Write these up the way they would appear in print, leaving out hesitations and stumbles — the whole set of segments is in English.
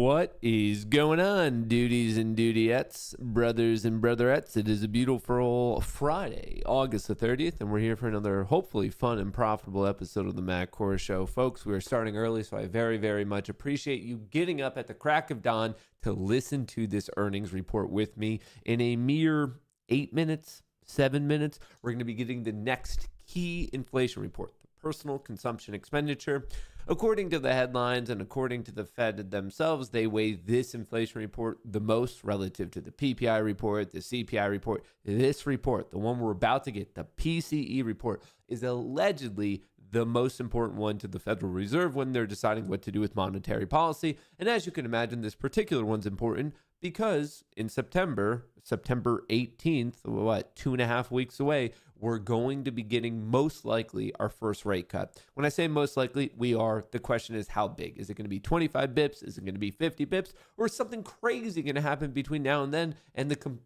What is going on, duties and dudiettes, brothers and brotherettes? It is a beautiful Friday, August the 30th, and we're here for another hopefully fun and profitable episode of the Matt Kors Show. Folks, we are starting early, so I very, very much appreciate you getting up at the crack of dawn to listen to this earnings report with me. In a mere 8 minutes, 7 minutes, we're going to be getting the next key inflation report, the personal consumption expenditure. According to the headlines and according to the Fed themselves, they weigh this inflation report the most relative to the PPI report, the CPI report. This report, the one we're about to get, the PCE report, is allegedly the most important one to the Federal Reserve when they're deciding what to do with monetary policy. And as you can imagine, this particular one's important because in September 18th, 2.5 weeks away, we're going to be getting most likely our first rate cut. When I say most likely, the question is how big? Is it going to be 25 bips? Is it going to be 50 bips? Or is something crazy going to happen between now and then and the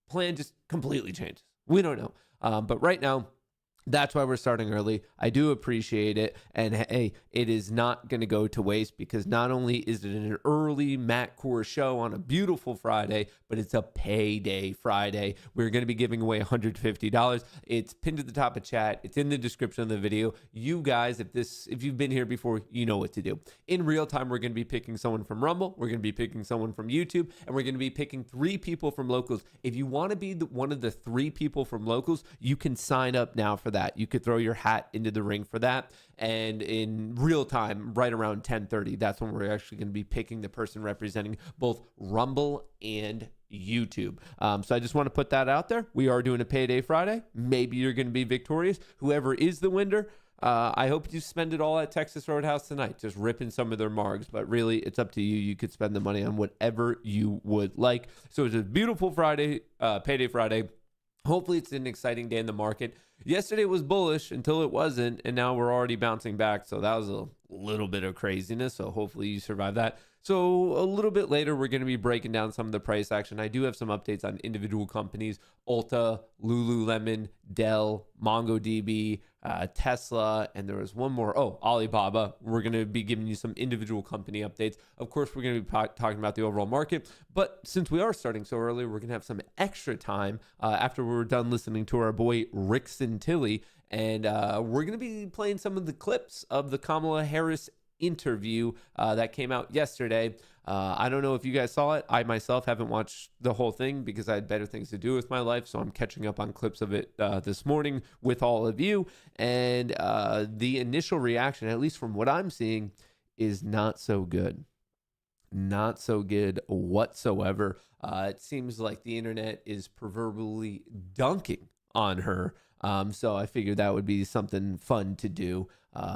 plan just completely changes? We don't know. But right now, that's why we're starting early. I do appreciate it. And hey, it is not going to go to waste because not only is it an early Matt Kors show on a beautiful Friday, but it's a payday Friday. We're going to be giving away $150. It's pinned at the top of chat. It's in the description of the video. You guys, if you've been here before, you know what to do. In real time, we're going to be picking someone from Rumble. We're going to be picking someone from YouTube. And we're going to be picking 3 people from Locals. If you want to be one of the 3 people from Locals, you can sign up now for that. that. You could throw your hat into the ring for that. And in real time, right around 10:30, that's when we're actually going to be picking the person representing both Rumble and YouTube. So I just want to put that out there. We are doing a Payday Friday. Maybe you're going to be victorious. Whoever is the winner, I hope you spend it all at Texas Roadhouse tonight, just ripping some of their margs. But really, it's up to you. You could spend the money on whatever you would like. So it's a beautiful Friday, Payday Friday. Hopefully, it's an exciting day in the market. Yesterday was bullish until it wasn't, and now we're already bouncing back. So that was a little bit of craziness. So hopefully you survive that. So a little bit later, we're going to be breaking down some of the price action. I do have some updates on individual companies: Ulta, Lululemon, Dell, MongoDB, Tesla, and there was one more. Oh, Alibaba. We're going to be giving you some individual company updates. Of course, we're going to be talking about the overall market. But since we are starting so early, we're going to have some extra time after we're done listening to our boy Rick Santilli. And we're going to be playing some of the clips of the Kamala Harris interview that came out yesterday. I don't know if you guys saw it. I myself haven't watched the whole thing because I had better things to do with my life. So I'm catching up on clips of it this morning with all of you. And the initial reaction, at least from what I'm seeing, is not so good. Not so good whatsoever. It seems like the internet is proverbially dunking on her. So I figured that would be something fun to do.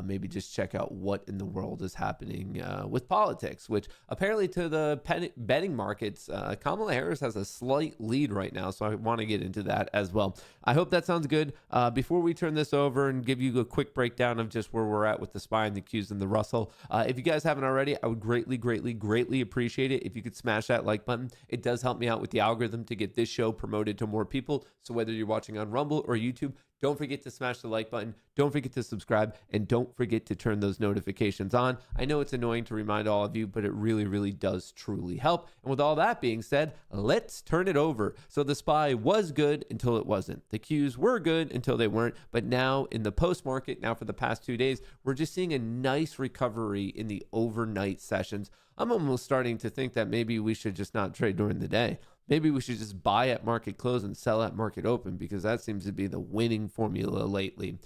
Maybe just check out what in the world is happening with politics, which apparently to the betting markets, Kamala Harris has a slight lead right now. So I want to get into that as well. I hope that sounds good. Before we turn this over and give you a quick breakdown of just where we're at with the SPY and the Qs and the Russell, if you guys haven't already, I would greatly appreciate it if you could smash that like button. It does help me out with the algorithm to get this show promoted to more people. So whether you're watching on Rumble or YouTube, don't forget to smash the like button. Don't forget to subscribe, and don't forget to turn those notifications on. I know it's annoying to remind all of you, but it really does truly help. And with all that being said, let's turn it over. So the SPY was good until it wasn't. The Qs were good until they weren't. But now in the post market, now for the past 2 days, we're just seeing a nice recovery in the overnight sessions. I'm almost starting to think that maybe we should just not trade during the day. Maybe we should just buy at market close and sell at market open, because that seems to be the winning formula lately.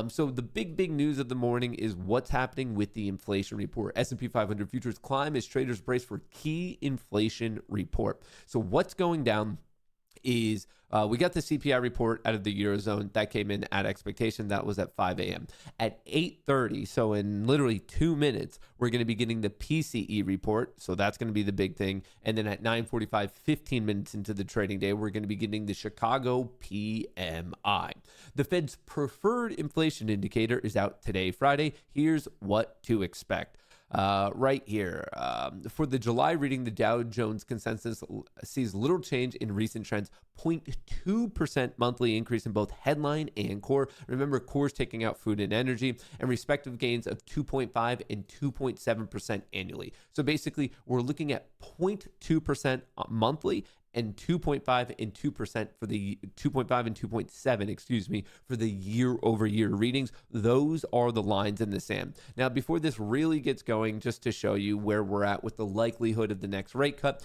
So the big news of the morning is what's happening with the inflation report. S&P 500 futures climb as traders brace for key inflation report. So what's going down is we got the CPI report out of the Eurozone that came in at expectation. That was at 5 a.m. At 8:30, so in literally 2 minutes, we're going to be getting the PCE report. So that's going to be the big thing. And then at 9:45, 15 minutes into the trading day, we're going to be getting the Chicago PMI. The Fed's preferred inflation indicator is out today, Friday. Here's what to expect. Right here. For the July reading, the Dow Jones consensus sees little change in recent trends, 0.2% monthly increase in both headline and core. Remember, core is taking out food and energy, and respective gains of 2.5 and 2.7% annually. So basically, we're looking at 0.2% monthly and 2.5 and 2% for the 2.5 and 2.7, for the year-over-year readings. Those are the lines in the sand. Now, before this really gets going, just to show you where we're at with the likelihood of the next rate cut,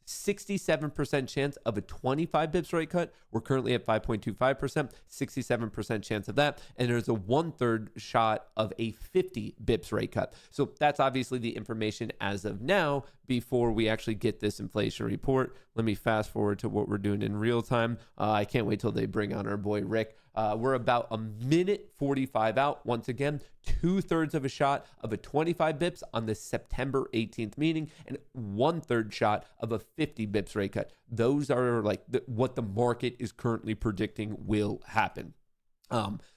67% chance of a 25 bips rate cut. We're currently at 5.25%, 67% chance of that. And there's a 1/3 shot of a 50 bips rate cut. So that's obviously the information as of now before we actually get this inflation report. Let me fast forward to what we're doing in real time. I can't wait till they bring on our boy Rick. We're about a minute 45 out. Once again, 2/3 of a shot of a 25 bips on the September 18th meeting, and 1/3 shot of a 50 bips rate cut. Those are like what the market is currently predicting will happen.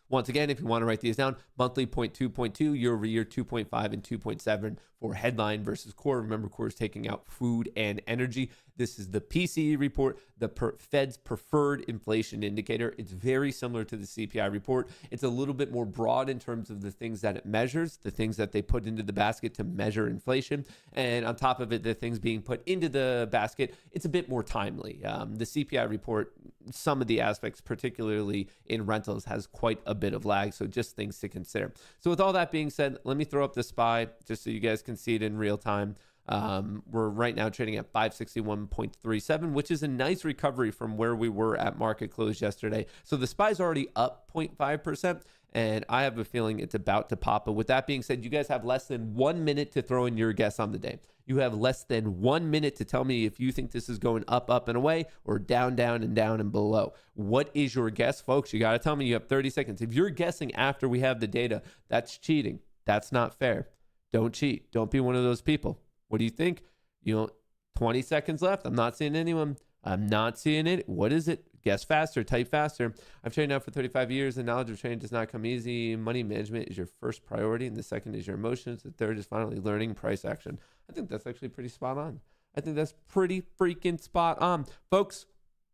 Once again, if you want to write these down, monthly 0.2, year-over-year 2.5 and 2.7 for headline versus core. Remember, core is taking out food and energy. This is the PCE report, the Fed's preferred inflation indicator. It's very similar to the CPI report. It's a little bit more broad in terms of the things that it measures, the things that they put into the basket to measure inflation. And on top of it, the things being put into the basket, it's a bit more timely. The CPI report, some of the aspects, particularly in rentals, has quite a bit of lag. So just things to consider. So with all that being said, let me throw up the SPY just so you guys can see it in real time. We're right now trading at 561.37, which is a nice recovery from where we were at market close yesterday. So the SPY's already up 0.5%, and I have a feeling it's about to pop. But with that being said, you guys have less than 1 minute to throw in your guess on the day. You have less than 1 minute to tell me if you think this is going up, up, and away, or down, down, and down, and below. What is your guess, folks? You got to tell me. You have 30 seconds. If you're guessing after we have the data, that's cheating. That's not fair. Don't cheat. Don't be one of those people. What do you think? 20 seconds left. I'm not seeing anyone. I'm not seeing it. What is it? Guess faster. Type faster. I've traded now for 35 years. The knowledge of trading does not come easy. Money management is your first priority, and the second is your emotions. The third is finally learning price action. I think that's actually pretty spot on. I think that's pretty freaking spot on. Folks,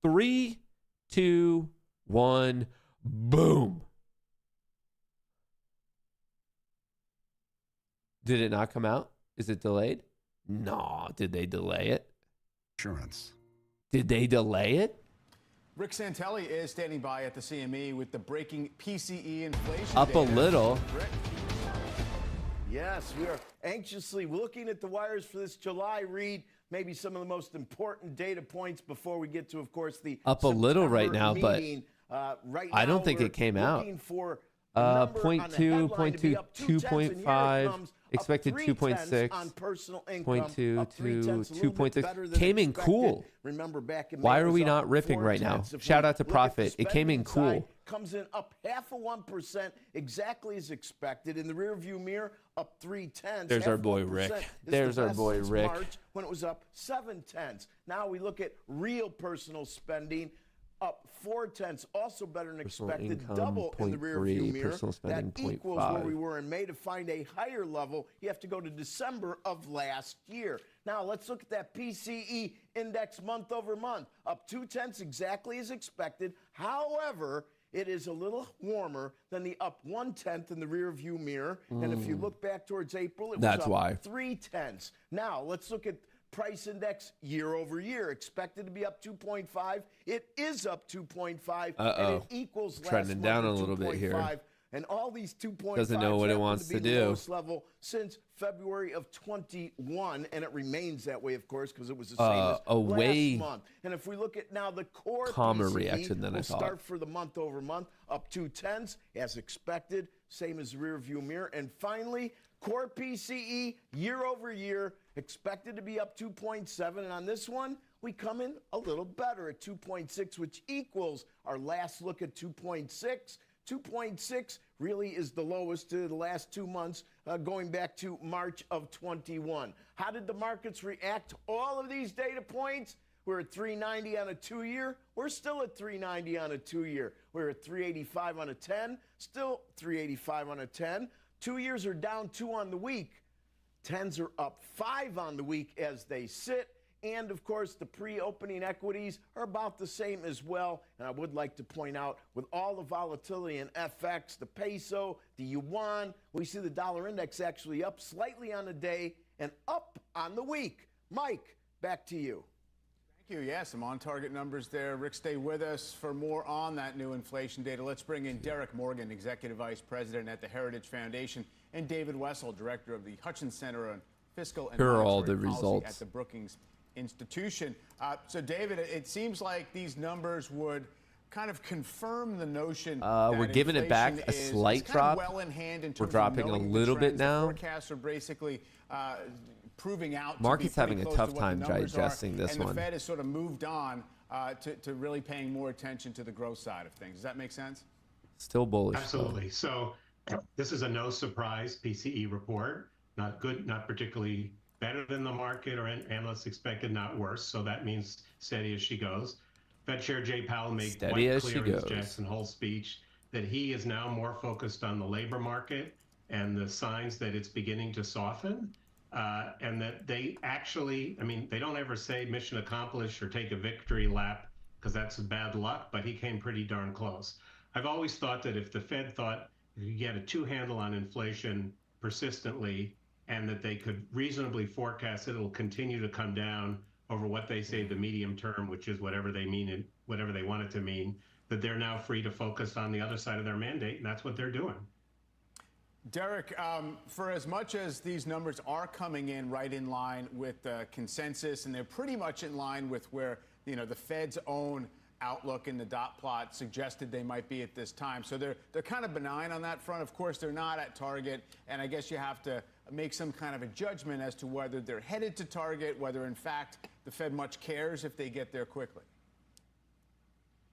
3, 2, 1, boom. Did it not come out? Is it delayed? No. Did they delay it? Insurance. Did they delay it? Rick Santelli is standing by at the CME with the breaking PCE inflation Up data. a little. Rick? Yes, we are anxiously looking at the wires for this July read. Maybe some of the most important data points before we get to, of course, the up a little right now, meeting. But I don't think it came out. 0.2, 0.2, 2.5, expected 2.6, 0.2 to 2.6. Came in cool. Remember back in Why are we not ripping right now? Shout out to Profit. It came in cool. Comes in up 0.5%, exactly as expected. In the rearview mirror, up 0.3. There's our boy Rick. There's our boy Rick. March, when it was up 0.7. Now we look at real personal spending. Up 0.4, also better than expected, income, double in the rearview mirror. Spending, that equals 0.5. where we were in May. To find a higher level, you have to go to December of last year. Now, let's look at that PCE index month over month. Up 0.2, exactly as expected. However, it is a little warmer than the up 0.1 in the rearview mirror. And if you look back towards April, it was up 0.3. Now, let's look at price index year over year, expected to be up 2.5. It is up 2.5, and it equals trending down a little bit here. And all these 2.5 doesn't know what it wants to do. Lowest level since February of 21, and it remains that way, of course, because it was the same as last month. And if we look at now the core calmer PCE, reaction than I thought. Start for the month over month, up 0.2 as expected, same as the rear view mirror. And finally, core PCE year over year, expected to be up 2.7. And on this one, we come in a little better at 2.6, which equals our last look at 2.6. 2.6 really is the lowest to the last 2 months, going back to March of 21. How did the markets react to all of these data points? We're at 390 on a 2-year. We're still at 390 on a 2-year. We're at 385 on a 10, still 385 on a 10. 2 years are down 2 on the week. 10s are up 5 on the week as they sit. And, of course, the pre-opening equities are about the same as well. And I would like to point out, with all the volatility in FX, the peso, the yuan, we see the dollar index actually up slightly on the day and up on the week. Mike, back to you. Thank you. Yeah, some on-target numbers there. Rick, stay with us for more on that new inflation data. Let's bring in Derek Morgan, Executive Vice President at the Heritage Foundation, and David Wessel, Director of the Hutchins Center on Fiscal and Monetary Policy at the Brookings Institution. So, David, it seems like these numbers would kind of confirm the notion that we're giving it back a slight drop. Well in hand in terms we're dropping a little bit now. Forecasts are basically proving out. Market's having a tough time digesting this one. And the Fed has sort of moved on to really paying more attention to the growth side of things. Does that make sense? Still bullish. Absolutely. So this is a no surprise PCE report. Not good, not particularly better than the market or analysts expected, not worse. So that means steady as she goes. Fed Chair Jay Powell made quite clear in his Jackson Hole speech that he is now more focused on the labor market and the signs that it's beginning to soften. And that they actually, I mean, they don't ever say mission accomplished or take a victory lap because that's bad luck, but he came pretty darn close. I've always thought that if the Fed thought you get a 2-handle on inflation persistently and that they could reasonably forecast it'll continue to come down over what they say the medium term, which is whatever they mean and whatever they want it to mean, that they're now free to focus on the other side of their mandate, and that's what they're doing. Derek, for as much as these numbers are coming in right in line with consensus, and they're pretty much in line with where the Fed's own outlook in the dot plot suggested they might be at this time. So they're kind of benign on that front. Of course, they're not at target, and I guess you have to make some kind of a judgment as to whether they're headed to target, whether in fact the Fed much cares if they get there quickly.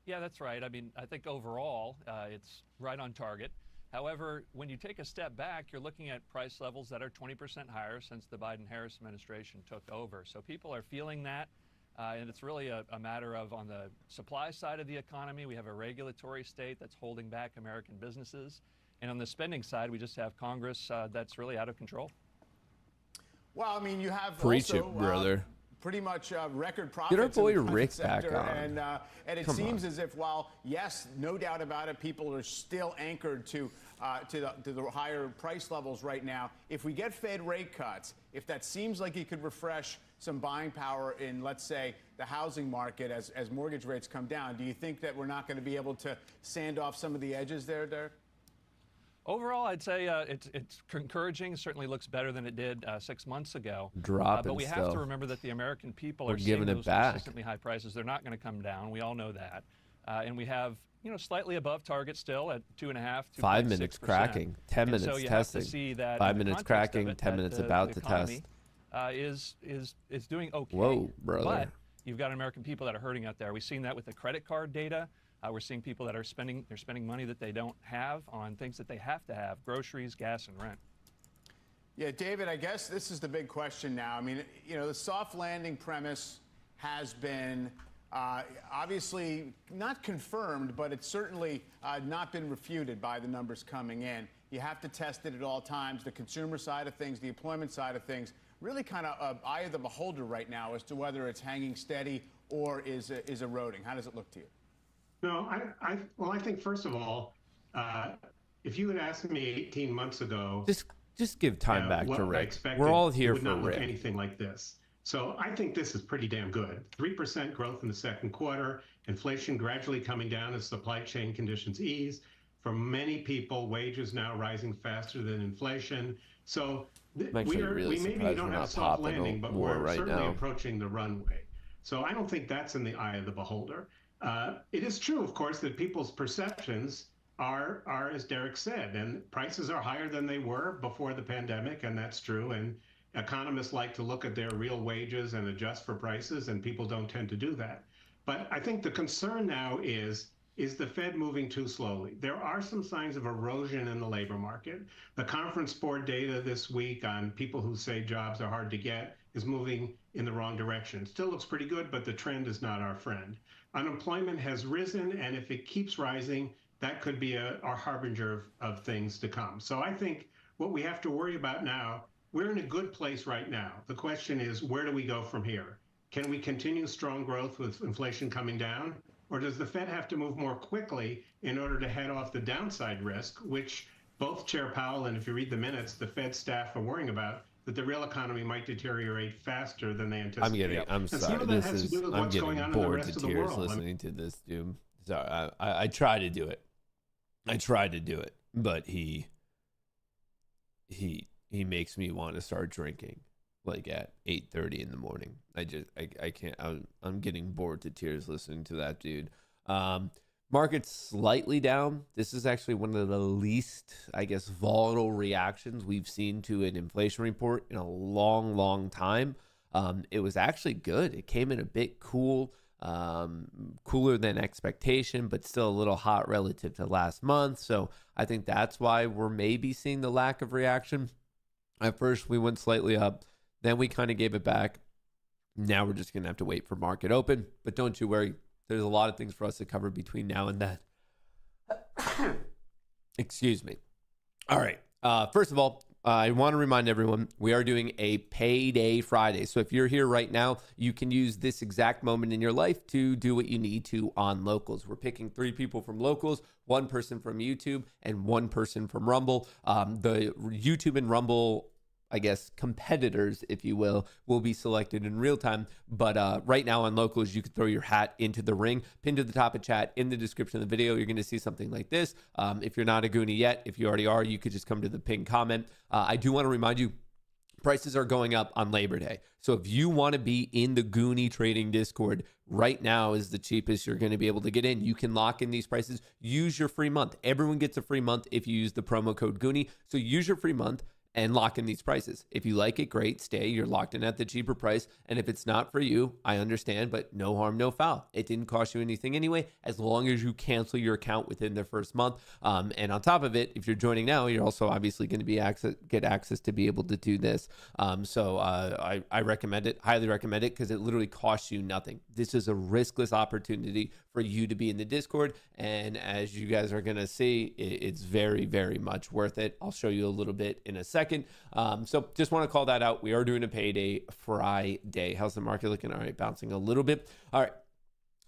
Yeah, that's right. I mean, I think overall it's right on target. However, when you take a step back, you're looking at price levels that are 20% higher since the Biden-Harris administration took over. So people are feeling that. And it's really a matter of, on the supply side of the economy, we have a regulatory state that's holding back American businesses. And on the spending side, we just have Congress that's really out of control. Well, I mean, you have Preach also, it, brother. Pretty much record profits. Get our boy in the private Rick back sector. on. And it seems as if, while, yes, no doubt about it, people are still anchored to the higher price levels right now. If we get Fed rate cuts, if that seems like it could refresh some buying power in, let's say, the housing market as mortgage rates come down, do you think that we're not going to be able to sand off some of the edges there, Derek? Overall, I'd say it's encouraging. It certainly looks better than it did 6 months ago. Dropping but we have to remember that the American people We're are giving seeing it those back. consistently high prices. They're not going to come down. We all know that. And we have, slightly above target still at 2.5%, 5 minutes 2.6%. cracking, 10 And minutes so you testing. have to see that 5 in the minutes context of cracking, it, 10 that minutes the about to economy, test. is doing okay. Whoa, brother. But you've got American people that are hurting out there. We've seen that with the credit card data. We're seeing people that are spending money that they don't have on things that they have to have: groceries, gas, and rent. Yeah, David, I guess this is the big question now. I mean, the soft landing premise has been obviously not confirmed, but it's certainly not been refuted by the numbers coming in. You have to test it at all times. The consumer side of things, the employment side of things, really kind of eye of the beholder right now as to whether it's hanging steady or is eroding. How does it look to you? No, I think, first of all, if you had asked me 18 months ago, Just give time back what to I Rick. expected, We're all here it would for not look Rick. anything like this. So I think this is pretty damn good. 3% growth in the second quarter, inflation gradually coming down as supply chain conditions ease. For many people, wages now rising faster than inflation. So I'm actually really we maybe surprised don't we're have not soft popping landing, but more we're right certainly now. approaching the runway. So I don't think that's in the eye of the beholder. It is true, of course, that people's perceptions are, as Derek said, and prices are higher than they were before the pandemic, and that's true. And economists like to look at their real wages and adjust for prices, and people don't tend to do that. But I think the concern now is the Fed moving too slowly? There are some signs of erosion in the labor market. The Conference Board data this week on people who say jobs are hard to get is moving in the wrong direction. Still looks pretty good, but the trend is not our friend. Unemployment has risen, and if it keeps rising, that could be a harbinger of things to come. So I think what we have to worry about now, we're in a good place right now. The question is, where do we go from here? Can we continue strong growth with inflation coming down? Or does the Fed have to move more quickly in order to head off the downside risk, which both Chair Powell and, if you read the minutes, the Fed staff are worrying about, that the real economy might deteriorate faster than they anticipate. I'm sorry. I'm getting bored to tears listening to this, dude. Sorry, I try to do it. But he makes me want to start drinking like at 8:30 in the morning. I can't. I'm getting bored to tears listening to that dude. Market's slightly down. This is actually one of the least, I guess, volatile reactions we've seen to an inflation report in a long, long time. It was actually good. It came in a bit cool, cooler than expectation, but still a little hot relative to last month. So I think that's why we're maybe seeing the lack of reaction. At first, we went slightly up. Then we kind of gave it back. Now we're just going to have to wait for market open. But don't you worry. There's a lot of things for us to cover between now and then. Excuse me. All right. First of all, I want to remind everyone we are doing a Payday Friday. So if you're here right now, you can use this exact moment in your life to do what you need to on Locals. We're picking 3 people from Locals, 1 person from YouTube, and 1 person from Rumble. The YouTube and Rumble I guess, competitors, if you will be selected in real time. But right now on locals, you could throw your hat into the ring. Pinned to the top of chat in the description of the video, you're going to see something like this. If you're not a Goonie yet, if you already are, you could just come to the pinned comment. I do want to remind you, prices are going up on Labor Day. So if you want to be in the Goonie trading Discord, right now is the cheapest you're going to be able to get in. You can lock in these prices. Use your free month. Everyone gets a free month if you use the promo code Goonie. So use your free month and lock in these prices. If you like it, great, stay. You're locked in at the cheaper price. And if it's not for you, I understand, but no harm, no foul. It didn't cost you anything anyway, as long as you cancel your account within the first month. And on top of it, if you're joining now, you're also obviously going to get access to be able to do this. So I recommend it, highly recommend it, because it literally costs you nothing. This is a riskless opportunity for you to be in the Discord. And as you guys are going to see, it's very, very much worth it. I'll show you a little bit in a second. So just want to call that out. We are doing a payday Friday. How's the market looking? All right, bouncing a little bit. All right.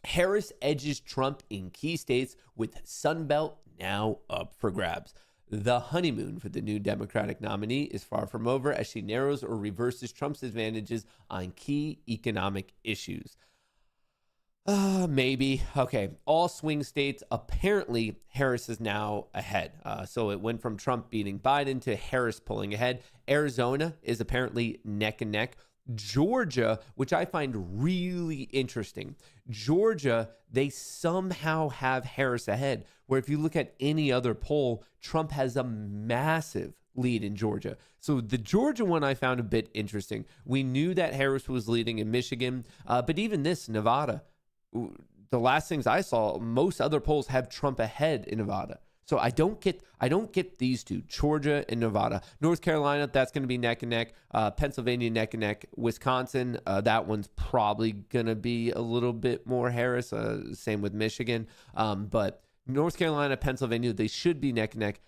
Harris edges Trump in key states with Sunbelt now up for grabs. The honeymoon for the new Democratic nominee is far from over as she narrows or reverses Trump's advantages on key economic issues. Maybe. Okay. All swing states, apparently Harris is now ahead. So it went from Trump beating Biden to Harris pulling ahead. Arizona is apparently neck and neck. Georgia, which I find really interesting. Georgia, they somehow have Harris ahead, where if you look at any other poll, Trump has a massive lead in Georgia. So the Georgia one I found a bit interesting. We knew that Harris was leading in Michigan, but even this, Nevada, the last things I saw, most other polls have Trump ahead in Nevada. So I don't get these two, Georgia and Nevada. North Carolina, that's going to be neck and neck. Pennsylvania, neck and neck. Wisconsin, that one's probably going to be a little bit more Harris. Same with Michigan. But North Carolina, Pennsylvania, they should be neck and neck.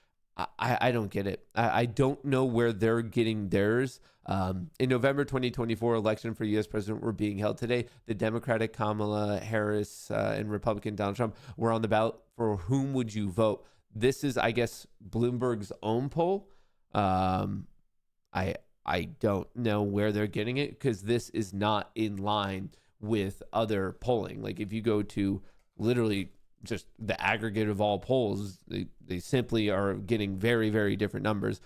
I don't get it. I don't know where they're getting theirs. In November 2024, election for U.S. president were being held today. The Democratic Kamala Harris and Republican Donald Trump were on the ballot. For whom would you vote? This is, I guess, Bloomberg's own poll. I don't know where they're getting it because this is not in line with other polling. Like if you go to literally just the aggregate of all polls, they simply are getting very, very different numbers.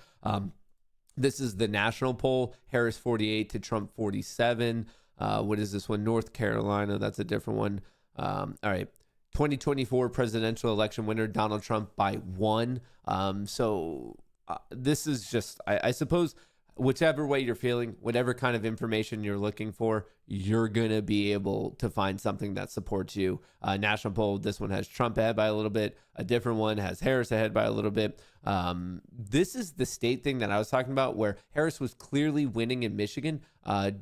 This is the national poll, Harris 48 to Trump 47. What is this one? North Carolina, that's a different one. All right. 2024 presidential election winner, Donald Trump by 1. This is just, I suppose, whichever way you're feeling, whatever kind of information you're looking for, you're going to be able to find something that supports you. National poll, this one has Trump ahead by a little bit. A different one has Harris ahead by a little bit. This is the state thing that I was talking about where Harris was clearly winning in Michigan.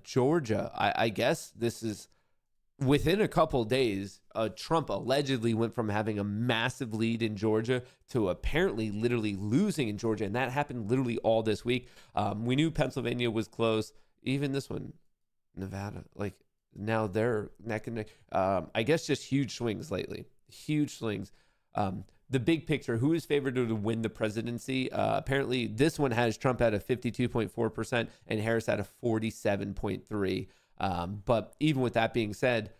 Georgia, I guess this is within a couple days, Trump allegedly went from having a massive lead in Georgia to apparently literally losing in Georgia. And that happened literally all this week. We knew Pennsylvania was close. Even this one, Nevada, like now they're neck and neck. I guess just huge swings lately. Huge swings. The big picture, who is favored to win the presidency? Apparently, this one has Trump at a 52.4% and Harris at a 47.3%. But even with that being said,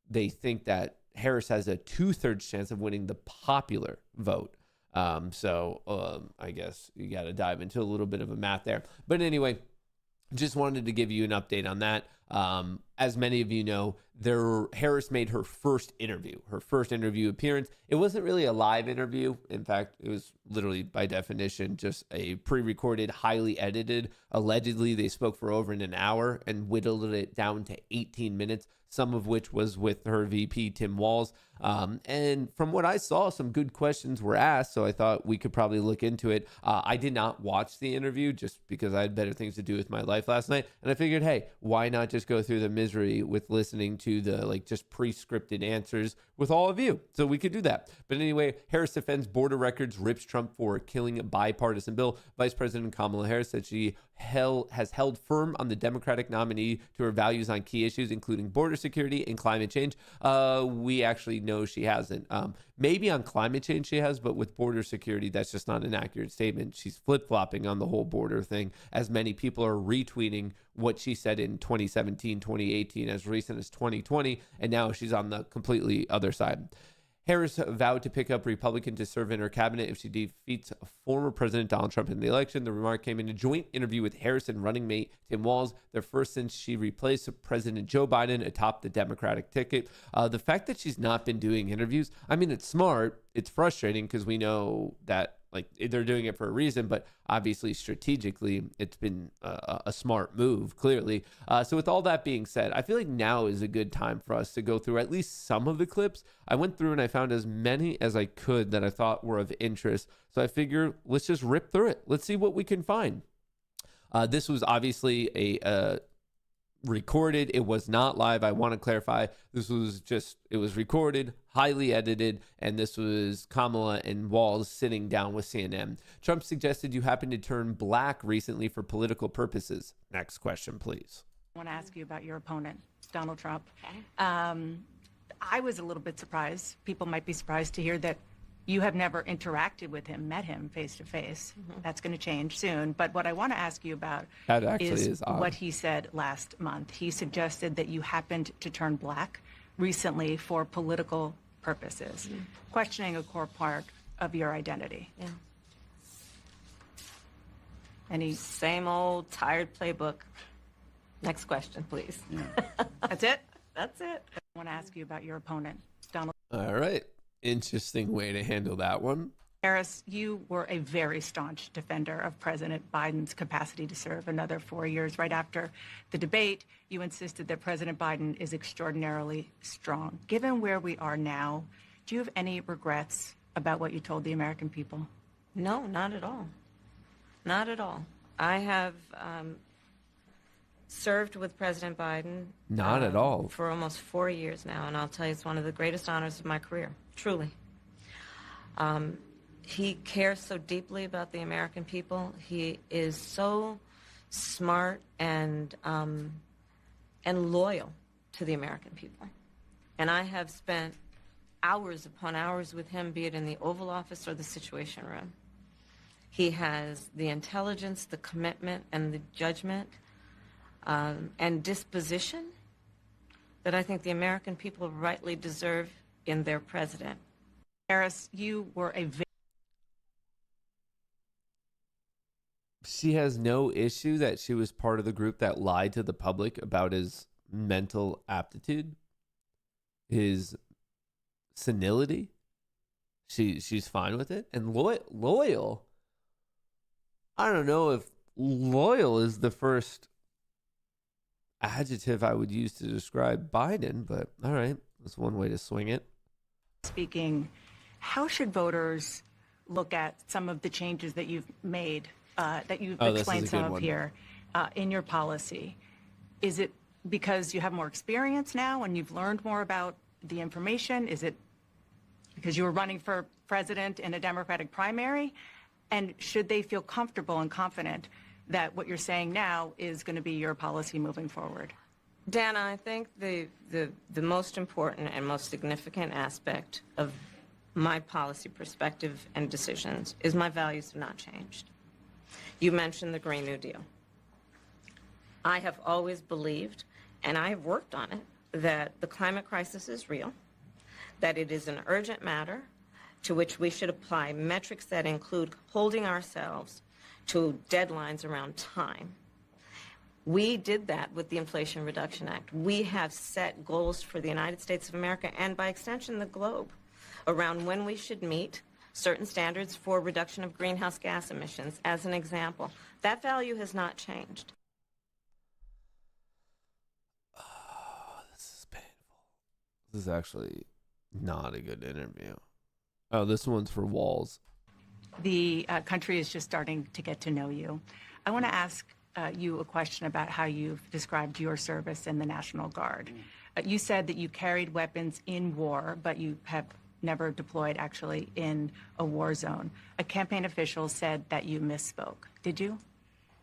they think that Harris has a 2/3 chance of winning the popular vote. I guess you got to dive into a little bit of a math there. But anyway, just wanted to give you an update on that. As many of you know, Harris made her first interview appearance. It wasn't really a live interview. In fact, it was literally by definition just a pre-recorded, highly edited. Allegedly, they spoke for over an hour and whittled it down to 18 minutes, some of which was with her VP, Tim Walz. And from what I saw, some good questions were asked, so I thought we could probably look into it. I did not watch the interview just because I had better things to do with my life last night. And I figured, hey, why not just go through the misery with listening to the just pre-scripted answers with all of you. So we could do that. But anyway, Harris defends border records, rips Trump for killing a bipartisan bill. Vice President Kamala Harris said she has held firm on the Democratic nominee to her values on key issues, including border security and climate change. We actually know she hasn't. Maybe on climate change she has, but with border security, that's just not an accurate statement. She's flip-flopping on the whole border thing, as many people are retweeting what she said in 2017, 2018, as recent as 2020, and now she's on the completely other side. Harris vowed to pick up Republican to serve in her cabinet if she defeats former President Donald Trump in the election. The remark came in a joint interview with Harris and running mate Tim Walz, their first since she replaced President Joe Biden atop the Democratic ticket. The fact that she's not been doing interviews, I mean, it's smart. It's frustrating because we know that they're doing it for a reason, but obviously strategically it's been a smart move, clearly. So with all that being said, I feel like now is a good time for us to go through at least some of the clips. I went through and I found as many as I could that I thought were of interest. So I figure let's just rip through it. Let's see what we can find. This was obviously a recorded. It was not live. I want to clarify. This was it was recorded, highly edited, and this was Kamala and Walz sitting down with CNN. Trump suggested you happened to turn black recently for political purposes. Next question, please. I want to ask you about your opponent, Donald Trump. I was a little bit surprised. People might be surprised to hear that you have never interacted with him, met him face to face. That's going to change soon. But what I want to ask you about is what he said last month. He suggested that you happened to turn black recently for political purposes, questioning a core part of your identity. Yeah. Any Same old tired playbook. Next question, please. That's it? That's it. I want to ask you about your opponent, Donald. All right. Interesting way to handle that one. Harris, you were a very staunch defender of President Biden's capacity to serve another 4 years. Right after the debate, you insisted that President Biden is extraordinarily strong. Given where we are now, do you have any regrets about what you told the American people? No, not at all. Not at all. I have served with President Biden. Not at all. For almost 4 years now, and I'll tell you, it's one of the greatest honors of my career, truly. He cares so deeply about the American people. He is so smart and loyal to the American people. And I have spent hours upon hours with him, be it in the Oval Office or the Situation Room. He has the intelligence, the commitment, and the judgment and disposition that I think the American people rightly deserve in their president. Harris, you were She has no issue that she was part of the group that lied to the public about his mental aptitude, his senility. She's fine with it. And loyal. I don't know if loyal is the first adjective I would use to describe Biden, but all right, that's one way to swing it. speaking. How should voters look at some of the changes that you've made, that you've explained some of here in your policy? Is it because you have more experience now and you've learned more about the information? Is it because you were running for president in a Democratic primary? And should they feel comfortable and confident that what you're saying now is going to be your policy moving forward? Dana, I think the most important and most significant aspect of my policy perspective and decisions is my values have not changed. You mentioned the Green New Deal. I have always believed, and I have worked on it, that the climate crisis is real, that it is an urgent matter to which we should apply metrics that include holding ourselves to deadlines around time. We did that with the Inflation Reduction Act. We have set goals for the United States of America and by extension the globe around when we should meet certain standards for reduction of greenhouse gas emissions, as an example. That value has not changed. Oh, this is painful. This is actually not a good interview. Oh, this one's for Walz. The country is just starting to get to know you. I want to ask you a question about how you've described your service in the National Guard. You said that you carried weapons in war, but you have never deployed actually in a war zone. A campaign official said that you misspoke. Did you?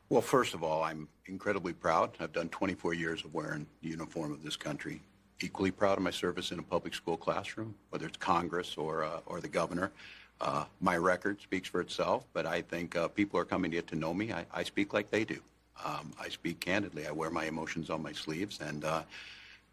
Well, first of all, I'm incredibly proud. I've done 24 years of wearing the uniform of this country. Equally proud of my service in a public school classroom, whether it's Congress or the governor. My record speaks for itself, but I think people are coming to get to know me. I speak like they do. I speak candidly. I wear my emotions on my sleeves, and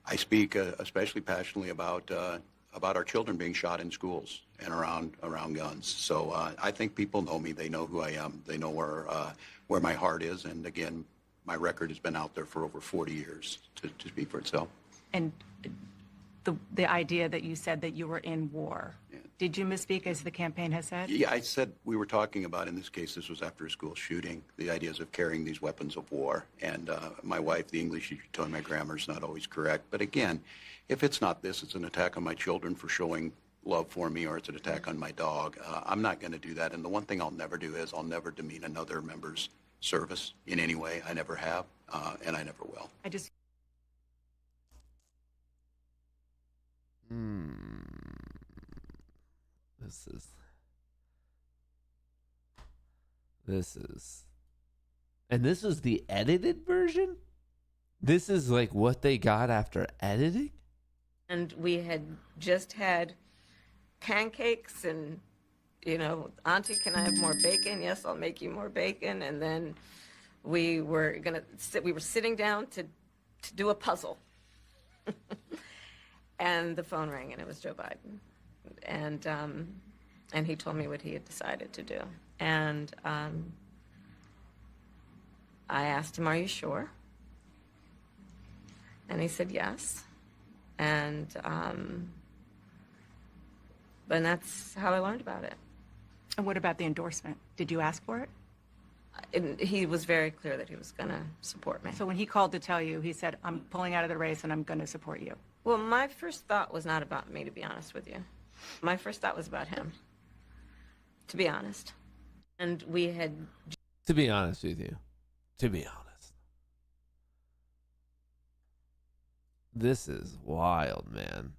I speak especially passionately about our children being shot in schools and around guns. So I think people know me. They know who I am. They know where my heart is. And again, my record has been out there for over 40 years to speak for itself. And the idea that you said that you were in war, yeah. Did you misspeak as the campaign has said? Yeah, I said we were talking about, in this case, this was after a school shooting, the ideas of carrying these weapons of war. And my wife, the English teacher, told me my grammar is not always correct. But again, if it's not this, it's an attack on my children for showing love for me, or it's an attack on my dog. I'm not going to do that. And the one thing I'll never do is I'll never demean another member's service in any way. I never have, and I never will. And this is the edited version? This is like what they got after editing? And we had just had pancakes and, Auntie, can I have more bacon? Yes, I'll make you more bacon. And then we were sitting down to do a puzzle. And the phone rang, and it was Joe Biden. And he told me what he had decided to do. And I asked him, "Are you sure?" And he said yes. And that's how I learned about it. And what about the endorsement? Did you ask for it? And he was very clear that he was going to support me. So when he called to tell you, he said, "I'm pulling out of the race and I'm going to support you." Well, my first thought was not about me, to be honest with you. My first thought was about him, to be honest. And we had... To be honest with you. To be honest. This is wild, man.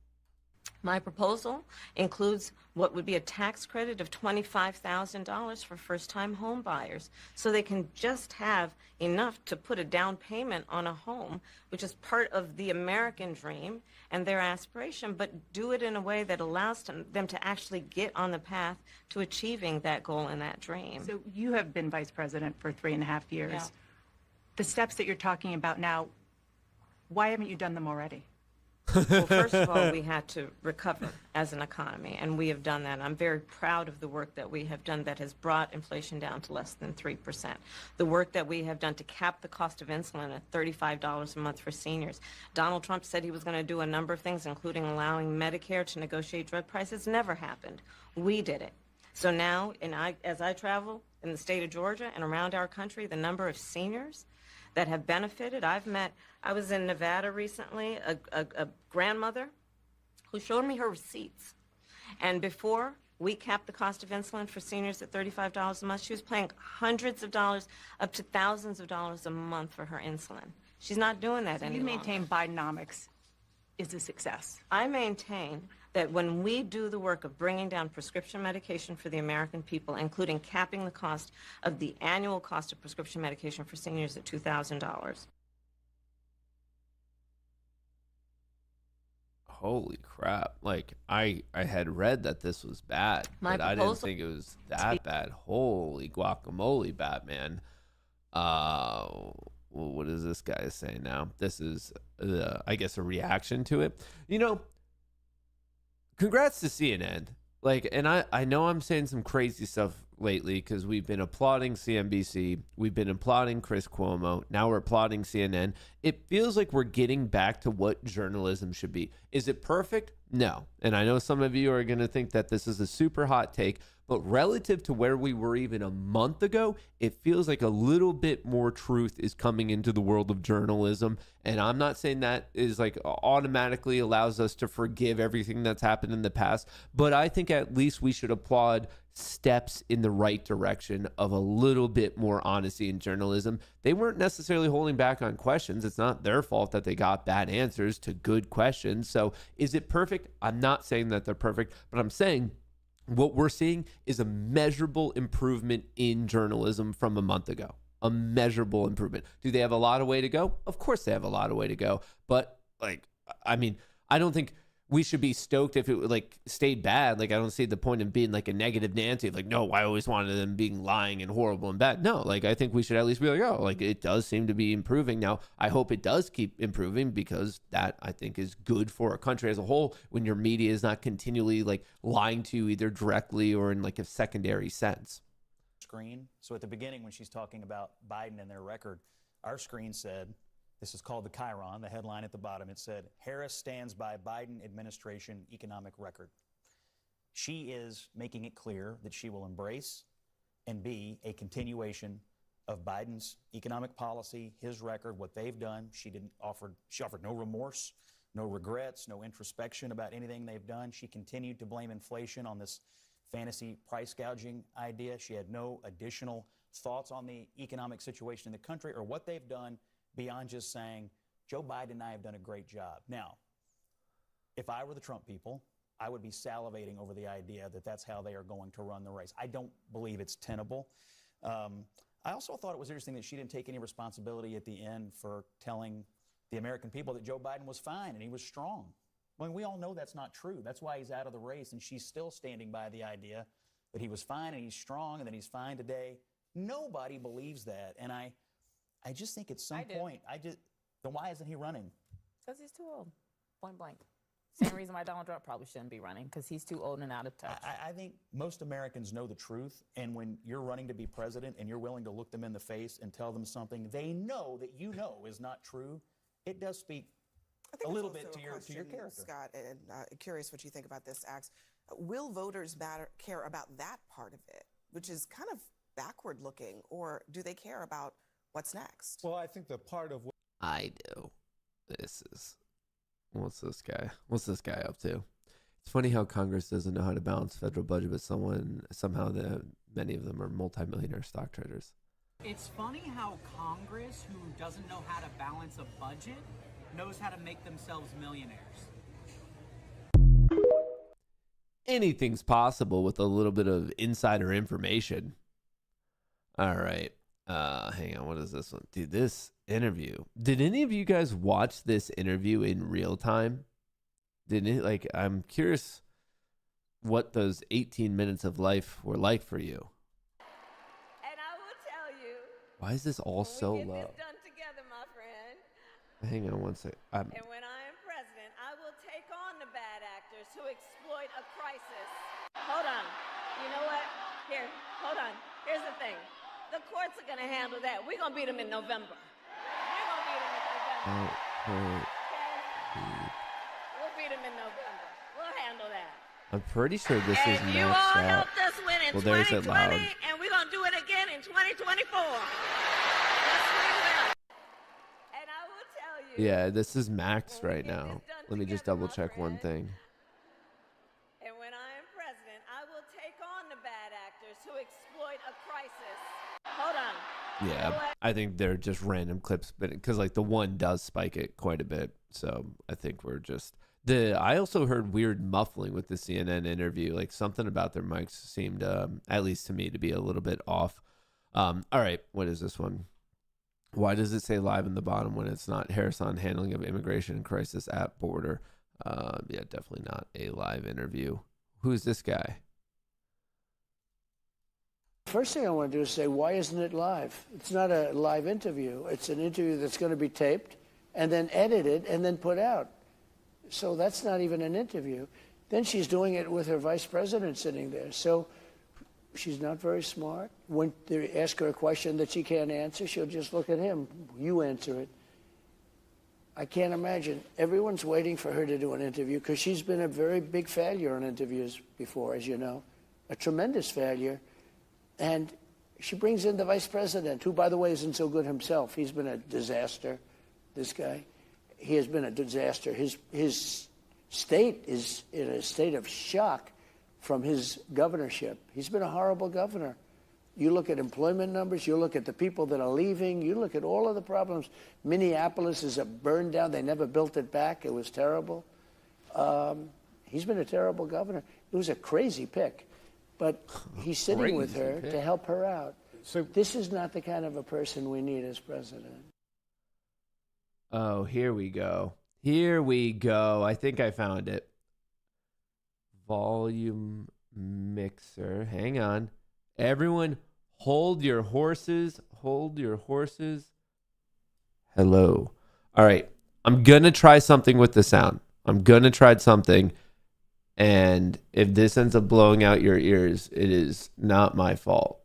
My proposal includes what would be a tax credit of $25,000 for first-time home buyers, so they can just have enough to put a down payment on a home, which is part of the American dream and their aspiration, but do it in a way that allows them to actually get on the path to achieving that goal and that dream. So you have been vice president for 3.5 years. Yeah. The steps that you're talking about now, why haven't you done them already? Well, first of all, we had to recover as an economy, and we have done that. I'm very proud of the work that we have done that has brought inflation down to less than 3%. The work that we have done to cap the cost of insulin at $35 a month for seniors. Donald Trump said he was going to do a number of things, including allowing Medicare to negotiate drug prices. Never happened. We did it. So now, as I travel in the state of Georgia and around our country, the number of seniors that have benefited. I was in Nevada recently, a grandmother who showed me her receipts. And before we capped the cost of insulin for seniors at $35 a month, she was paying hundreds of dollars, up to thousands of dollars a month for her insulin. She's not doing that anymore. You maintain Bidenomics is a success. I maintain that when we do the work of bringing down prescription medication for the American people, including capping the cost of the annual cost of prescription medication for seniors at $2,000. Holy crap. Like, I had read that this was bad, but I didn't think it was that bad. Holy guacamole, Batman. What is this guy saying now? This is, I guess, a reaction to it. Congrats to CNN. Like, and I know I'm saying some crazy stuff lately because we've been applauding CNBC. We've been applauding Chris Cuomo. Now we're applauding CNN. It feels like we're getting back to what journalism should be. Is it perfect? No. And I know some of you are going to think that this is a super hot take, but relative to where we were even a month ago, it feels like a little bit more truth is coming into the world of journalism. And I'm not saying that is like automatically allows us to forgive everything that's happened in the past, but I think at least we should applaud steps in the right direction of a little bit more honesty in journalism. They weren't necessarily holding back on questions. It's not their fault that they got bad answers to good questions. So is it perfect? I'm not saying that they're perfect, but I'm saying what we're seeing is a measurable improvement in journalism from a month ago. A measurable improvement. Do they have a lot of way to go? Of course they have a lot of way to go. But I don't think we should be stoked if it stayed bad. I don't see the point in being a negative Nancy. No, I always wanted them being lying and horrible and bad. No, I think we should at least be it does seem to be improving. Now, I hope it does keep improving because that I think is good for a country as a whole when your media is not continually lying to you either directly or in a secondary sense. Screen. So at the beginning when she's talking about Biden and their record, our screen said, this is called the Chiron, the headline at the bottom. It said, Harris stands by Biden administration economic record. She is making it clear that she will embrace and be a continuation of Biden's economic policy, his record, what they've done. She offered no remorse, no regrets, no introspection about anything they've done. She continued to blame inflation on this fantasy price gouging idea. She had no additional thoughts on the economic situation in the country or what they've done beyond just saying, Joe Biden and I have done a great job. Now, if I were the Trump people, I would be salivating over the idea that that's how they are going to run the race. I don't believe it's tenable. I also thought it was interesting that she didn't take any responsibility at the end for telling the American people that Joe Biden was fine and he was strong. We all know that's not true. That's why he's out of the race, and she's still standing by the idea that he was fine and he's strong and that he's fine today. Nobody believes that, and I just think at some point, then why isn't he running? Because he's too old, point blank. Same reason why Donald Trump probably shouldn't be running, because he's too old and out of touch. I think most Americans know the truth, and when you're running to be president and you're willing to look them in the face and tell them something they know that you know is not true, it does speak a little bit to your character. Scott, and curious what you think about this, Axe. Will voters care about that part of it, which is kind of backward looking, or do they care about what's next? Well, I think the part of what I do. What's this guy up to? It's funny how Congress doesn't know how to balance federal budget, but somehow many of them are multimillionaire stock traders. It's funny how Congress, who doesn't know how to balance a budget, knows how to make themselves millionaires. Anything's possible with a little bit of insider information. All right. Hang on. What is this one? Dude, this interview. Did any of you guys watch this interview in real time? I'm curious what those 18 minutes of life were like for you. And I will tell you. Why is this all so low? This done together, my friend. Hang on one second. And when I am president, I will take on the bad actors who exploit a crisis. Hold on. You know what? Here, hold on. Here's the thing. The courts are going to handle that. We're going to beat them in November. We'll beat them in November. We'll handle that. I'm pretty sure this is maxed out. You all helped us win in 2020, loud. and we're going to do it again in 2024. Yes, we will. And I will tell you. Yeah, this is maxed right now. Let me just double check one thing. And when I am president, I will take on the bad actors who exploit a crisis. Hold on. Yeah, I think they're just random clips, but because the one does spike it quite a bit, so I think we're just I also heard weird muffling with the CNN interview, something about their mics seemed, at least to me, to be a little bit off. All right, what is this one? Why does it say live in the bottom when it's not? Harris on handling of immigration crisis at border. Yeah, definitely not a live interview. Who's this guy? First thing I want to do is say, why isn't it live? It's not a live interview. It's an interview that's going to be taped and then edited and then put out. So that's not even an interview. Then she's doing it with her vice president sitting there. So she's not very smart. When they ask her a question that she can't answer, she'll just look at him. You answer it. I can't imagine. Everyone's waiting for her to do an interview because she's been a very big failure in interviews before, as you know, a tremendous failure. And she brings in the vice president, who, by the way, isn't so good himself. He's been a disaster, this guy. He has been a disaster. His state is in a state of shock from his governorship. He's been a horrible governor. You look at employment numbers, you look at the people that are leaving, you look at all of the problems. Minneapolis is a burned down. They never built it back. It was terrible. He's been a terrible governor. It was a crazy pick, but he's sitting with her to help her out. So this is not the kind of a person we need as president. Oh, here we go. Here we go. I think I found it. Volume mixer. Hang on. Everyone, hold your horses. Hold your horses. Hello. All right. I'm going to try something with the sound. I'm going to try something. And if this ends up blowing out your ears, it is not my fault.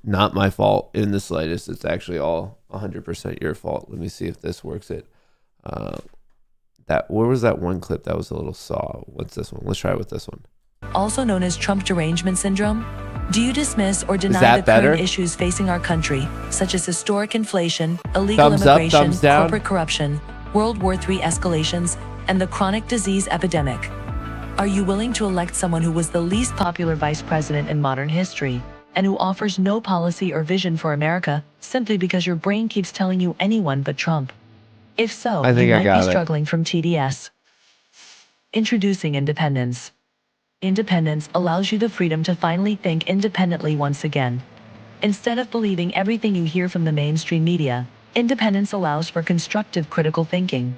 Not my fault in the slightest. It's actually all 100% your fault. Let me see if this works. Where was that one clip that was a little saw? What's this one? Let's try it with this one. Also known as Trump derangement syndrome. Do you dismiss or deny the current issues facing our country, such as historic inflation, illegal immigration, corporate corruption, World War III escalations, and the chronic disease epidemic? Are you willing to elect someone who was the least popular vice president in modern history, and who offers no policy or vision for America simply because your brain keeps telling you anyone but Trump? If so, you might be struggling from TDS. Introducing independence. Independence allows you the freedom to finally think independently once again. Instead of believing everything you hear from the mainstream media, independence allows for constructive critical thinking.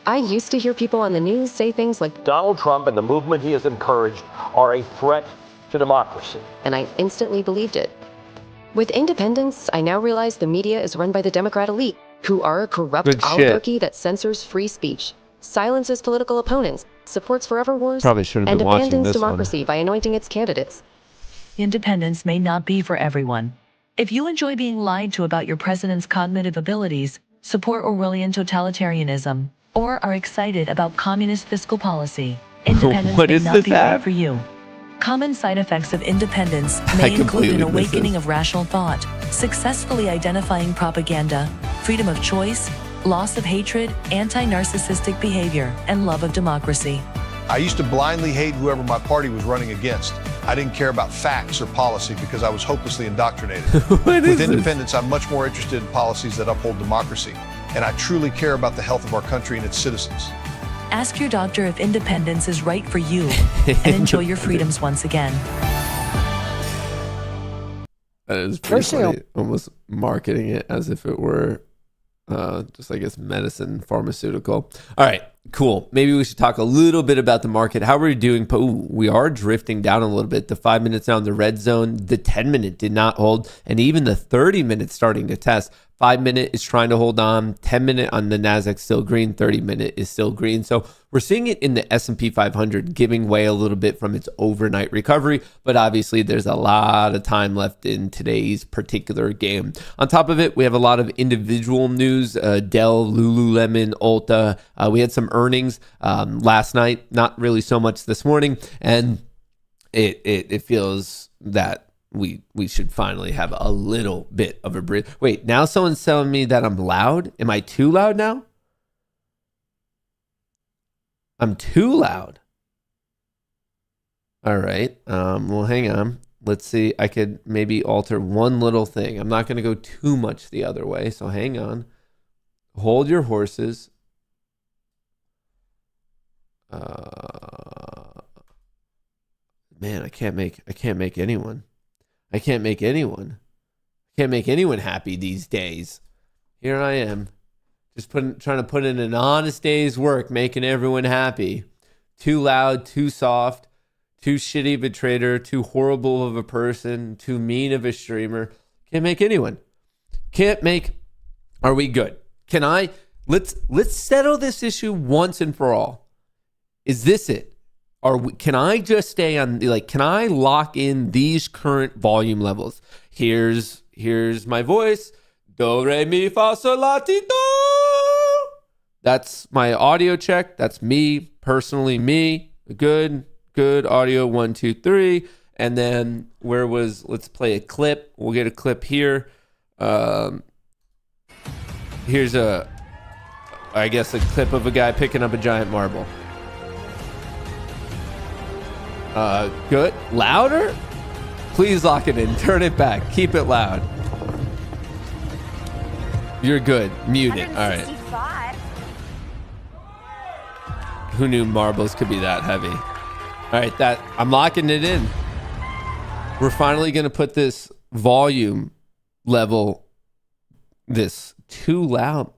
I used to hear people on the news say things like, Donald Trump and the movement he has encouraged are a threat to democracy. And I instantly believed it. With independence, I now realize the media is run by the Democrat elite, who are a corrupt oligarchy that censors free speech, silences political opponents, supports forever wars, and abandons democracy by anointing its candidates. Independence may not be for everyone. If you enjoy being lied to about your president's cognitive abilities, support Orwellian totalitarianism, or are excited about communist fiscal policy, independence may not be right for you. Common side effects of independence may include an awakening of rational thought, successfully identifying propaganda, freedom of choice, loss of hatred, anti-narcissistic behavior, and love of democracy. I used to blindly hate whoever my party was running against. I didn't care about facts or policy because I was hopelessly indoctrinated. With independence, I'm much more interested in policies that uphold democracy, and I truly care about the health of our country and its citizens. Ask your doctor if independence is right for you, and enjoy your freedoms once again. That is pretty funny. Almost marketing it as if it were just, I guess, medicine, pharmaceutical. All right, cool. Maybe we should talk a little bit about the market. How are we doing? We are drifting down a little bit. The 5 minutes now in the red zone. The 10-minute did not hold. And even the 30-minute starting to test. 5-minute is trying to hold on. 10-minute on the Nasdaq still green. 30-minute is still green. So we're seeing it in the S&P 500 giving way a little bit from its overnight recovery. But obviously, there's a lot of time left in today's particular game. On top of it, we have a lot of individual news. Dell, Lululemon, Ulta. We had some earnings last night. Not really so much this morning. And it feels that we should finally have a little bit of a breathe. Wait, now someone's telling me that I'm loud. Am I too loud now? I'm too loud. All right. Well, hang on. Let's see. I could maybe alter one little thing. I'm not going to go too much the other way. So hang on. Hold your horses. Man, I can't make anyone. I can't make anyone happy these days. Here I am, just trying to put in an honest day's work, making everyone happy. Too loud, too soft, too shitty of a trader, too horrible of a person, too mean of a streamer. Can't make anyone. Are we good? Let's settle this issue once and for all. Is this it? Can I just stay on, can I lock in these current volume levels? Here's my voice. Do, re, mi, fa, sol, la, ti, do. That's my audio check. That's me, personally me. Good audio, 1, 2, 3. And then let's play a clip. We'll get a clip here. Here's a clip of a guy picking up a giant marble. Good. Louder? Please lock it in. Turn it back. Keep it loud. You're good. Mute it. All right. Who knew marbles could be that heavy? All right, I'm locking it in. We're finally going to put this volume level, this too loud.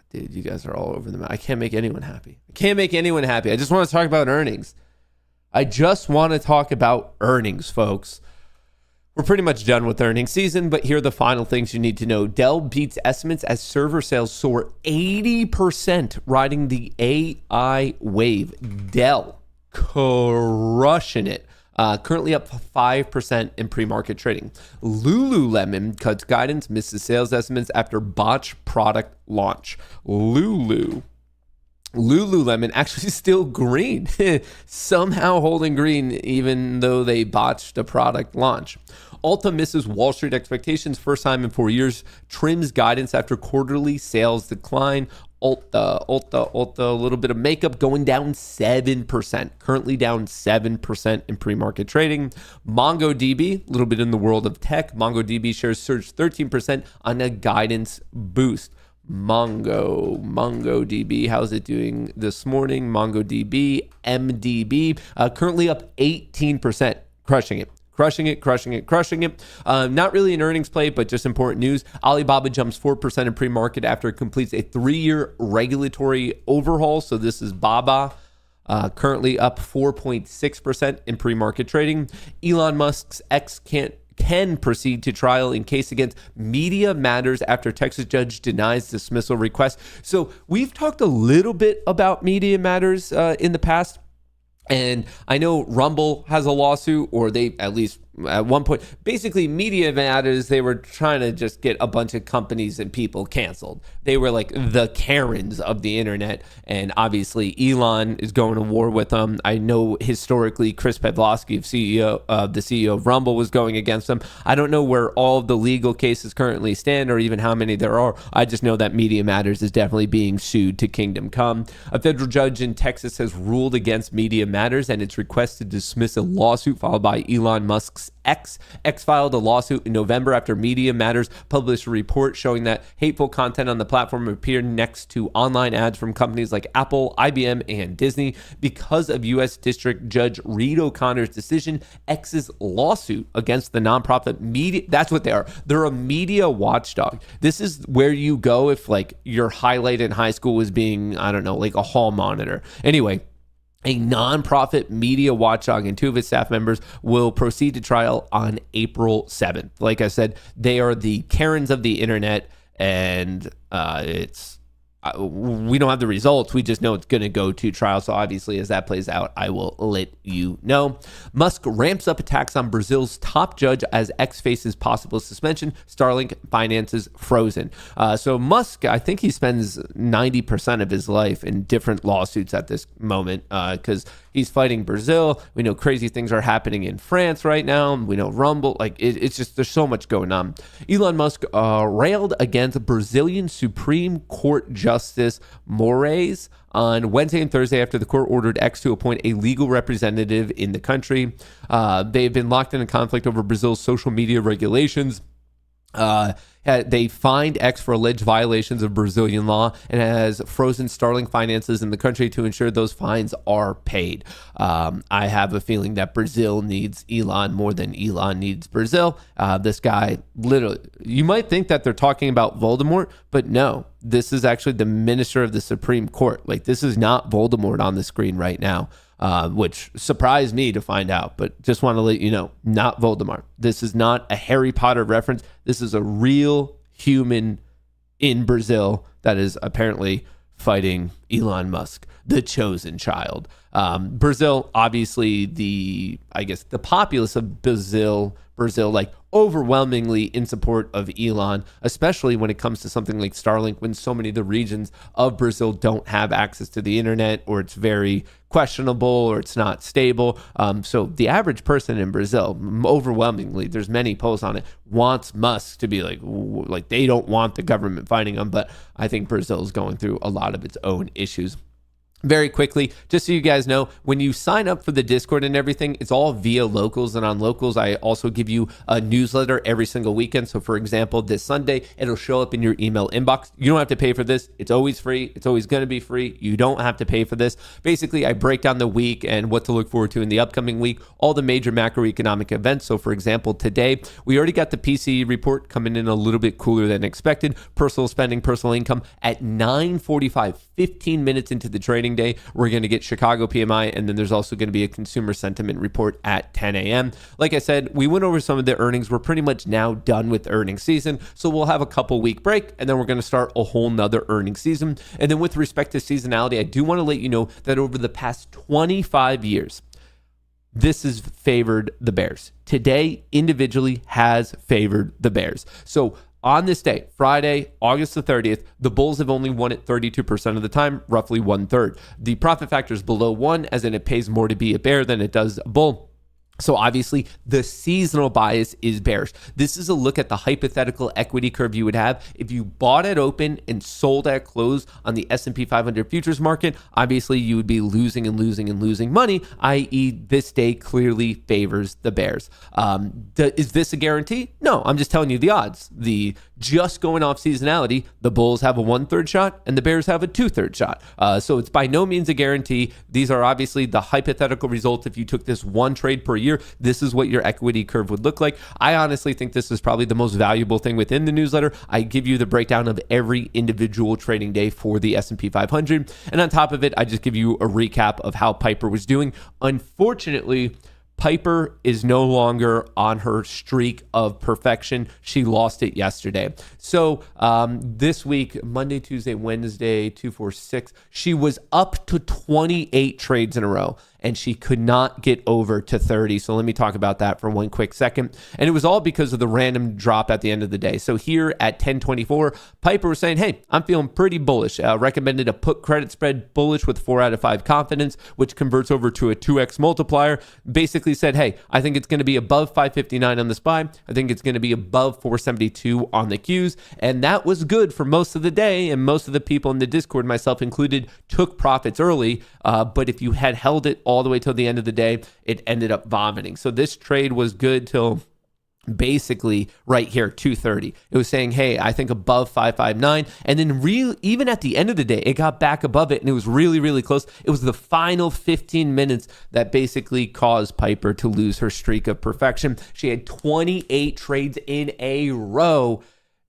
Dude, you guys are all over the map. I can't make anyone happy. I just want to talk about earnings. Folks. We're pretty much done with earnings season, but here are the final things you need to know. Dell beats estimates as server sales soar 80%, riding the AI wave. Dell crushing it. Currently up 5% in pre-market trading. Lululemon cuts guidance, misses sales estimates after botched product launch. Lululemon actually still green, somehow holding green even though they botched a product launch. Ulta misses Wall Street expectations, first time in 4 years, trims guidance after quarterly sales decline. Ulta, a little bit of makeup going down 7%, currently down 7% in pre-market trading. MongoDB, a little bit in the world of tech. MongoDB shares surged 13% on a guidance boost. MongoDB, how's it doing this morning? MongoDB, MDB, currently up 18%, crushing it. Not really an earnings play, but just important news. Alibaba jumps 4% in pre-market after it completes a 3-year regulatory overhaul. So this is Baba, currently up 4.6% in pre-market trading. Elon Musk's X can proceed to trial in case against Media Matters after Texas judge denies dismissal request. So we've talked a little bit about Media Matters in the past. And I know Rumble has a lawsuit, or they at least at one point, basically Media Matters, they were trying to just get a bunch of companies and people canceled. They were like the Karens of the internet. And obviously Elon is going to war with them. I know historically Chris Pedlosky, the CEO of Rumble, was going against them. I don't know where all of the legal cases currently stand or even how many there are. I just know that Media Matters is definitely being sued to Kingdom Come. A federal judge in Texas has ruled against Media Matters and its request to dismiss a lawsuit filed by Elon Musk's X filed a lawsuit in November after Media Matters published a report showing that hateful content on the platform appeared next to online ads from companies like Apple, IBM, and Disney. Because of U.S. District Judge Reed O'Connor's decision, X's lawsuit against the nonprofit media, that's what they are. They're a media watchdog. This is where you go if like your highlight in high school was being, I don't know, like a hall monitor. Anyway, a nonprofit media watchdog and 2 of its staff members will proceed to trial on April 7th. Like I said, they are the Karens of the internet, and we don't have the results. We just know it's going to go to trial. So obviously, as that plays out, I will let you know. Musk ramps up attacks on Brazil's top judge as X faces possible suspension. Starlink finances frozen. So Musk, I think he spends 90% of his life in different lawsuits at this moment because he's fighting Brazil. We know crazy things are happening in France right now. We know Rumble. It's just, there's so much going on. Elon Musk railed against Brazilian Supreme Court Justice Moraes on Wednesday and Thursday after the court ordered X to appoint a legal representative in the country. They've been locked in a conflict over Brazil's social media regulations. They fined X for alleged violations of Brazilian law and has frozen Starlink finances in the country to ensure those fines are paid. I have a feeling that Brazil needs Elon more than Elon needs Brazil. This guy, literally, you might think that they're talking about Voldemort, but no, this is actually the minister of the Supreme Court. Like, this is not Voldemort on the screen right now. Which surprised me to find out, but just want to let you know, not Voldemort. This is not a Harry Potter reference. This is a real human in Brazil that is apparently fighting Elon Musk, the chosen child. Brazil, obviously the populace of Brazil, like overwhelmingly in support of Elon, especially when it comes to something like Starlink, when so many of the regions of Brazil don't have access to the internet, or it's very questionable, or it's not stable. So the average person in Brazil, overwhelmingly, there's many polls on it, wants Musk to be like they don't want the government fighting them. But I think Brazil is going through a lot of its own issues. Very quickly, just so you guys know, when you sign up for the Discord and everything, it's all via Locals. And on Locals, I also give you a newsletter every single weekend. So for example, this Sunday, it'll show up in your email inbox. You don't have to pay for this. It's always free. It's always going to be free. You don't have to pay for this. Basically, I break down the week and what to look forward to in the upcoming week, all the major macroeconomic events. So for example, today, we already got the PCE report coming in a little bit cooler than expected. Personal spending, personal income at 9:45, 15 minutes into the trading day. We're going to get Chicago PMI, and then there's also going to be a consumer sentiment report at 10 a.m. Like I said, we went over some of the earnings. We're pretty much now done with earnings season, so we'll have a couple week break, and then we're going to start a whole nother earnings season. And then with respect to seasonality, I do want to let you know that over the past 25 years, this has favored the Bears. Today, individually, has favored the Bears. So on this day, Friday, August the 30th, the Bulls have only won it 32% of the time, roughly 1/3. The profit factor is below 1, as in it pays more to be a Bear than it does a Bull. So obviously, the seasonal bias is bearish. This is a look at the hypothetical equity curve you would have if you bought at open and sold at close on the S&P 500 futures market. Obviously, you would be losing and losing and losing money, i.e. this day clearly favors the Bears. Is this a guarantee? No, I'm just telling you the odds. Just going off seasonality, the Bulls have a 1/3 shot and the Bears have a 2/3 shot. So it's by no means a guarantee. These are obviously the hypothetical results. If you took this one trade per year, this is what your equity curve would look like. I honestly think this is probably the most valuable thing within the newsletter. I give you the breakdown of every individual trading day for the S&P 500. And on top of it, I just give you a recap of how Piper was doing. Unfortunately, Piper is no longer on her streak of perfection. She lost it yesterday. So this week, Monday, Tuesday, Wednesday, 2, 4, 6, she was up to 28 trades in a row, and she could not get over to 30. So let me talk about that for one quick second. And it was all because of the random drop at the end of the day. So here at 10:24, Piper was saying, hey, I'm feeling pretty bullish. Recommended a put credit spread bullish with 4 out of 5 confidence, which converts over to a 2x multiplier. Basically said, hey, I think it's going to be above 559 on the SPY. I think it's going to be above 472 on the Qs. And that was good for most of the day. And most of the people in the Discord, myself included, took profits early. But if you had held it all the way till the end of the day, it ended up vomiting. So this trade was good till basically right here, 2:30. It was saying, hey, I think above 559. And then even at the end of the day, it got back above it, and it was really, really close. It was the final 15 minutes that basically caused Piper to lose her streak of perfection. She had 28 trades in a row,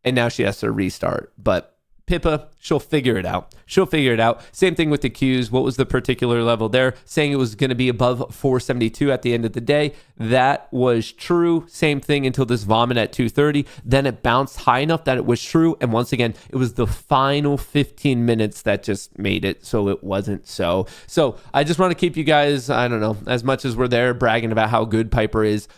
and now she has to restart. But Pippa, she'll figure it out. She'll figure it out. Same thing with the Qs. What was the particular level there? Saying it was going to be above 472 at the end of the day. That was true. Same thing until this vomit at 2:30. Then it bounced high enough that it was true. And once again, it was the final 15 minutes that just made it so it wasn't so. So I just want to keep you guys, I don't know, as much as we're there bragging about how good Piper is.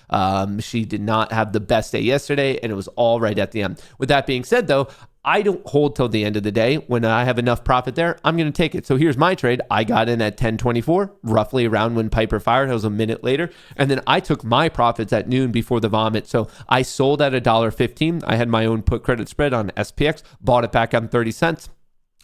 She did not have the best day yesterday, and it was all right at the end. With that being said, though, I don't hold till the end of the day. When I have enough profit there, I'm going to take it. So here's my trade. I got in at 10:24, roughly around when Piper fired. It was a minute later. And then I took my profits at noon before the vomit. So I sold at $1.15. I had my own put credit spread on SPX, bought it back on 30 cents.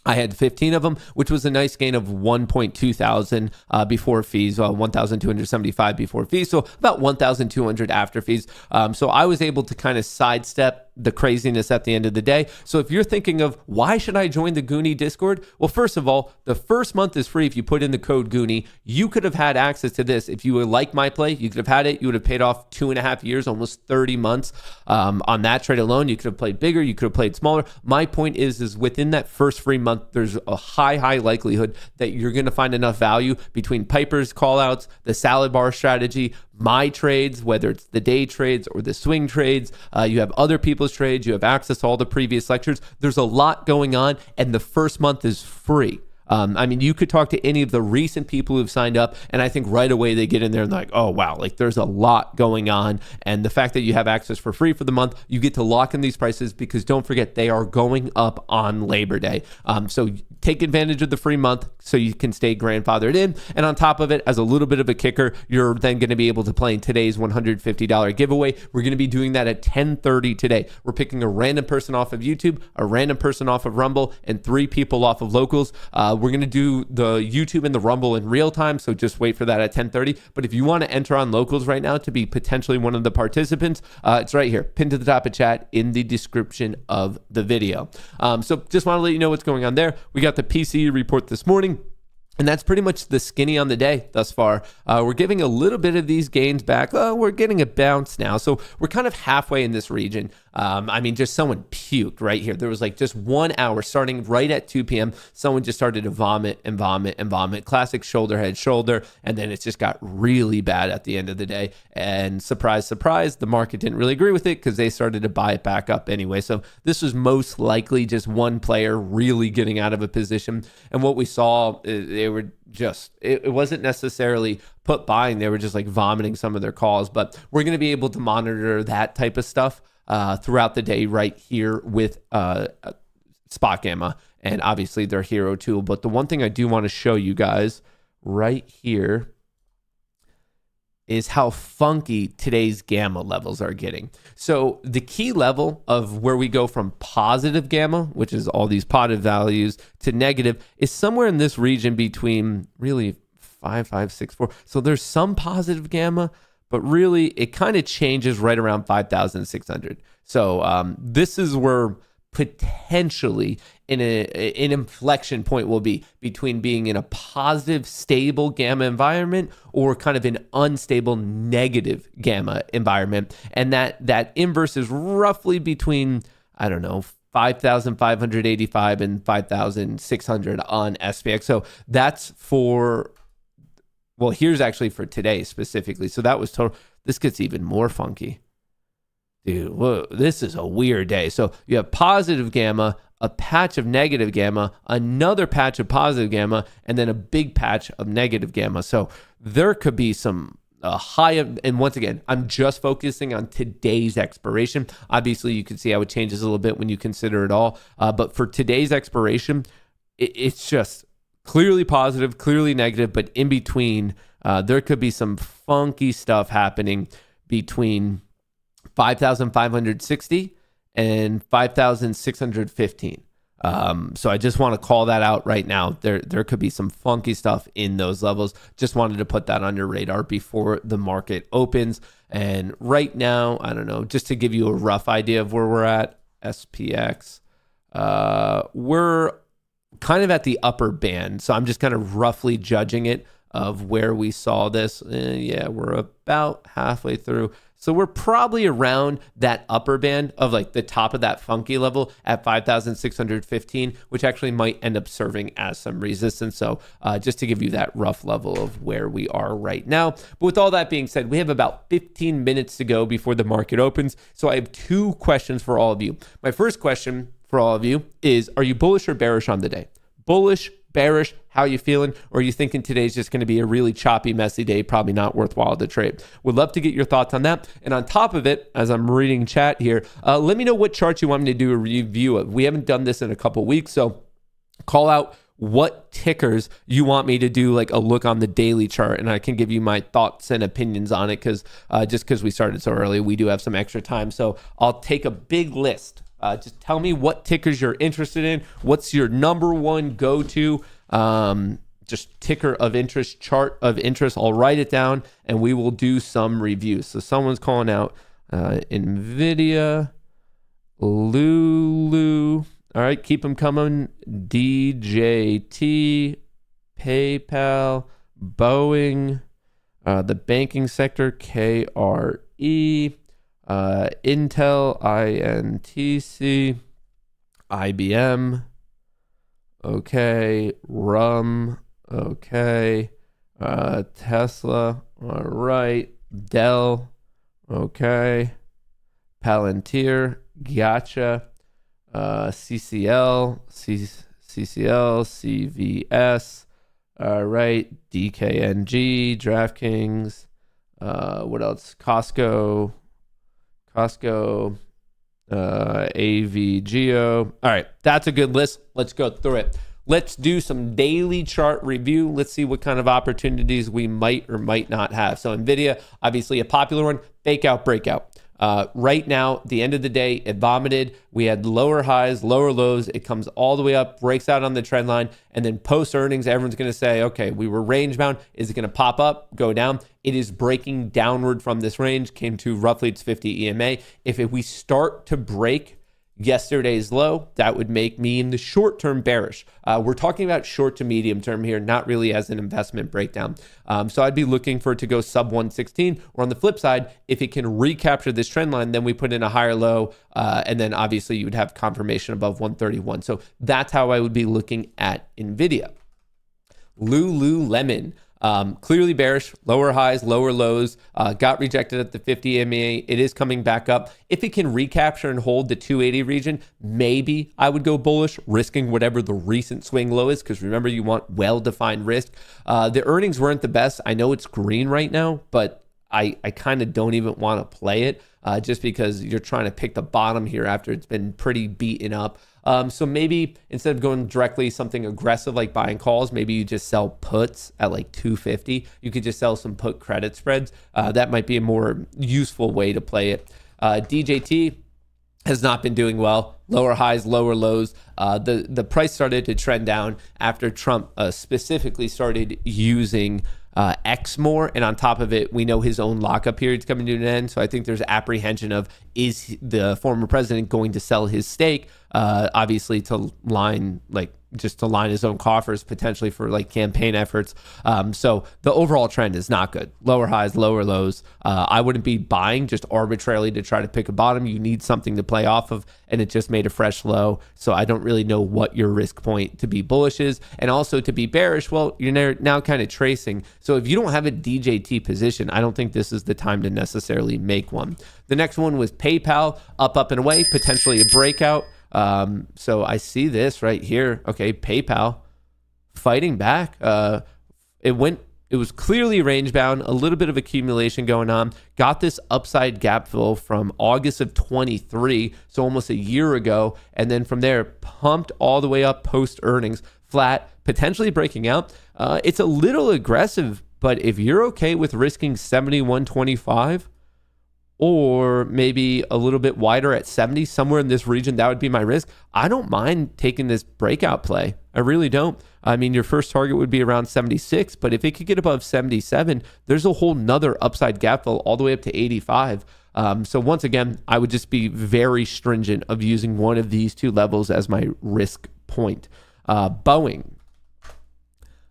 I had 15 of them, which was a nice gain of 1.2 thousand before fees, 1,275 before fees, so about 1,200 after fees. So I was able to kind of sidestep the craziness at the end of the day. So if you're thinking of why should I join the Goonie Discord? Well, first of all, the first month is free if you put in the code Goonie. You could have had access to this. If you would like my play, you could have had it. You would have paid off 2.5 years, almost 30 months on that trade alone. You could have played bigger. You could have played smaller. My point is within that first free month, there's a high likelihood that you're going to find enough value between Piper's callouts, the salad bar strategy, my trades, whether it's the day trades or the swing trades. You have other people's trades. You have access to all the previous lectures. There's a lot going on, and the first month is free. I mean, you could talk to any of the recent people who've signed up, and I think right away they get in there and like, oh, wow, like there's a lot going on. And the fact that you have access for free for the month, you get to lock in these prices because don't forget, they are going up on Labor Day. So take advantage of the free month so you can stay grandfathered in. And on top of it, as a little bit of a kicker, you're then going to be able to play in today's $150 giveaway. We're going to be doing that at 10:30 today. We're picking a random person off of YouTube, a random person off of Rumble, and 3 people off of Locals. We're going to do the YouTube and the Rumble in real time, so just wait for that at 10:30. But if you want to enter on Locals right now to be potentially one of the participants, it's right here, pinned to the top of chat in the description of the video. So just want to let you know what's going on there. We got the PCE report this morning, and that's pretty much the skinny on the day thus far. We're giving a little bit of these gains back. We're getting a bounce now. So we're kind of halfway in this region. I mean, just someone puked right here. There was like just 1 hour starting right at 2 p.m. Someone just started to vomit and vomit and vomit. Classic shoulder, head, shoulder. And then it just got really bad at the end of the day. And surprise, surprise, the market didn't really agree with it because they started to buy it back up anyway. So this was most likely just one player really getting out of a position. And what we saw, they were just, it wasn't necessarily put buying. They were just like vomiting some of their calls. But we're going to be able to monitor that type of stuff throughout the day right here with Spot Gamma and obviously their hero tool. But the one thing I do want to show you guys right here is how funky today's gamma levels are getting. So the key level of where we go from positive gamma, which is all these positive values, to negative is somewhere in this region between really 5, 5, 6, 4. So there's some positive gamma, but really it kind of changes right around 5,600. So this is where potentially an inflection point will be between being in a positive, stable gamma environment or kind of an unstable negative gamma environment. And that inverse is roughly between, I don't know, 5,585 and 5,600 on SPX. So that's for, well, here's actually for today specifically. So that was total. This gets even more funky. Dude, whoa, this is a weird day. So you have positive gamma, a patch of negative gamma, another patch of positive gamma, and then a big patch of negative gamma. So there could be some high, and once again, I'm just focusing on today's expiration. Obviously, you can see how it changes a little bit when you consider it all. But for today's expiration, it's just clearly positive, clearly negative, but in between, there could be some funky stuff happening between 5,560 and 5,615. So I just want to call that out right now. There could be some funky stuff in those levels. Just wanted to put that on your radar before the market opens. And right now, I don't know, just to give you a rough idea of where we're at, SPX, we're kind of at the upper band. So I'm just kind of roughly judging it of where we saw this. Yeah, we're about halfway through. So we're probably around that upper band of like the top of that funky level at 5,615, which actually might end up serving as some resistance. So just to give you that rough level of where we are right now. But with all that being said, we have about 15 minutes to go before the market opens. So I have 2 questions for all of you. My first question for all of you is, are you bullish or bearish on the day? Bullish, bearish, how are you feeling? Or are you thinking today's just going to be a really choppy, messy day, probably not worthwhile to trade? Would love to get your thoughts on that. And on top of it, as I'm reading chat here, let me know what charts you want me to do a review of. We haven't done this in a couple weeks, so call out what tickers you want me to do like a look on the daily chart, and I can give you my thoughts and opinions on it because just because we started so early, we do have some extra time. So I'll take a big list. Just tell me what tickers you're interested in. What's your number one go-to just ticker of interest, chart of interest? I'll write it down and we will do some reviews. So someone's calling out NVIDIA, Lulu. All right, keep them coming. DJT, PayPal, Boeing, the banking sector, KRE. Intel, INTC, IBM, okay, RUM, okay, Tesla, all right, Dell, okay, Palantir, gotcha, CCL, CVS, all right, DKNG, DraftKings, what else, Costco, AVGO. All right, that's a good list. Let's go through it. let's do some daily chart review. Let's see what kind of opportunities we might or might not have. So NVIDIA, obviously a popular one, fake out, breakout. Right now, at the end of the day, it vomited. We had lower highs, lower lows. It comes all the way up, breaks out on the trend line, and then post earnings, everyone's going to say, okay, we were range bound. Is it going to pop up, go down? It is breaking downward from this range, came to roughly its 50 EMA. If we start to break yesterday's low, that would make me in the short term bearish. We're talking about short to medium term here, not really as an investment breakdown. So I'd be looking for it to go sub 116, or on the flip side, if it can recapture this trend line, then we put in a higher low, and then obviously you would have confirmation above 131. So that's how I would be looking at NVIDIA. Lululemon. Clearly bearish, lower highs, lower lows, got rejected at the 50 EMA. It is coming back up. If it can recapture and hold the 280 region, maybe I would go bullish, risking whatever the recent swing low is, because remember, you want well-defined risk. The earnings weren't the best. I know it's green right now, but I kind of don't even want to play it just because you're trying to pick the bottom here after it's been pretty beaten up. So maybe instead of going directly something aggressive like buying calls, maybe you just sell puts at like 250. You could just sell some put credit spreads. That might be a more useful way to play it. DJT has not been doing well. Lower highs, lower lows. The price started to trend down after Trump specifically started using X more, and on top of it, we know his own lockup period's coming to an end. So I think there's apprehension of, is the former president going to sell his stake, obviously to line his own coffers potentially for like campaign efforts. So the overall trend is not good. Lower highs, lower lows. I wouldn't be buying just arbitrarily to try to pick a bottom. You need something to play off of, and it just made a fresh low. So I don't really know what your risk point to be bullish is. And also to be bearish, well, you're now kind of tracing. So if you don't have a DJT position, I don't think this is the time to necessarily make one. The next one was PayPal, up and away, potentially a breakout. So I see this right here. Okay, PayPal fighting back. It was clearly range bound, a little bit of accumulation going on. Got this upside gap fill from August of 23, so almost a year ago, and then from there pumped all the way up post earnings, flat, potentially breaking out. It's a little aggressive, but if you're okay with risking 71.25, or maybe a little bit wider at 70, somewhere in this region, that would be my risk. I don't mind taking this breakout play. I really don't. I mean, your first target would be around 76, but if it could get above 77, there's a whole nother upside gap fill all the way up to 85. So once again, I would just be very stringent of using one of these two levels as my risk point. Boeing.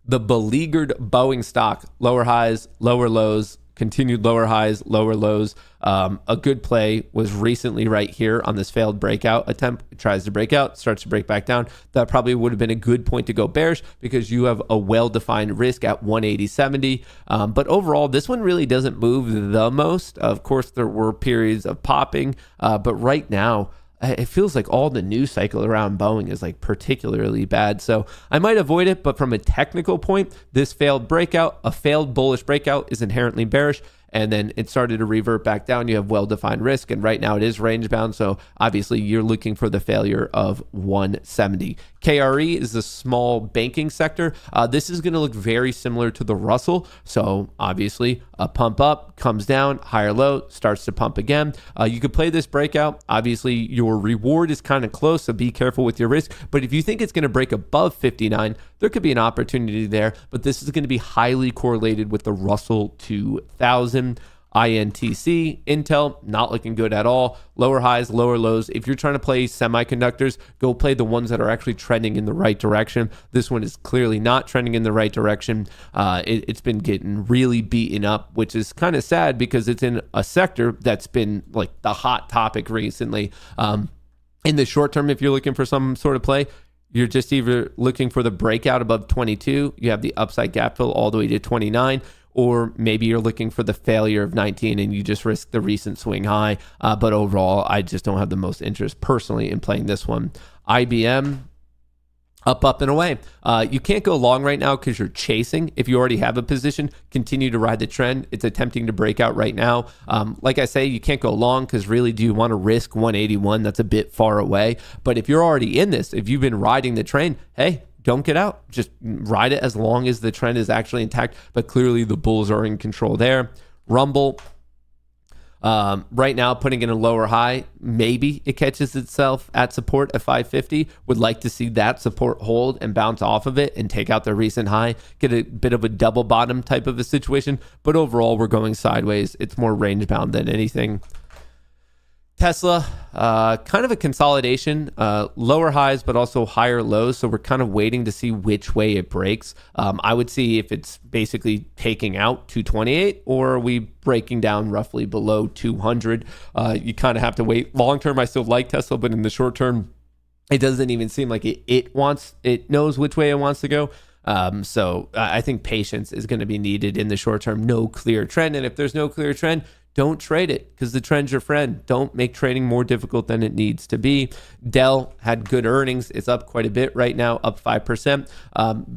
The beleaguered Boeing stock, lower highs, lower lows, continued lower highs, lower lows. A good play was recently right here on this failed breakout attempt. It tries to break out, starts to break back down. That probably would have been a good point to go bearish because you have a well-defined risk at 180.70. But overall, this one really doesn't move the most. Of course, there were periods of popping, but right now, it feels like all the news cycle around Boeing is like particularly bad. So I might avoid it, but from a technical point, this failed breakout, a failed bullish breakout is inherently bearish. And then it started to revert back down. You have well-defined risk, and right now it is range bound. So obviously you're looking for the failure of 170. KRE is the small banking sector. This is going to look very similar to the Russell. So obviously a pump up, comes down, higher low, starts to pump again. You could play this breakout. Obviously your reward is kind of close, so be careful with your risk. But if you think it's going to break above 59, there could be an opportunity there. But this is going to be highly correlated with the Russell 2000. INTC, Intel, not looking good at all. Lower highs, lower lows. If you're trying to play semiconductors, go play the ones that are actually trending in the right direction. This one is clearly not trending in the right direction. It's been getting really beaten up, which is kind of sad because it's in a sector that's been like the hot topic recently. In the short term, if you're looking for some sort of play, you're just either looking for the breakout above 22. You have the upside gap fill all the way to 29. Or maybe you're looking for the failure of 19 and you just risk the recent swing high. But overall, I just don't have the most interest personally in playing this one. IBM, up and away. You can't go long right now because you're chasing. If you already have a position, continue to ride the trend. It's attempting to break out right now. Like I say, you can't go long because really, do you want to risk 181? That's a bit far away. But if you're already in this, if you've been riding the train, hey, don't get out. Just ride it as long as the trend is actually intact. But clearly the bulls are in control there. Rumble, right now putting in a lower high, maybe it catches itself at support at 550. Would like to see that support hold and bounce off of it and take out the recent high, get a bit of a double bottom type of a situation. But overall, we're going sideways. It's more range bound than anything. Tesla, kind of a consolidation, lower highs, but also higher lows. So we're kind of waiting to see which way it breaks. I would see if it's basically taking out 228 or are we breaking down roughly below 200. You kind of have to wait. Long term, I still like Tesla, but in the short term, it doesn't even seem like it knows which way it wants to go. So I think patience is going to be needed in the short term. No clear trend. And if there's no clear trend, don't trade it because the trend's your friend. Don't make trading more difficult than it needs to be. Dell had good earnings. It's up quite a bit right now, up 5%.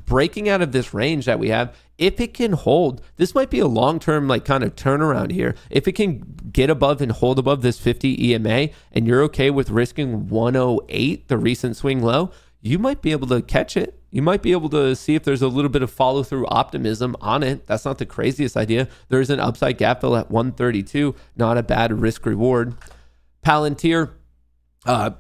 Breaking out of this range that we have, if it can hold, this might be a long-term like kind of turnaround here. If it can get above and hold above this 50 EMA and you're okay with risking 108, the recent swing low, you might be able to catch it. You might be able to see if there's a little bit of follow-through optimism on it. That's not the craziest idea. There's an upside gap fill at 132. Not a bad risk reward. Palantir,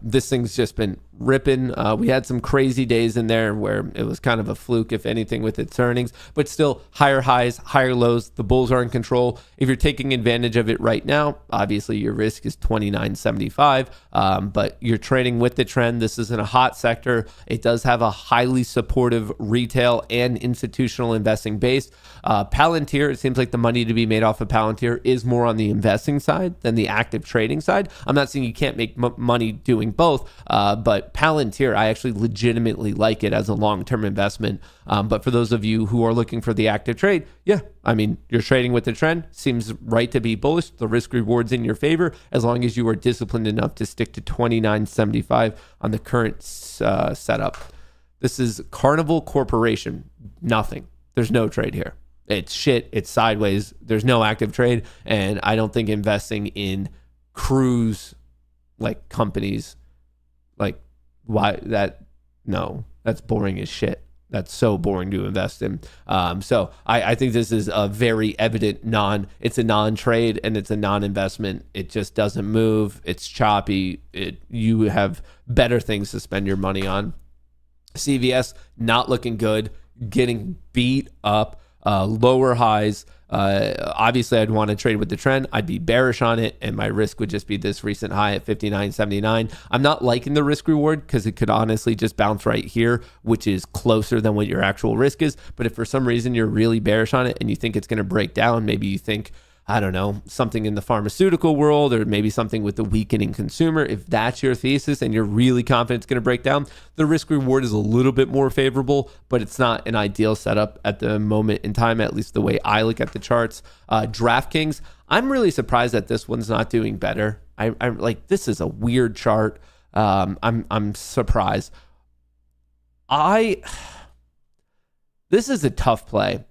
this thing's just been ripping. We had some crazy days in there where it was kind of a fluke, if anything, with its earnings, but still higher highs, higher lows. The bulls are in control. If you're taking advantage of it right now, obviously your risk is $29.75, but you're trading with the trend. This isn't a hot sector. It does have a highly supportive retail and institutional investing base. Palantir, it seems like the money to be made off of Palantir is more on the investing side than the active trading side. I'm not saying you can't make money doing both, but Palantir, I actually legitimately like it as a long-term investment. But for those of you who are looking for the active trade, yeah, I mean, you're trading with the trend. Seems right to be bullish. The risk reward's in your favor as long as you are disciplined enough to stick to $29.75 on the current setup. This is Carnival Corporation. Nothing. There's no trade here. It's shit. It's sideways. There's no active trade. And I don't think investing in cruise like companies like that's boring as shit. That's so boring to invest in. So I think this is a very evident it's a non-trade and it's a non-investment. It just doesn't move. It's choppy. You have better things to spend your money on. CVS, not looking good, getting beat up, lower highs. Obviously, I'd want to trade with the trend. I'd be bearish on it, and my risk would just be this recent high at 59.79. I'm not liking the risk reward because it could honestly just bounce right here, which is closer than what your actual risk is. But if for some reason you're really bearish on it and you think it's going to break down, maybe you think, I don't know, something in the pharmaceutical world or maybe something with the weakening consumer. If that's your thesis and you're really confident it's going to break down, the risk reward is a little bit more favorable, but it's not an ideal setup at the moment in time, at least the way I look at the charts. DraftKings, I'm really surprised that this one's not doing better. I'm like, this is a weird chart. I'm surprised. This is a tough play.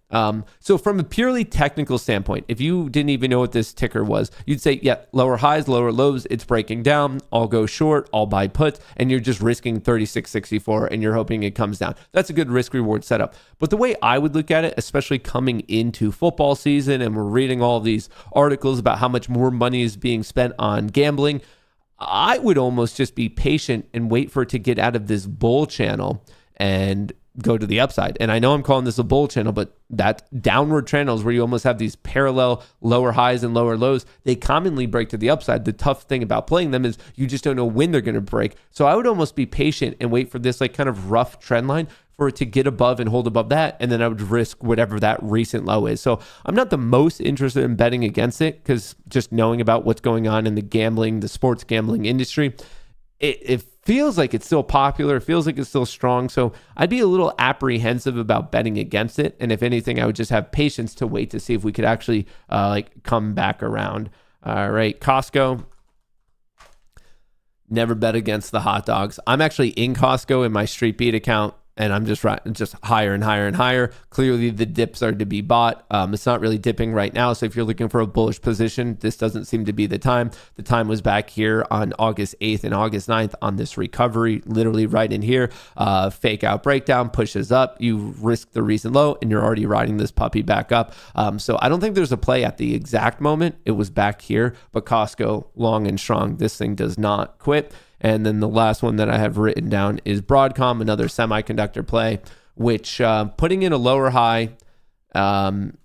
So from a purely technical standpoint, if you didn't even know what this ticker was, you'd say, yeah, lower highs, lower lows, it's breaking down. I'll go short, I'll buy puts, and you're just risking 36.64 and you're hoping it comes down. That's a good risk reward setup. But the way I would look at it, especially coming into football season, and we're reading all these articles about how much more money is being spent on gambling, I would almost just be patient and wait for it to get out of this bull channel and go to the upside. And I know I'm calling this a bull channel, but that downward channels where you almost have these parallel lower highs and lower lows, they commonly break to the upside. The tough thing about playing them is you just don't know when they're going to break. So I would almost be patient and wait for this like kind of rough trend line for it to get above and hold above that. And then I would risk whatever that recent low is. So I'm not the most interested in betting against it because just knowing about what's going on in the sports gambling industry, it feels like it's still popular. It feels like it's still strong. So I'd be a little apprehensive about betting against it. And if anything, I would just have patience to wait to see if we could actually come back around. All right, Costco. Never bet against the hot dogs. I'm actually in Costco in my Street Beat account. and I'm just higher and higher and higher. Clearly, the dips are to be bought. It's not really dipping right now. So if you're looking for a bullish position, this doesn't seem to be the time. The time was back here on August 8th and August 9th on this recovery, literally right in here. Fake out breakdown, pushes up. You risk the recent low, and you're already riding this puppy back up. So I don't think there's a play at the exact moment. It was back here, but Costco, long and strong. This thing does not quit. And then the last one that I have written down is Broadcom, another semiconductor play, which putting in a lower high,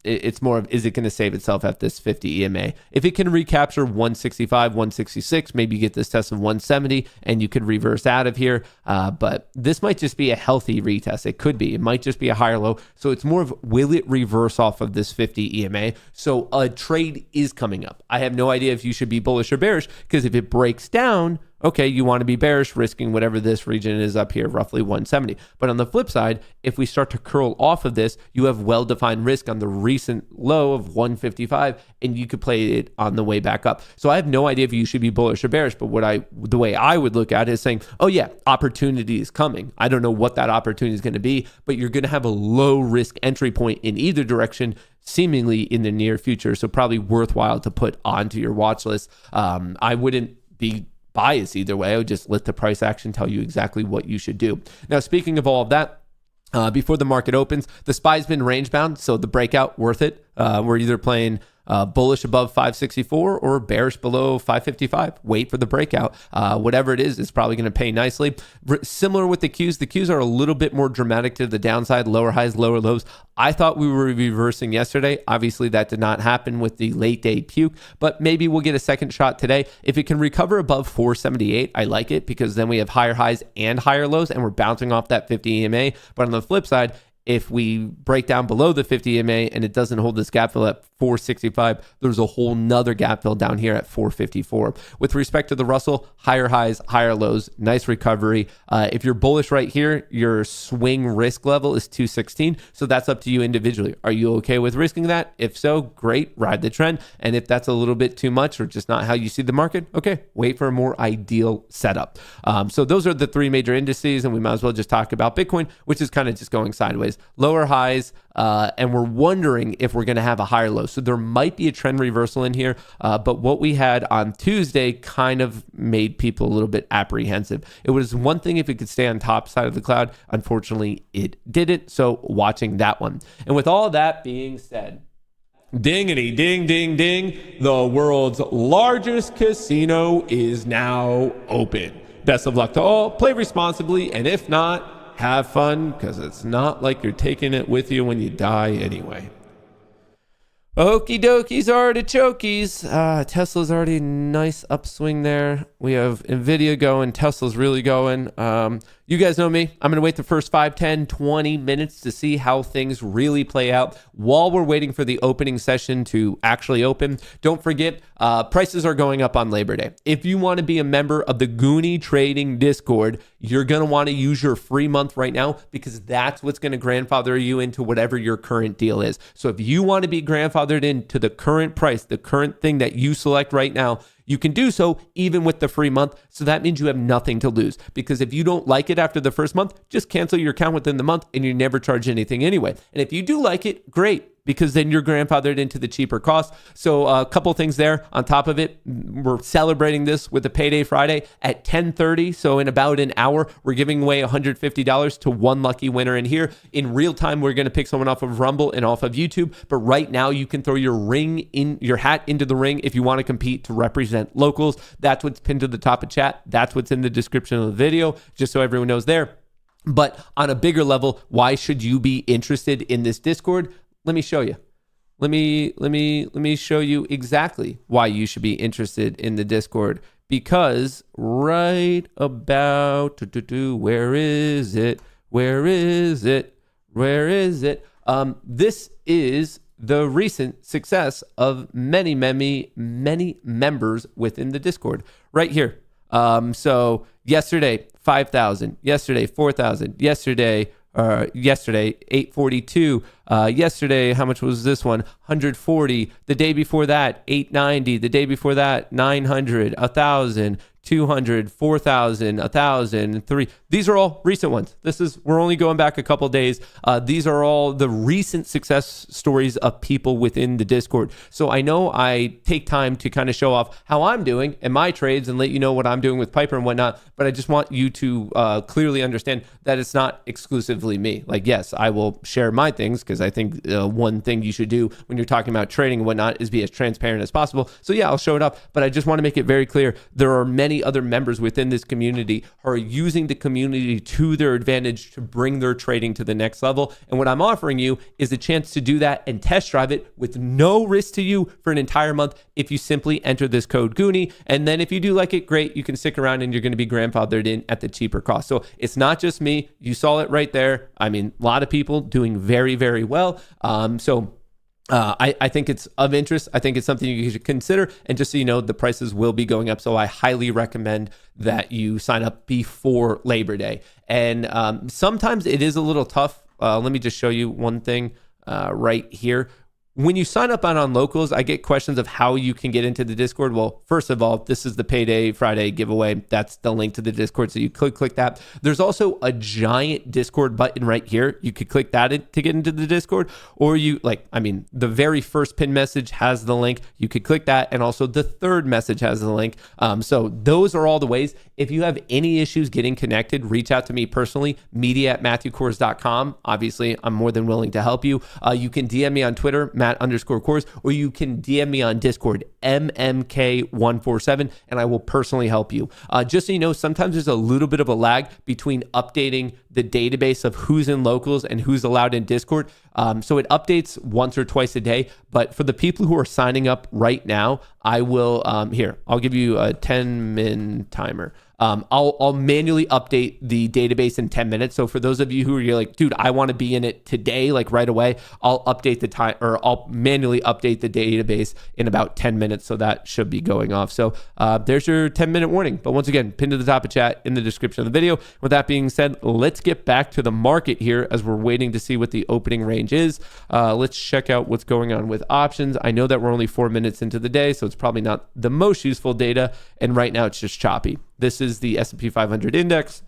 it's more of, is it going to save itself at this 50 EMA? If it can recapture 165, 166, maybe you get this test of 170 and you could reverse out of here. But this might just be a healthy retest. It could be. It might just be a higher low. So it's more of, will it reverse off of this 50 EMA? So a trade is coming up. I have no idea if you should be bullish or bearish, because if it breaks down, okay, you want to be bearish, risking whatever this region is up here, roughly 170. But on the flip side, if we start to curl off of this, you have well-defined risk on the recent low of 155, and you could play it on the way back up. So I have no idea if you should be bullish or bearish, but the way I would look at it is saying, oh yeah, opportunity is coming. I don't know what that opportunity is going to be, but you're going to have a low risk entry point in either direction, seemingly in the near future. So probably worthwhile to put onto your watch list. I wouldn't be bias either way. I would just let the price action tell you exactly what you should do. Now, speaking of all of that, before the market opens, the SPY's been range bound, so the breakout, worth it. We're either playing bullish above 564 or bearish below 555. Wait for the breakout. Whatever it is, it's probably going to pay nicely. Similar with the Qs. The Qs are a little bit more dramatic to the downside, lower highs, lower lows. I thought we were reversing yesterday. Obviously, that did not happen with the late day puke, but maybe we'll get a second shot today. If it can recover above 478, I like it, because then we have higher highs and higher lows, and we're bouncing off that 50 EMA. But on the flip side, if we break down below the 50 EMA and it doesn't hold this gap fill at 465, there's a whole nother gap fill down here at 454. With respect to the Russell, higher highs, higher lows, nice recovery. If you're bullish right here, your swing risk level is 216. So that's up to you individually. Are you okay with risking that? If so, great, ride the trend. And if that's a little bit too much or just not how you see the market, okay, wait for a more ideal setup. So those are the three major indices, and we might as well just talk about Bitcoin, which is kind of just going sideways. Lower highs, and we're wondering if we're going to have a higher low. So there might be a trend reversal in here, but what we had on Tuesday kind of made people a little bit apprehensive. It was one thing if it could stay on top side of the cloud. Unfortunately, it didn't. So watching that one. And with all that being said, dingity, ding, ding, ding, the world's largest casino is now open. Best of luck to all. Play responsibly, and if not, have fun, because it's not like you're taking it with you when you die anyway. Okie dokies, artichokes. Tesla's already nice upswing there. We have Nvidia going. Tesla's really going. You guys know me. I'm going to wait the first 5, 10, 20 minutes to see how things really play out while we're waiting for the opening session to actually open. Don't forget, prices are going up on Labor Day. If you want to be a member of the Goonie Trading Discord, you're going to want to use your free month right now, because that's what's going to grandfather you into whatever your current deal is. So if you want to be grandfathered into the current price, the current thing that you select right now, you can do so even with the free month. So that means you have nothing to lose, because if you don't like it after the first month, just cancel your account within the month and you never charge anything anyway. And if you do like it, great, because then you're grandfathered into the cheaper cost. So a couple things there on top of it. We're celebrating this with a Payday Friday at 10:30. So in about an hour, we're giving away $150 to one lucky winner in here. In real time, we're going to pick someone off of Rumble and off of YouTube. But right now, you can throw your hat into the ring if you want to compete to represent locals. That's what's pinned to the top of chat. That's what's in the description of the video, just so everyone knows there. But on a bigger level, why should you be interested in this Discord? Let me show you. Let me show you exactly why you should be interested in the Discord. Because right about where is it? This is the recent success of many members within the Discord right here. So yesterday 5,000, yesterday 4,000, yesterday 842, yesterday how much was this one? 140. The day before that 890. The day before that 900, 1,000, 200, 4,000, 1,000, 3. These are all recent ones. We're only going back a couple days. These are all the recent success stories of people within the Discord. So I know I take time to kind of show off how I'm doing in my trades and let you know what I'm doing with Piper and whatnot. But I just want you to clearly understand that it's not exclusively me. Like, yes, I will share my things because I think one thing you should do when you're talking about trading and whatnot is be as transparent as possible. So yeah, I'll show it up. But I just want to make it very clear. There are many other members within this community who are using the community to their advantage to bring their trading to the next level. And what I'm offering you is a chance to do that and test drive it with no risk to you for an entire month if you simply enter this code Goonie. And then if you do like it, great, you can stick around and you're going to be grandfathered in at the cheaper cost. So it's not just me. You saw it right there. I mean, a lot of people doing very, very well. I think it's of interest. I think it's something you should consider. And just so you know, the prices will be going up. So I highly recommend that you sign up before Labor Day. And sometimes it is a little tough. Let me just show you one thing right here. When you sign up on Locals, I get questions of how you can get into the Discord. Well, first of all, this is the Payday Friday giveaway. That's the link to the Discord. So you click that. There's also a giant Discord button right here. You could click that to get into the Discord, or the very first pin message has the link. You could click that. And also the third message has the link. So those are all the ways. If you have any issues getting connected, reach out to me personally, media@matthewkors.com. Obviously, I'm more than willing to help you. You can DM me on Twitter, Matt_Kors, or you can DM me on Discord, MMK147, and I will personally help you. Just so you know, sometimes there's a little bit of a lag between updating the database of who's in Locals and who's allowed in Discord. So it updates once or twice a day. But for the people who are signing up right now, I will, I'll give you a 10-min timer. I'll manually update the database in 10 minutes. So for those of you who are like, dude, I want to be in it today, like right away, I'll update the time, or I'll manually update the database in about 10 minutes. So that should be going off. So there's your 10-minute warning. But once again, pinned to the top of chat in the description of the video. With that being said, let's get back to the market here as we're waiting to see what the opening range is. Let's check out what's going on with options. I know that we're only 4 minutes into the day, so it's probably not the most useful data. And right now it's just choppy. This is the S&P 500 index.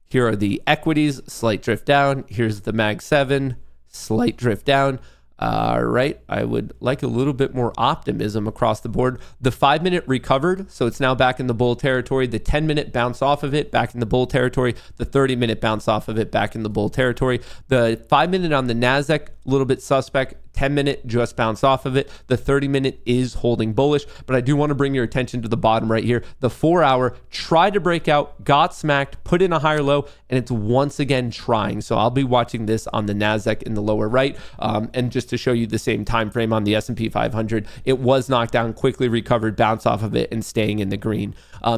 Here are the equities, slight drift down. Here's the Mag 7, slight drift down. Right, I would like a little bit more optimism across the board. The 5-minute recovered, so it's now back in the bull territory. The 10-minute bounce off of it, back in the bull territory. The 30-minute bounce off of it, back in the bull territory. The 5-minute on the NASDAQ, a little bit suspect. 10-minute just bounced off of it. The 30-minute is holding bullish, but I do want to bring your attention to the bottom right here. The 4-hour tried to break out, got smacked, put in a higher low, and it's once again trying. So I'll be watching this on the NASDAQ in the lower right. And just to show you the same time frame on the S&P 500, it was knocked down, quickly recovered, bounced off of it, and staying in the green.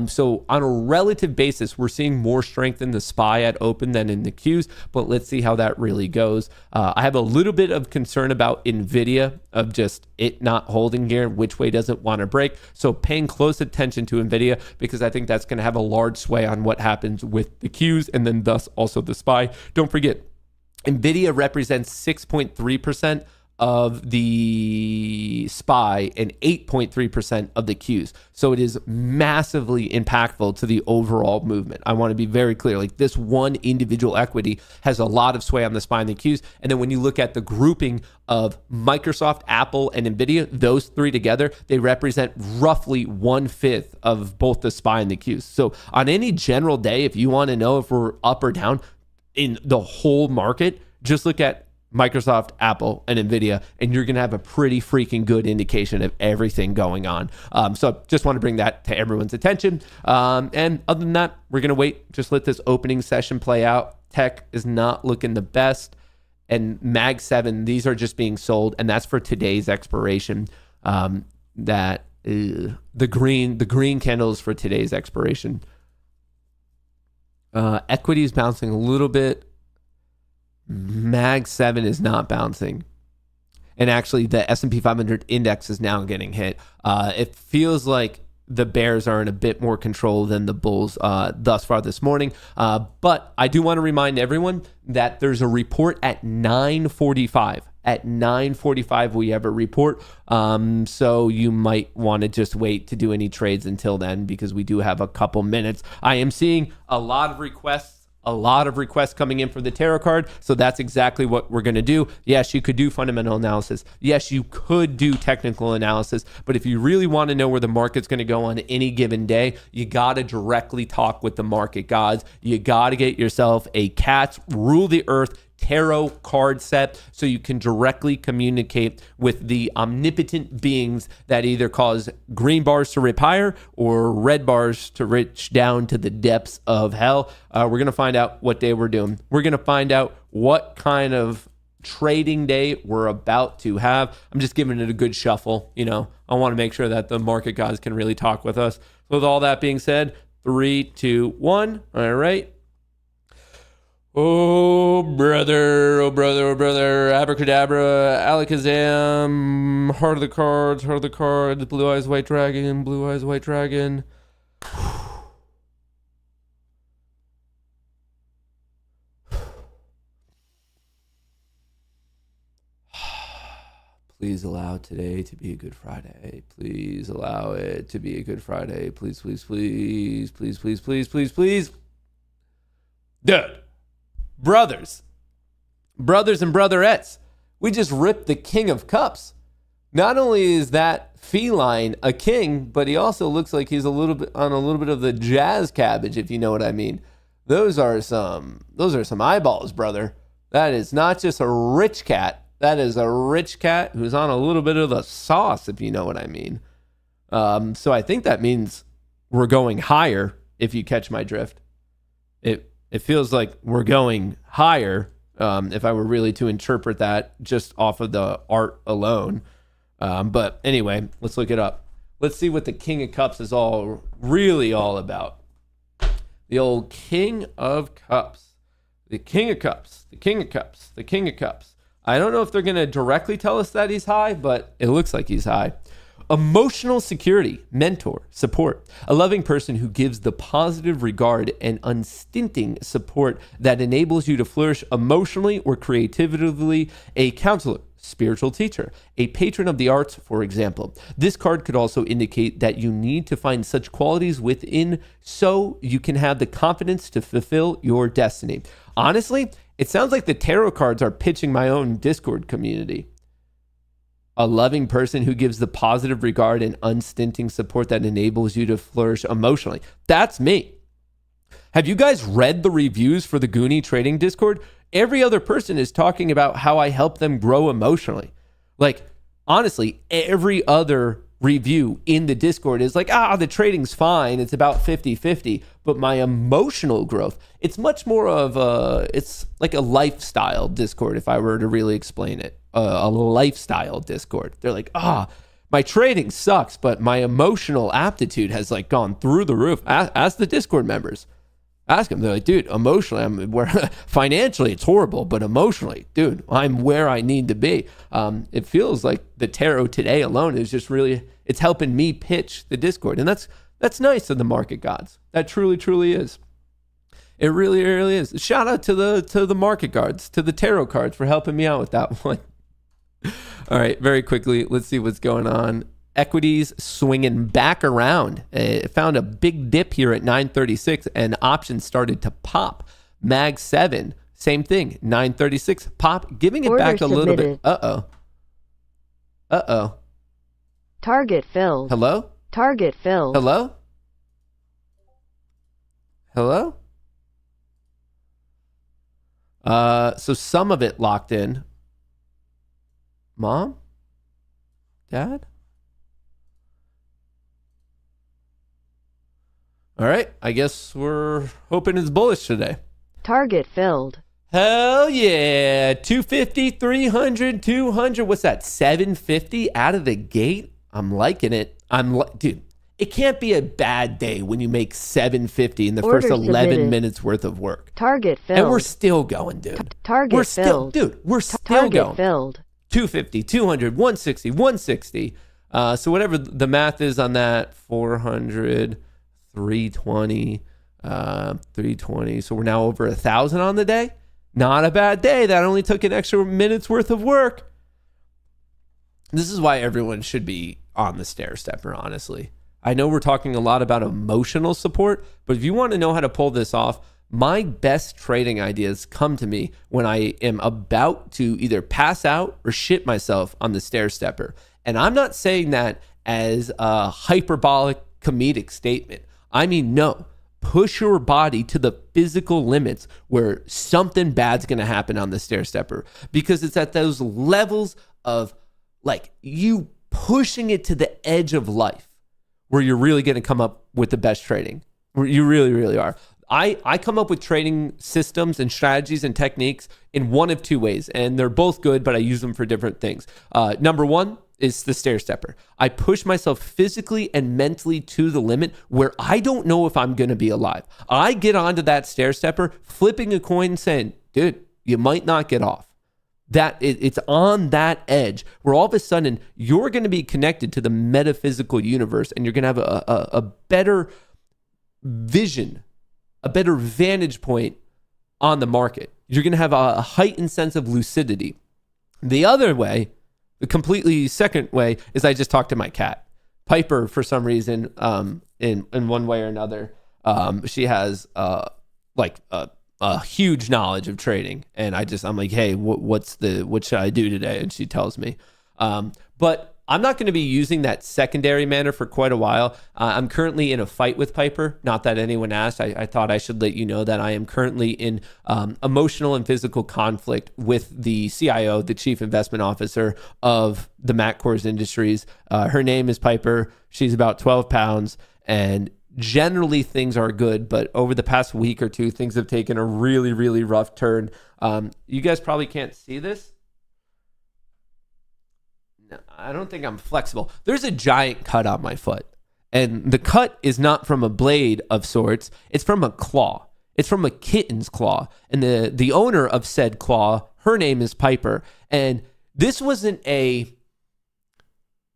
So on a relative basis, we're seeing more strength in the SPY at open than in the Qs, but let's see how that really goes. I have a little bit of concern about NVIDIA, of just it not holding here, which way does it want to break. So paying close attention to NVIDIA, because I think that's going to have a large sway on what happens with the Qs and then thus also the SPY. Don't forget, NVIDIA represents 6.3% of the SPY and 8.3% of the Qs. So it is massively impactful to the overall movement. I want to be very clear, like this one individual equity has a lot of sway on the SPY and the Qs. And then when you look at the grouping of Microsoft, Apple, and NVIDIA, those three together, they represent roughly 1/5 of both the SPY and the Qs. So on any general day, if you want to know if we're up or down in the whole market, just look at Microsoft, Apple, and NVIDIA, and you're going to have a pretty freaking good indication of everything going on. So just want to bring that to everyone's attention. And other than that, we're going to wait. Just let this opening session play out. Tech is not looking the best. And Mag 7, these are just being sold, and that's for today's expiration. The green candles for today's expiration. Equities bouncing a little bit. Mag 7 is not bouncing. And actually, the S&P 500 index is now getting hit. It feels like the bears are in a bit more control than the bulls thus far this morning. But I do want to remind everyone that there's a report at 9:45 At 9:45, we have a report. So you might want to just wait to do any trades until then because we do have a couple minutes. I am seeing a lot of requests coming in for the tarot card. So that's exactly what we're going to do. Yes, you could do fundamental analysis. Yes, you could do technical analysis. But if you really want to know where the market's going to go on any given day, you got to directly talk with the market gods. You got to get yourself a Cats Rule the Earth tarot card set so you can directly communicate with the omnipotent beings that either cause green bars to rip higher or red bars to reach down to the depths of hell. We're going to find out what day we're doing. We're going to find out what kind of trading day we're about to have. I'm just giving it a good shuffle. I want to make sure that the market guys can really talk with us. So with all that being said, 3, 2, 1. All right. Oh, brother, abracadabra, alakazam, heart of the cards, blue eyes, white dragon. Please allow today to be a good Friday. Please allow it to be a good Friday. Please, please, please, please, please, please, please, please. Dude. Brothers and brotherettes, we just ripped the King of Cups. Not only is that feline a king, but he also looks like he's a little bit of the jazz cabbage, if you know what I mean. Those are some eyeballs, brother. That is not just a rich cat. That is a rich cat who's on a little bit of the sauce, if you know what I mean. So I think that means we're going higher, if you catch my drift. It feels like we're going higher if I were really to interpret that just off of the art alone. But anyway, let's look it up. Let's see what the King of Cups is really all about. The old King of Cups. The King of Cups. The King of Cups. The King of Cups. I don't know if they're going to directly tell us that he's high, but it looks like he's high. Emotional security, mentor, support, a loving person who gives the positive regard and unstinting support that enables you to flourish emotionally or creatively, a counselor, spiritual teacher, a patron of the arts, for example. This card could also indicate that you need to find such qualities within so you can have the confidence to fulfill your destiny. Honestly, it sounds like the tarot cards are pitching my own Discord community. A loving person who gives the positive regard and unstinting support that enables you to flourish emotionally. That's me. Have you guys read the reviews for the Goonie Trading Discord? Every other person is talking about how I help them grow emotionally. Like, honestly, every other review in the Discord is like, the trading's fine. It's about 50-50. But my emotional growth, it's much more of it's like a lifestyle Discord, if I were to really explain it. A lifestyle Discord. They're like, my trading sucks, but my emotional aptitude has like gone through the roof. Ask the Discord members. Ask them. They're like, dude, emotionally, financially it's horrible, but emotionally, dude, I'm where I need to be. It feels like the tarot today alone is just really, it's helping me pitch the Discord. And that's nice of the market gods. That truly, truly is. It really, really is. Shout out to the market guards, to the tarot cards for helping me out with that one. All right, very quickly, let's see what's going on. Equities swinging back around. It found a big dip here at 936 and options started to pop. Mag 7, same thing, 936 pop, giving it Order back a little bit. submitted. Uh-oh. Target filled. Hello? Target filled. Hello? Hello? So some of it locked in. Mom? Dad? All right, I guess we're hoping it's bullish today. Target filled. Hell yeah. 250, 300, 200. What's that? 750 out of the gate? I'm liking it. Dude, it can't be a bad day when you make 750 in the Order first 11 submitted. minutes worth of work. Target filled. And we're still going, dude. Target We're still, filled. dude, we're still Target going. filled. 250, 200, 160, 160. So whatever the math is on that, 400, 320, 320. So we're now over 1,000 on the day. Not a bad day. That only took an extra minute's worth of work. This is why everyone should be on the stair stepper, honestly. I know we're talking a lot about emotional support, but if you want to know how to pull this off, my best trading ideas come to me when I am about to either pass out or shit myself on the stair stepper. And I'm not saying that as a hyperbolic comedic statement. I mean, no, push your body to the physical limits where something bad's going to happen on the stair stepper, because it's at those levels of like you pushing it to the edge of life where you're really going to come up with the best trading. You really, really are. I come up with trading systems and strategies and techniques in one of two ways, and they're both good, but I use them for different things. Number one is the stair stepper. I push myself physically and mentally to the limit where I don't know if I'm going to be alive. I get onto that stair stepper, flipping a coin and saying, dude, you might not get off. It's on that edge where all of a sudden you're going to be connected to the metaphysical universe, and you're going to have a better vision, a better vantage point on the market. You're going to have a heightened sense of lucidity. The other way, the completely second way, is I just talk to my cat. Piper, for some reason, in one way or another, she has a huge knowledge of trading, and I'm like, hey, what should I do today? And she tells me. But I'm not going to be using that secondary manner for quite a while. I'm currently in a fight with Piper. Not that anyone asked. I thought I should let you know that I am currently in emotional and physical conflict with the CIO, the Chief Investment Officer of the MatCors Industries. Her name is Piper. She's about 12 pounds, and generally things are good, but over the past week or two, things have taken a really, really rough turn. You guys probably can't see this. I don't think I'm flexible. There's a giant cut on my foot, and the cut is not from a blade of sorts. It's from a claw. It's from a kitten's claw, and the owner of said claw, her name is Piper, and this wasn't a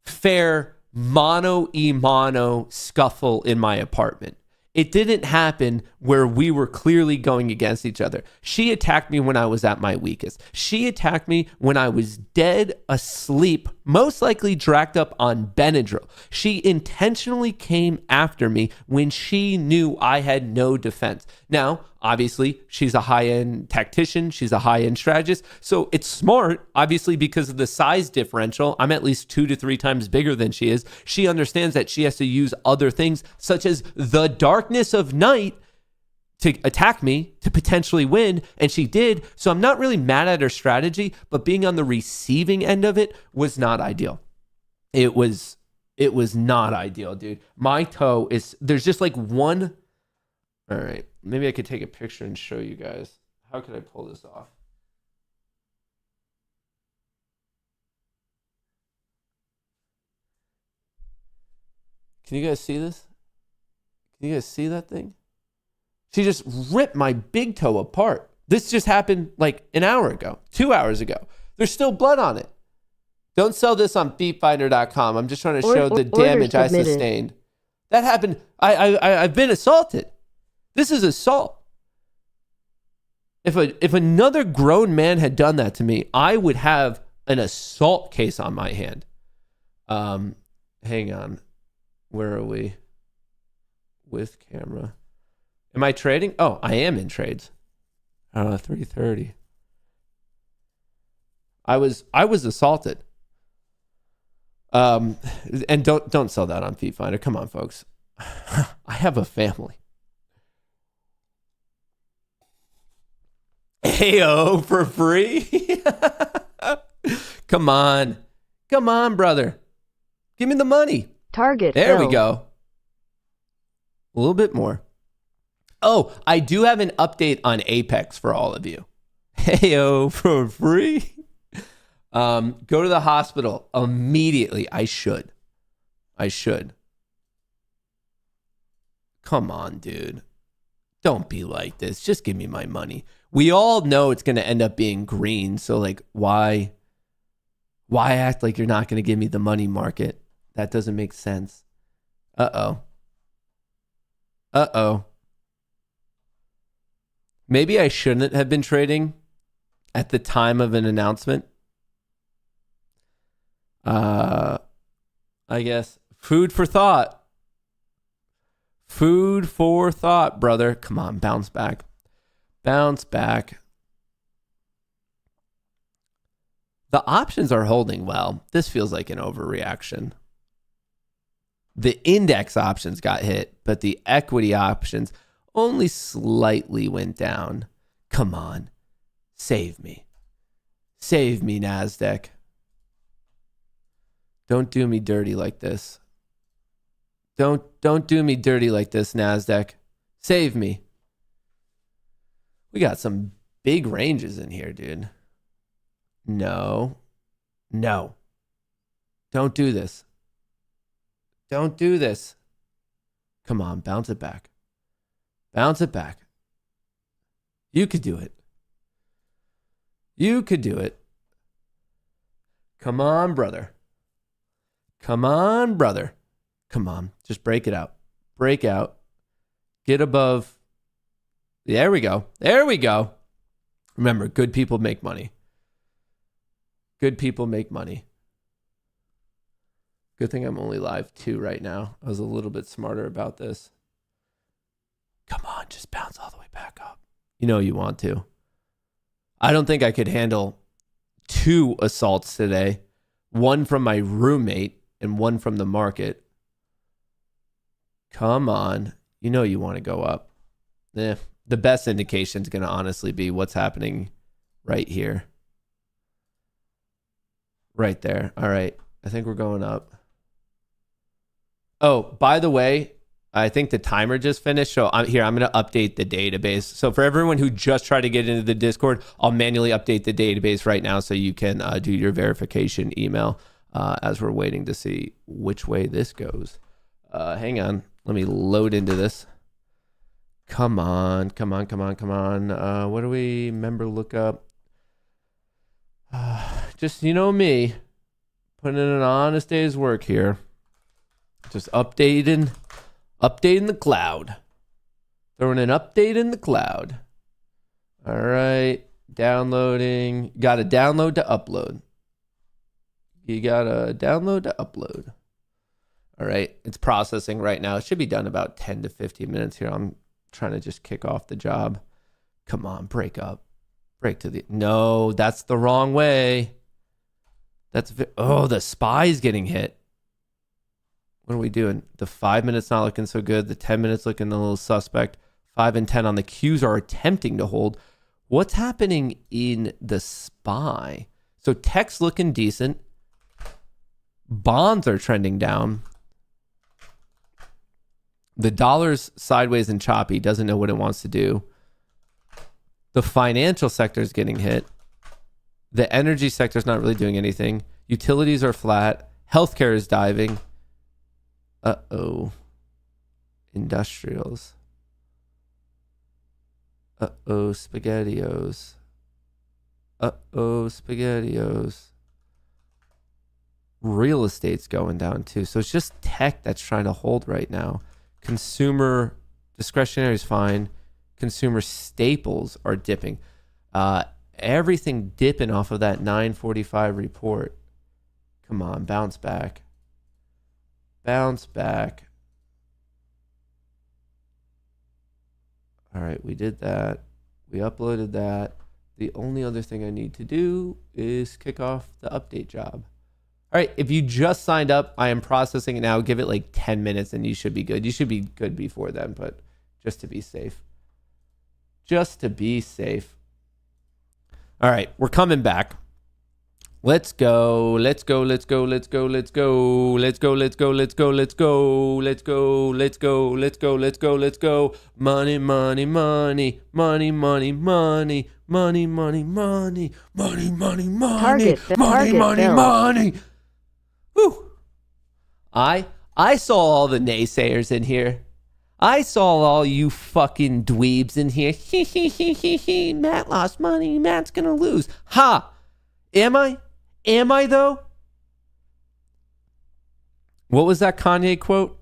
fair mano-a-mano scuffle in my apartment. It didn't happen where we were clearly going against each other. She attacked me when I was at my weakest. She attacked me when I was dead asleep, most likely dragged up on Benadryl. She intentionally came after me when she knew I had no defense. Now, obviously, she's a high-end tactician. She's a high-end strategist. So it's smart, obviously, because of the size differential. I'm at least 2 to 3 times bigger than she is. She understands that she has to use other things, such as the darkness of night, to attack me, to potentially win. And she did. So I'm not really mad at her strategy, but being on the receiving end of it was not ideal. It was not ideal, dude. My toe there's just like one. All right. Maybe I could take a picture and show you guys. How could I pull this off? Can you guys see this? Can you guys see that thing? She just ripped my big toe apart. This just happened like an hour ago, 2 hours ago. There's still blood on it. Don't sell this on feetfinder.com. I'm just trying to show the damage I sustained. That happened. I've been assaulted. This is assault. If another grown man had done that to me, I would have an assault case on my hand. Hang on. Where are we? With camera. Am I trading? Oh, I am in trades. 3:30. I was assaulted. And don't sell that on FeetFinder. Come on, folks. I have a family. Heyo, for free? Come on, brother. Give me the money. Target. There we go. A little bit more. Oh, I do have an update on Apex for all of you. Heyo, for free? Go to the hospital immediately. I should. Come on, dude. Don't be like this. Just give me my money. We all know it's going to end up being green. So like, why act like you're not going to give me the money, market? That doesn't make sense. Uh-oh. Maybe I shouldn't have been trading at the time of an announcement. I guess food for thought. Food for thought, brother. Come on, bounce back. Bounce back. The options are holding well. This feels like an overreaction. The index options got hit, but the equity options only slightly went down. Come on. Save me. Save me, NASDAQ. Don't do me dirty like this. Don't do me dirty like this, NASDAQ. Save me. We got some big ranges in here, dude. No. Don't do this. Don't do this. Come on, bounce it back. Bounce it back. You could do it. You could do it. Come on, brother. Come on, brother. Come on. Just break it out. Break out. Get above. There we go. There we go. Remember, good people make money. Good people make money. Good thing I'm only live 2 right now. I was a little bit smarter about this. Come on, just bounce all the way back up. You know you want to. I don't think I could handle 2 assaults today. One from my roommate and one from the market. Come on. You know you want to go up. The best indication is going to honestly be what's happening right here. Right there. All right. I think we're going up. Oh, by the way, I think the timer just finished. So I'm going to update the database. So for everyone who just tried to get into the Discord, I'll manually update the database right now so you can do your verification email as we're waiting to see which way this goes. Hang on. Let me load into this. Come on. What do we member lookup? Just, you know me, putting in an honest day's work here. Just updating the cloud. Throwing an update in the cloud. All right. Downloading. Got to download to upload. You got to download to upload. All right. It's processing right now. It should be done about 10 to 15 minutes here. I'm trying to just kick off the job. Come on, break up. Break to the... No, that's the wrong way. The SPY's getting hit. What are we doing? The 5 minutes not looking so good. The 10 minutes looking a little suspect. 5 and 10 on the Qs are attempting to hold. What's happening in the SPY? So tech's looking decent. Bonds are trending down. The dollar's sideways and choppy. Doesn't know what it wants to do. The financial sector is getting hit. The energy sector is not really doing anything. Utilities are flat. Healthcare is diving. Industrials. SpaghettiOs. SpaghettiOs. Real estate's going down too. So it's just tech that's trying to hold right now. Consumer discretionary is fine. Consumer staples are dipping. Everything dipping off of that 945 report. Come on, bounce back. Bounce back. All right, we did that. We uploaded that. The only other thing I need to do is kick off the update job. All right, if you just signed up, I am processing it now. Give it like 10 minutes and you should be good. You should be good before then, but just to be safe. Just to be safe. All right, we're coming back. Let's go. Money, money. Whew. I saw all the naysayers in here. I saw all you fucking dweebs in here. Matt lost money. Matt's gonna lose. Ha! Am I? Am I though? What was that Kanye quote?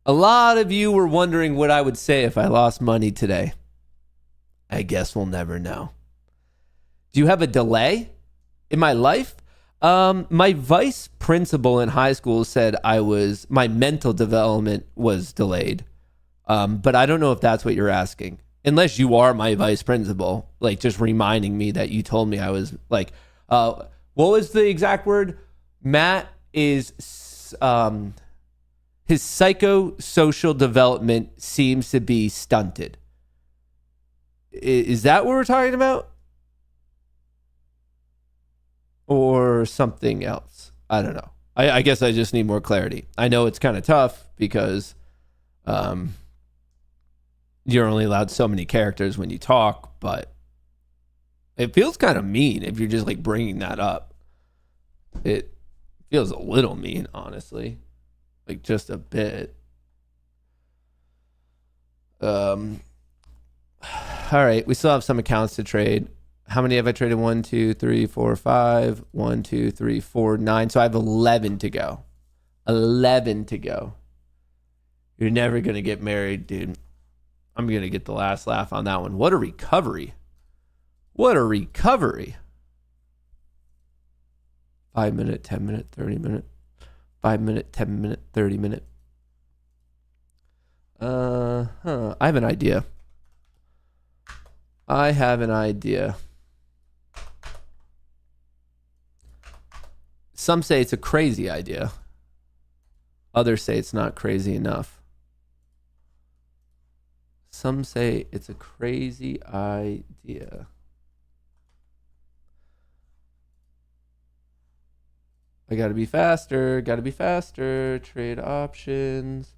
A lot of you were wondering what I would say if I lost money today. I guess we'll never know. Do you have a delay in my life? My vice principal in high school said my mental development was delayed. But I don't know if that's what you're asking. Unless you are my vice principal, like just reminding me that you told me I was like, what was the exact word? Matt is, his psychosocial development seems to be stunted. Is that what we're talking about? Or something else? I don't know. I guess I just need more clarity. I know it's kind of tough because you're only allowed so many characters when you talk, but it feels kind of mean if you're just like bringing that up. It feels a little mean, honestly. Like just a bit. All right, we still have some accounts to trade. How many have I traded? 1, 2, 3, 4, 5. 1, 2, 3, 4, 9. So I have 11 to go. 11 to go. You're never going to get married, dude. I'm going to get the last laugh on that one. What a recovery. What a recovery. 5 minute, 10 minute, 30 minute. 5 minute, 10 minute, 30 minute. I have an idea. Some say it's a crazy idea. Others say it's not crazy enough. Some say it's a crazy idea. I gotta be faster. Trade options.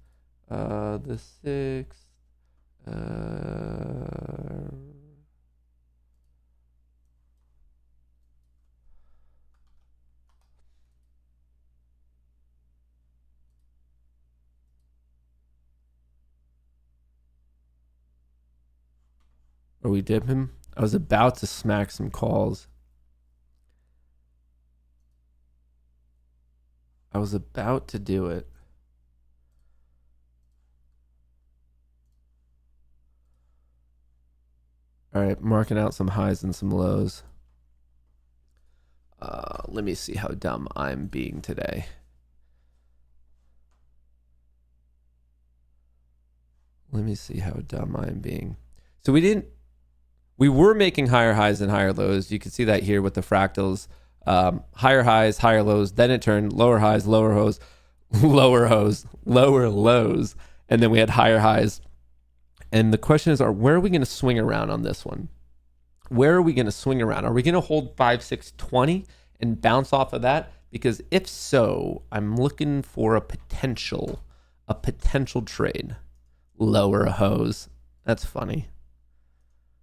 The 6th. Or we dip him. I was about to smack some calls. I was about to do it. All right, marking out some highs and some lows. Let me see how dumb I'm being today. So we were making higher highs and higher lows. You can see that here with the fractals. Higher highs, higher lows. Then it turned lower highs, lower lows. And then we had higher highs. And the question is, where are we going to swing around on this one? Where are we going to swing around? Are we going to hold 5, 6, 20 and bounce off of that? Because if so, I'm looking for a potential trade. Lower a hose. That's funny.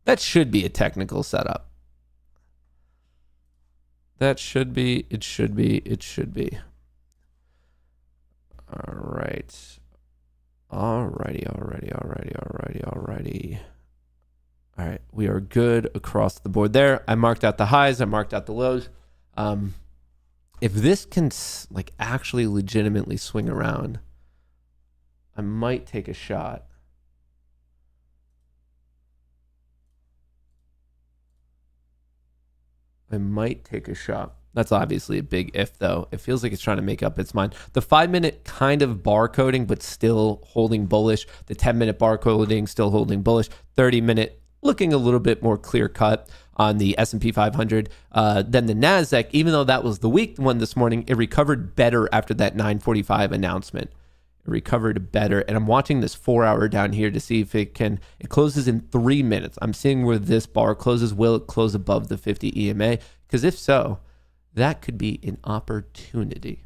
That should be a technical setup. It should be. All right. Alrighty. All right, we are good across the board there. I marked out the highs. I marked out the lows. If this can like actually legitimately swing around, I might take a shot. That's obviously a big if, though. It feels like it's trying to make up its mind. The 5 minute kind of bar coding, but still holding bullish. The 10 minute bar coding, still holding bullish. 30 minute looking a little bit more clear cut on the S&P 500 than the NASDAQ. Even though that was the weak one this morning, it recovered better after that 9:45 announcement. It recovered better. And I'm watching this 4 hour down here to see if it closes in 3 minutes. I'm seeing where this bar closes. Will it close above the 50 EMA? Because if so, that could be an opportunity.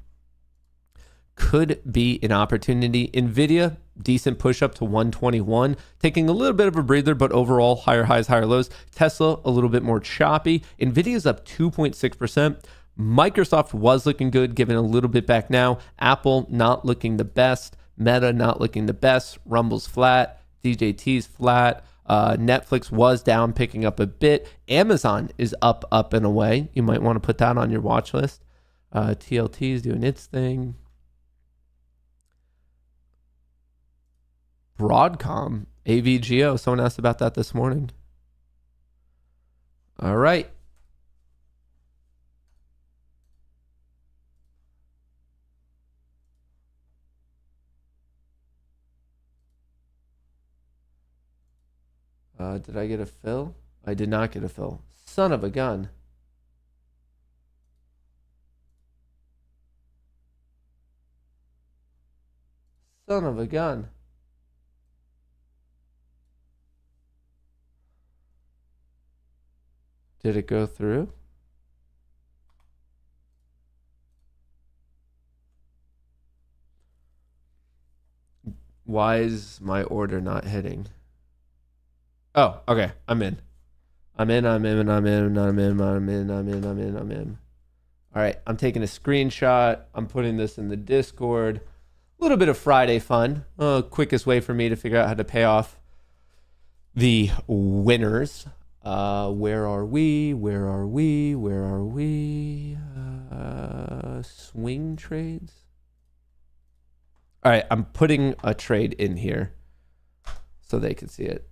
NVIDIA, decent push up to 121, taking a little bit of a breather, but overall higher highs, higher lows. Tesla, a little bit more choppy. NVIDIA's up 2.6%. Microsoft was looking good, giving a little bit back now. Apple not looking the best. Meta not looking the best. Rumble's flat. DJT's flat. Netflix was down, picking up a bit. Amazon is up and away. You might want to put that on your watch list. TLT is doing its thing. Broadcom, AVGO. Someone asked about that this morning. All right. Did I get a fill? I did not get a fill. Son of a gun. Son of a gun. Did it go through? Why is my order not hitting? Oh, okay. I'm in. I'm in. All right. I'm taking a screenshot. I'm putting this in the Discord. A little bit of Friday fun. Quickest way for me to figure out how to pay off the winners. Where are we? Swing trades. All right, I'm putting a trade in here so they can see it.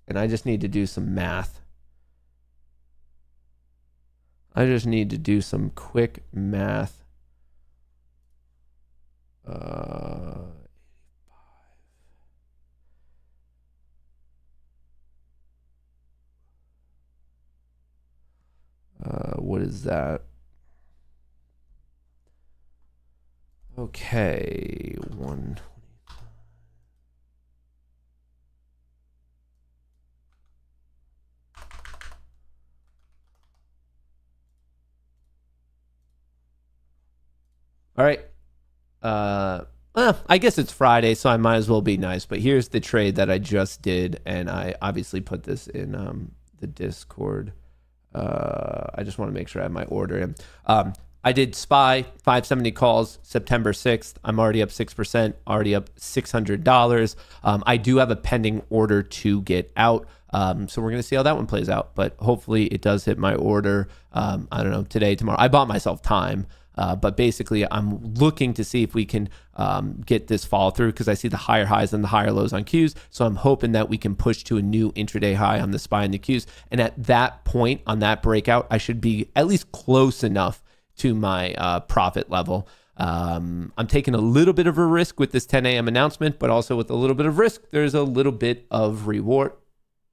And I just need to do some math. I just need to do some quick math. What is that? Okay, 125. All right. I guess it's Friday, so I might as well be nice. But here's the trade that I just did, and I obviously put this in the Discord. I just want to make sure I have my order in. I did SPY, 570 calls, September 6th. I'm already up 6%, already up $600. I do have a pending order to get out. So we're going to see how that one plays out. But hopefully it does hit my order, I don't know, today, tomorrow. I bought myself time. But basically, I'm looking to see if we can get this follow through because I see the higher highs and the higher lows on Qs. So I'm hoping that we can push to a new intraday high on the SPY and the Qs. And at that point, on that breakout, I should be at least close enough to my profit level. I'm taking a little bit of a risk with this 10 a.m. announcement, but also with a little bit of risk, there's a little bit of reward.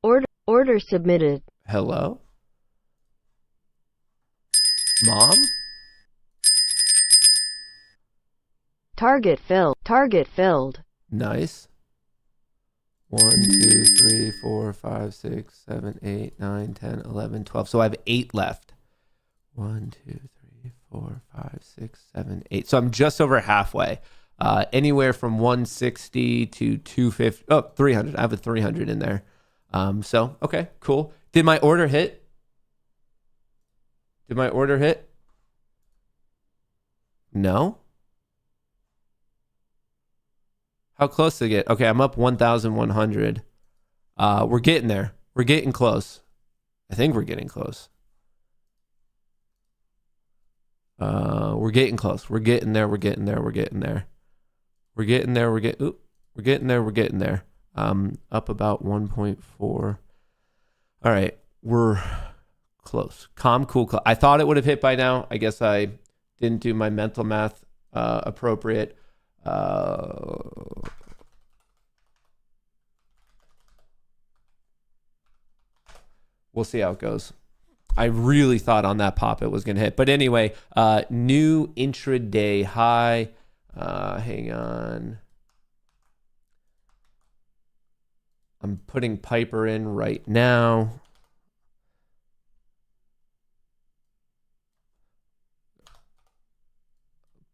Order submitted. Hello? Mom? Target filled. Nice. 1, 2, 3, 4, 5, 6, 7, 8, 9, 10, 11, 12. So I have 8 left. 1, 2, 3, 4, 5, 6, 7, 8. So I'm just over halfway. Anywhere from 160 to 250. Oh, 300. I have a 300 in there. So, okay, cool. Did my order hit? No. How close to get? Okay, I'm up 1,100. We're getting there. We're getting close. I think we're getting close. We're getting close. We're getting there. We're getting there. We're getting there. We're getting there. We're getting there. We're getting there. Up about 1.4. All right, we're close. Calm, cool. I thought it would have hit by now. I guess I didn't do my mental math appropriate. We'll see how it goes. I really thought on that pop it was going to hit. But anyway, new intraday high. Hang on. I'm putting Piper in right now.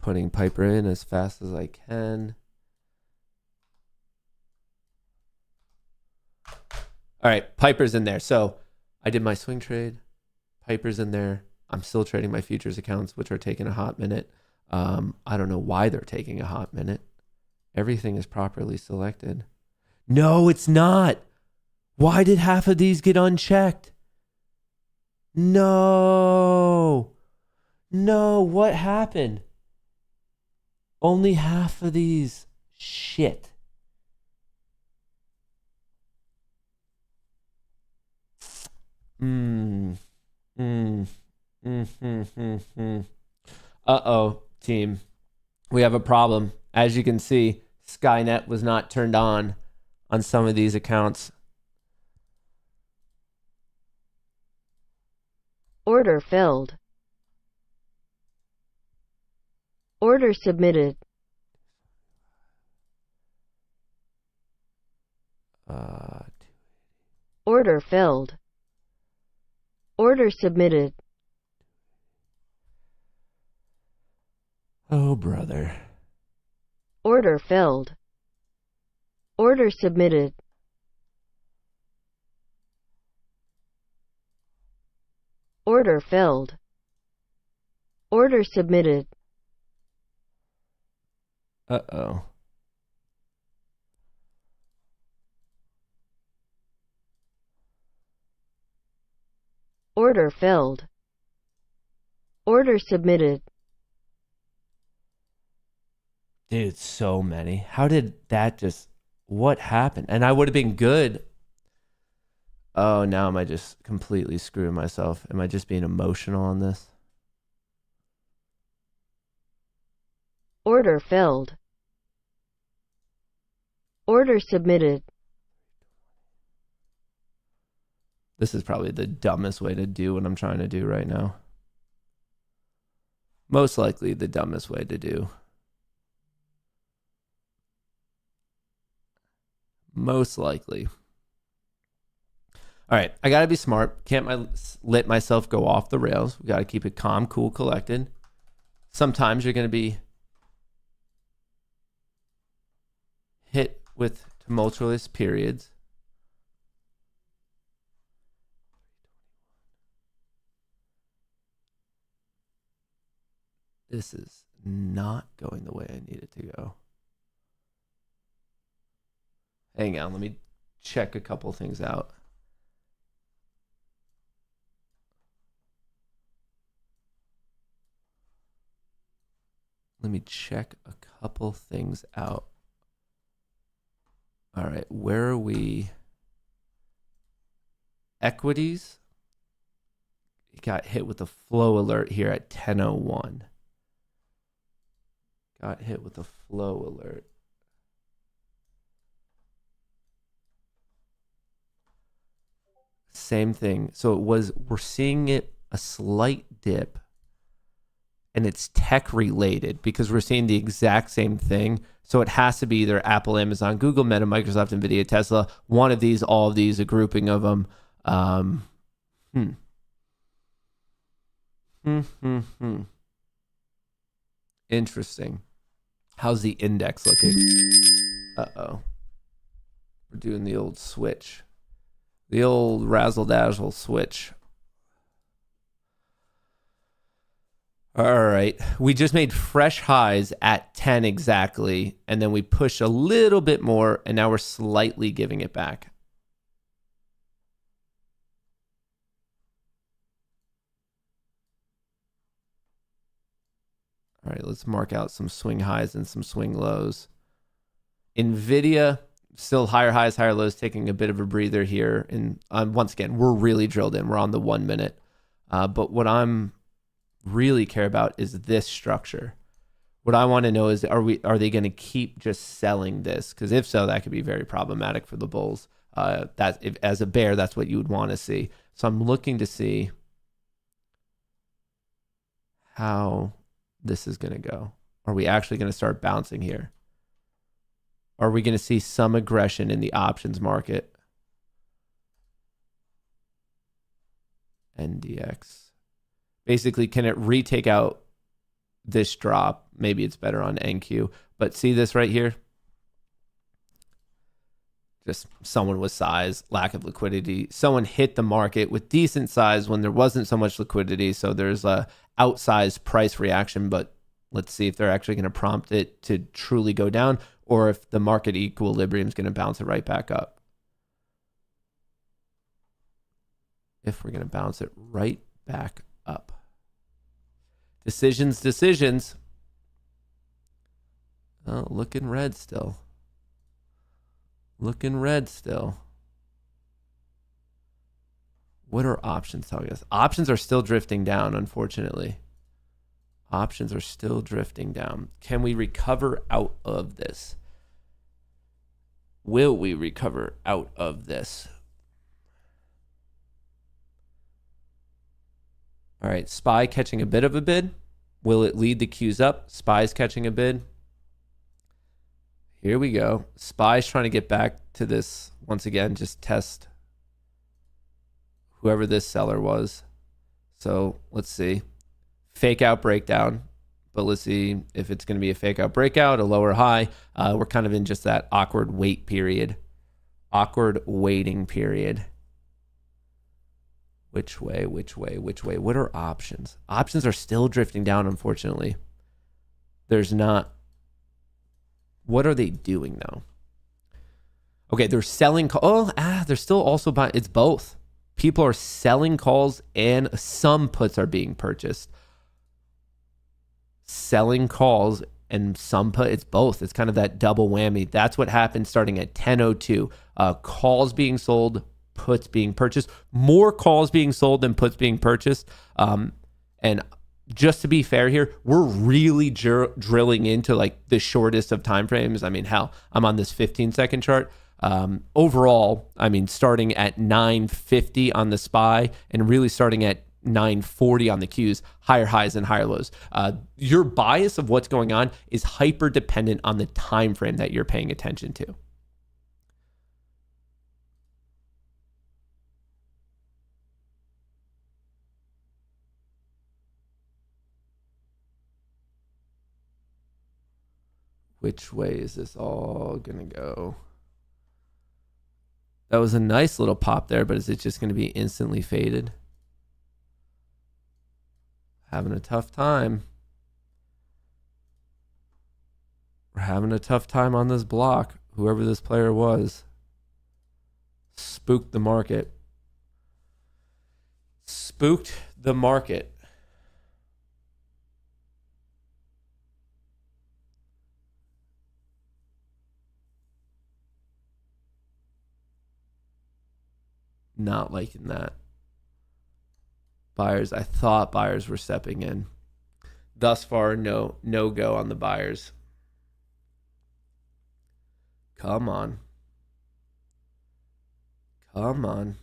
Putting Piper in as fast as I can. All right, Piper's in there. So I did my swing trade. Piper's in there. I'm still trading my futures accounts, which are taking a hot minute. I don't know why they're taking a hot minute. Everything is properly selected. No, it's not. Why did half of these get unchecked? No, what happened? Only half of these. Shit. Uh-oh, team. We have a problem. As you can see, Skynet was not turned on some of these accounts. Order filled. Order submitted. Order filled. Order submitted. Oh, brother. Order filled. Order submitted. Order filled. Order submitted. Uh-oh. Order filled. Order submitted. Dude, so many. How did that just... What happened? And I would have been good. Oh, now am I just completely screwing myself? Am I just being emotional on this? Order filled. Order submitted. This is probably the dumbest way to do what I'm trying to do right now. Most likely the dumbest way to do. Most likely. All right, I got to be smart. Can't let myself go off the rails. We got to keep it calm, cool, collected. Sometimes you're going to be hit with tumultuous periods. This is not going the way I need it to go. Hang on, let me check a couple things out. Let me check a couple things out. All right, where are we? Equities. It got hit with a flow alert here at 10:01. Got hit with a flow alert. Same thing. So we're seeing it a slight dip, and it's tech related because we're seeing the exact same thing. So it has to be either Apple, Amazon, Google, Meta, Microsoft, Nvidia, Tesla, one of these, all of these, a grouping of them. Interesting. How's the index looking? Uh-oh. We're doing the old switch. The old razzle-dazzle switch. All right. We just made fresh highs at 10 exactly, and then we push a little bit more, and now we're slightly giving it back. All right, let's mark out some swing highs and some swing lows. Nvidia, still higher highs, higher lows, taking a bit of a breather here. And once again, we're really drilled in. We're on the 1 minute. But what I'm really care about is this structure. What I want to know is, are they going to keep just selling this? Because if so, that could be very problematic for the bulls. As a bear, that's what you would want to see. So I'm looking to see how this is going to go. Are we actually going to start bouncing here? Are we going to see some aggression in the options market? NDX. Basically, can it retake out this drop? Maybe it's better on NQ. But see this right here? Just someone with size, lack of liquidity. Someone hit the market with decent size when there wasn't so much liquidity. So there's a outsized price reaction. But let's see if they're actually going to prompt it to truly go down, or if the market equilibrium is going to bounce it right back up. If we're going to bounce it right back up. Decisions. Oh, looking red still. Looking red still. What are options telling us? Options are still drifting down, unfortunately. Options are still drifting down. Can we recover out of this? Will we recover out of this? All right, SPY catching a bit of a bid. Will it lead the Qs up? SPY's catching a bid. Here we go. SPY's trying to get back to this once again, just test whoever this seller was. So let's see. Fake out breakdown, but let's see if it's going to be a fake out breakout, a lower high. We're kind of in just that awkward wait period. Awkward waiting period. Which way? What are options? Options are still drifting down, unfortunately. There's not. What are they doing now? Okay, they're selling. They're still also buying. It's both. People are selling calls and some puts are being purchased. Selling calls and some put. It's both. It's kind of that double whammy. That's what happened starting at 10:02. Calls being sold, puts being purchased. More calls being sold than puts being purchased. And just to be fair here, we're really drilling into like the shortest of time frames. I mean, hell, I'm on this 15-second chart. Overall, I mean, starting at 950 on the SPY and really starting at 940 on the Qs, higher highs and higher lows. Your bias of what's going on is hyper dependent on the time frame that you're paying attention to. Which way is this all gonna go? That was a nice little pop there, but is it just gonna be instantly faded? Having a tough time. We're having a tough time on this block. Whoever this player was. Spooked the market. Spooked the market. Not liking that. Buyers, I thought buyers were stepping in. Thus far, no go on the buyers. Come on. Come on.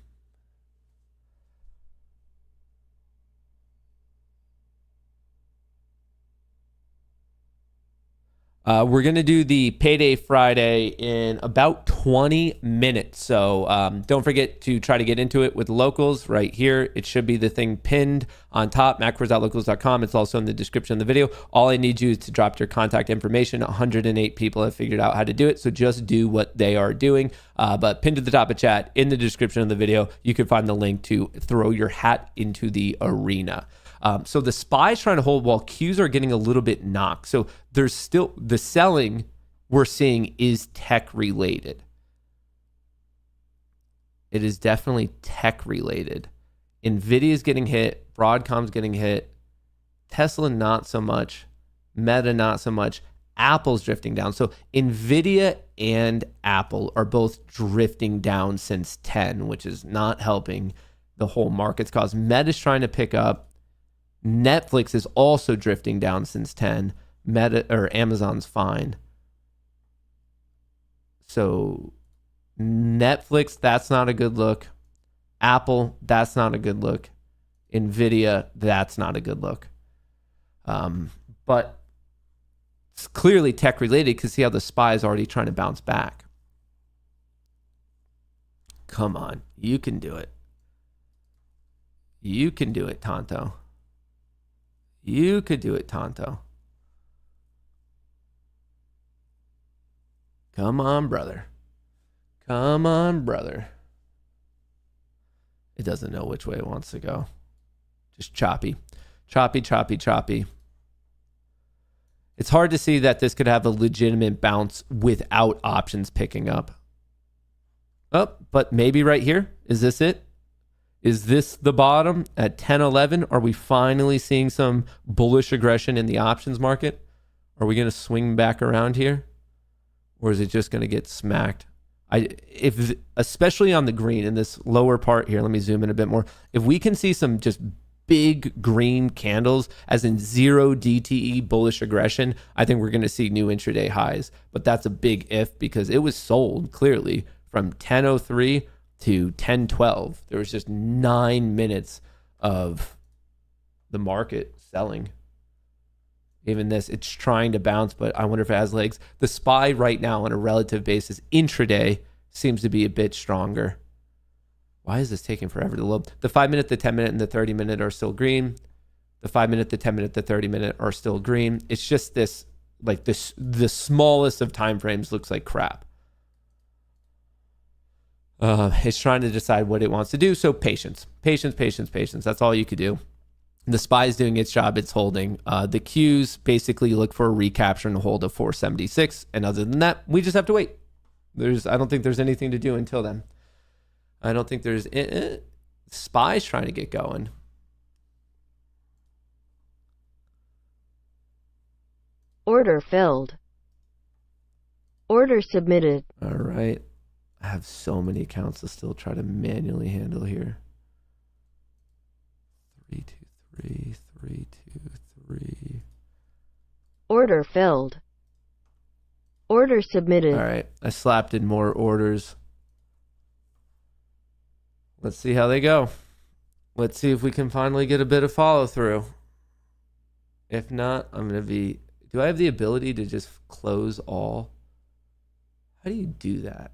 We're going to do the Payday Friday in about 20 minutes. So don't forget to try to get into it with locals right here. It should be the thing pinned on top, macros.locals.com. It's also in the description of the video. All I need you is to drop your contact information. 108 people have figured out how to do it. So just do what they are doing. But pinned to the top of chat in the description of the video, you can find the link to throw your hat into the arena. So the SPY is trying to hold while Qs are getting a little bit knocked. So there's still the selling we're seeing is tech related. It is definitely tech related. Nvidia is getting hit. Broadcom's getting hit. Tesla, not so much. Meta, not so much. Apple's drifting down. So Nvidia and Apple are both drifting down since 10, which is not helping the whole market's cause. Meta's trying to pick up. Netflix is also drifting down since 10. Meta or Amazon's fine. So Netflix, that's not a good look. Apple, that's not a good look. Nvidia, that's not a good look. But it's clearly tech related because see how the SPY is already trying to bounce back. Come on, you can do it. You can do it, Tonto. You could do it, Tonto. Come on, brother. Come on, brother. It doesn't know which way it wants to go. Just choppy. Choppy, choppy, choppy. It's hard to see that this could have a legitimate bounce without options picking up. Oh, but maybe right here. Is this it? Is this the bottom at 10-11? Are we finally seeing some bullish aggression in the options market? Are we going to swing back around here? Or is it just going to get smacked? Especially on the green in this lower part here, let me zoom in a bit more. If we can see some just big green candles, as in zero DTE bullish aggression, I think we're going to see new intraday highs. But that's a big if because it was sold clearly from 10:03 to 10:12. There was just 9 minutes of the market selling. Even this, it's trying to bounce, but I wonder if it has legs. The SPY right now on a relative basis, intraday, seems to be a bit stronger. Why is this taking forever to load? The 5-minute, the 10-minute, and the 30-minute are still green. The 5-minute, the 10-minute, the 30-minute are still green. It's just this, like this, the smallest of time frames looks like crap. It's trying to decide what it wants to do. So patience. That's all you could do. The SPY is doing its job. It's holding. The Qs basically look for a recapture and hold of 476. And other than that, we just have to wait. I don't think there's anything to do until then. I don't think there's... SPY's trying to get going. Order filled. Order submitted. All right. I have so many accounts to still try to manually handle here. 323, 323. Order filled. Order submitted. All right. I slapped in more orders. Let's see how they go. Let's see if we can finally get a bit of follow through. If not, I'm going to be... Do I have the ability to just close all? How do you do that?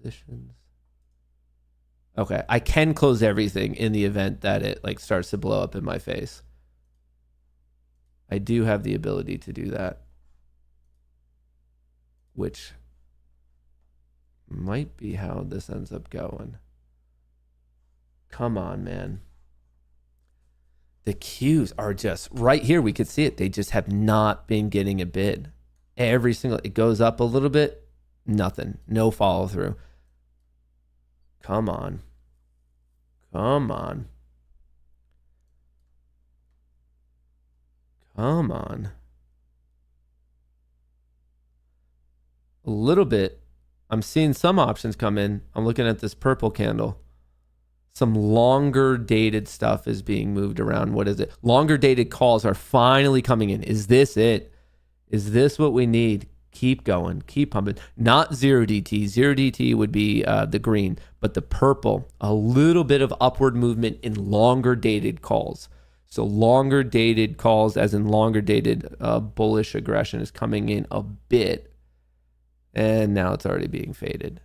Positions. Okay, I can close everything in the event that it like starts to blow up in my face. I do have the ability to do that, which might be how this ends up going. Come on, man. The Qs are just right here. We could see it. They just have not been getting a bid. Every single, it goes up a little bit, nothing, no follow through. Come on. Come on. Come on. A little bit. I'm seeing some options come in. I'm looking at this purple candle. Some longer dated stuff is being moved around. What is it? Longer dated calls are finally coming in. Is this it? Is this what we need? Keep going. Keep pumping. Not 0DT. 0DT would be the green, but the purple, a little bit of upward movement in longer dated calls. So longer dated calls, as in longer dated bullish aggression, is coming in a bit. And now it's already being faded.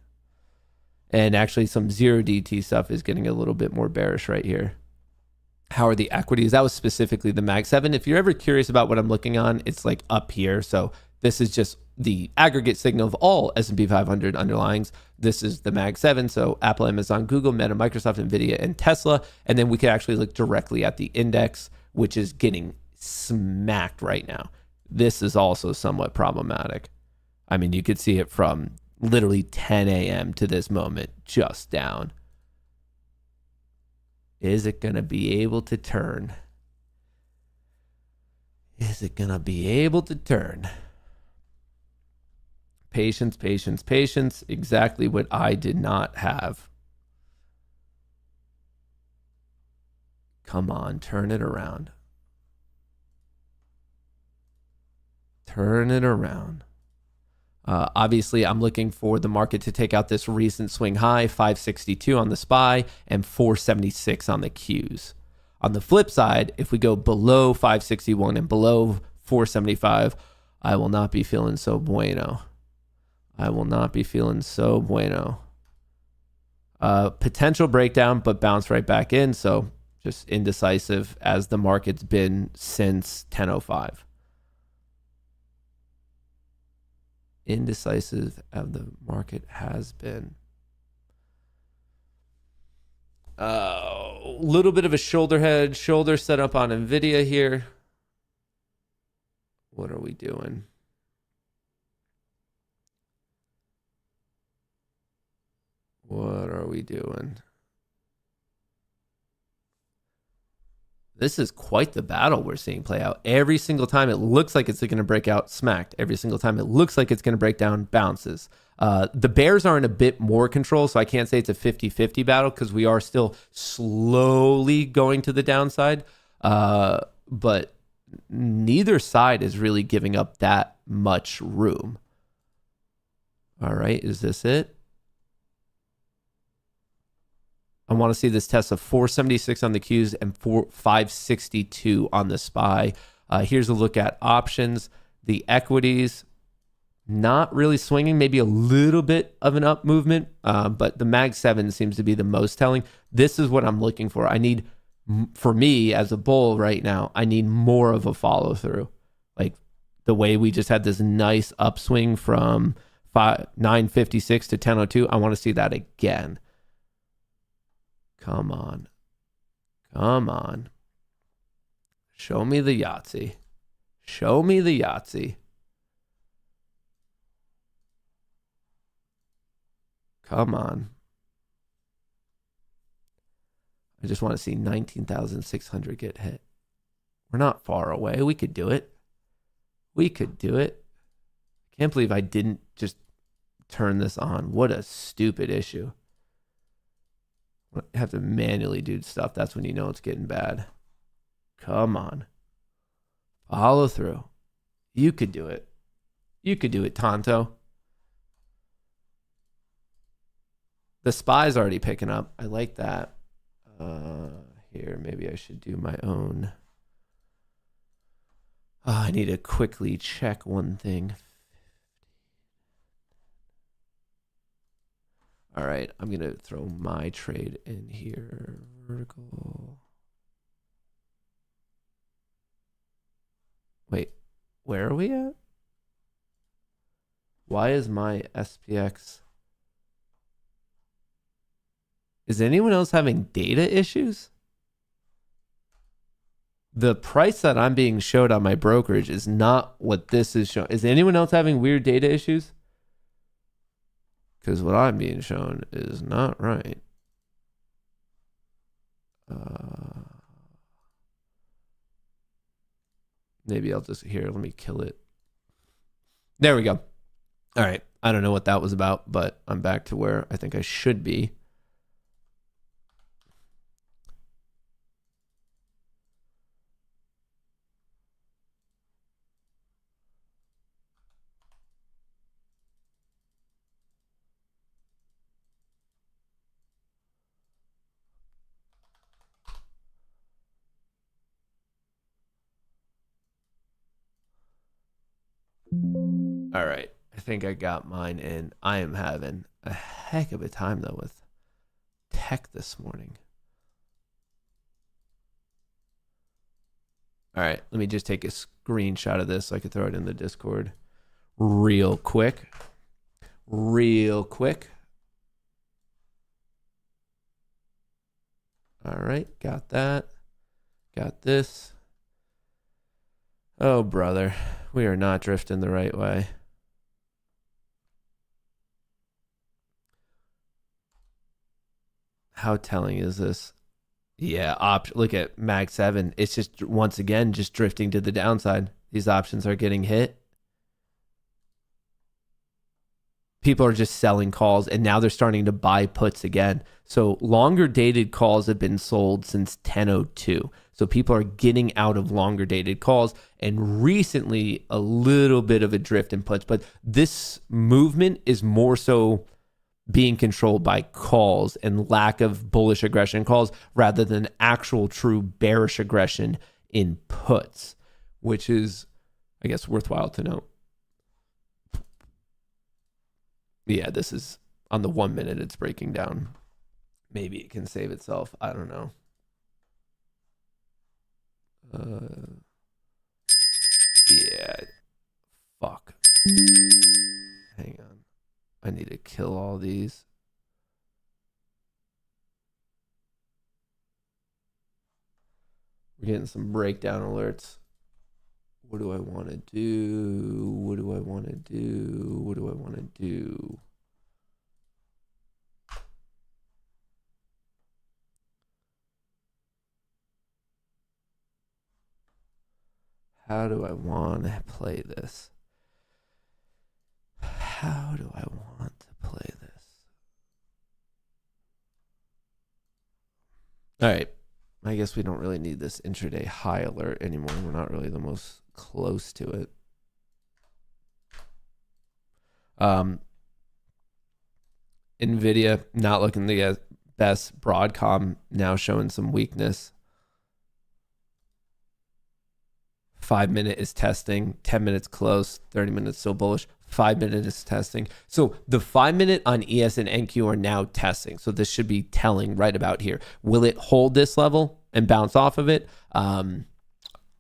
And actually some 0DT stuff is getting a little bit more bearish right here. How are the equities? That was specifically the Mag 7. If you're ever curious about what I'm looking on, it's like up here. So this is just the aggregate signal of all S&P 500 underlyings. This is the Mag 7. So Apple, Amazon, Google, Meta, Microsoft, NVIDIA, and Tesla. And then we can actually look directly at the index, which is getting smacked right now. This is also somewhat problematic. I mean, you could see it from literally 10 a.m. to this moment, just down. Is it going to be able to turn? Is it going to be able to turn? Patience, patience, patience. Exactly what I did not have. Come on, turn it around. Turn it around. Obviously, I'm looking for the market to take out this recent swing high, 562 on the SPY and 476 on the Qs. On the flip side, if we go below 561 and below 475, I will not be feeling so bueno. I will not be feeling so bueno. Potential breakdown, but bounce right back in. So just indecisive as the market's been since 10:05. Indecisive as the market has been. A little bit of a shoulder set up on NVIDIA here. What are we doing? What are we doing? This is quite the battle we're seeing play out. Every single time it looks like it's going to break out, smacked. Every single time it looks like it's going to break down, bounces. The bears are in a bit more control, so I can't say it's a 50-50 battle because we are still slowly going to the downside. But neither side is really giving up that much room. All right, is this it? I want to see this test of 476 on the Qs and 562 on the SPY. Here's a look at options. The equities, not really swinging, maybe a little bit of an up movement, but the Mag 7 seems to be the most telling. This is what I'm looking for. I need, for me as a bull right now, I need more of a follow through. Like the way we just had this nice upswing from 956 to 1002. I want to see that again. Come on. Come on. Show me the Yahtzee. Show me the Yahtzee. Come on. I just want to see 19,600 get hit. We're not far away. We could do it. We could do it. I can't believe I didn't just turn this on. What a stupid issue. I have to manually do stuff. That's when you know it's getting bad. Come on. Follow through. You could do it. You could do it, Tonto. The SPY's already picking up. I like that. Here, maybe I should do my own. I need to quickly check one thing. All right, I'm going to throw my trade in here. Vertical. Wait, where are we at? Why is my SPX... Is anyone else having data issues? The price that I'm being showed on my brokerage is not what this is showing. Is anyone else having weird data issues? Because what I'm being shown is not right. Maybe I'll just, here, let me kill it. There we go. All right. I don't know what that was about, but I'm back to where I think I should be. All right. I think I got mine in. I am having a heck of a time, though, with tech this morning. All right. Let me just take a screenshot of this so I can throw it in the Discord real quick. Real quick. All right. Got that. Got this. Oh, brother. We are not drifting the right way. How telling is this? Yeah, look at Mag 7. It's just, once again, just drifting to the downside. These options are getting hit. People are just selling calls, and now they're starting to buy puts again. So longer dated calls have been sold since 10:02. So people are getting out of longer dated calls, and recently a little bit of a drift in puts. But this movement is more so being controlled by calls and lack of bullish aggression calls rather than actual true bearish aggression in puts, which is, I guess, worthwhile to note. Yeah, this is on the 1 minute it's breaking down. Maybe it can save itself. I don't know. Yeah. Fuck. Hang on. I need to kill all these. We're getting some breakdown alerts. What do I want to do? What do I want to do? What do I want to do? How do I want to play this? How do I want to play this? All right. I guess we don't really need this intraday high alert anymore. We're not really the most close to it. NVIDIA not looking to get best. Broadcom now showing some weakness. 5 minute is testing, 10 minutes close, 30 minutes still bullish, 5 minute is testing. So the 5 minute on ES and NQ are now testing. So this should be telling right about here. Will it hold this level and bounce off of it?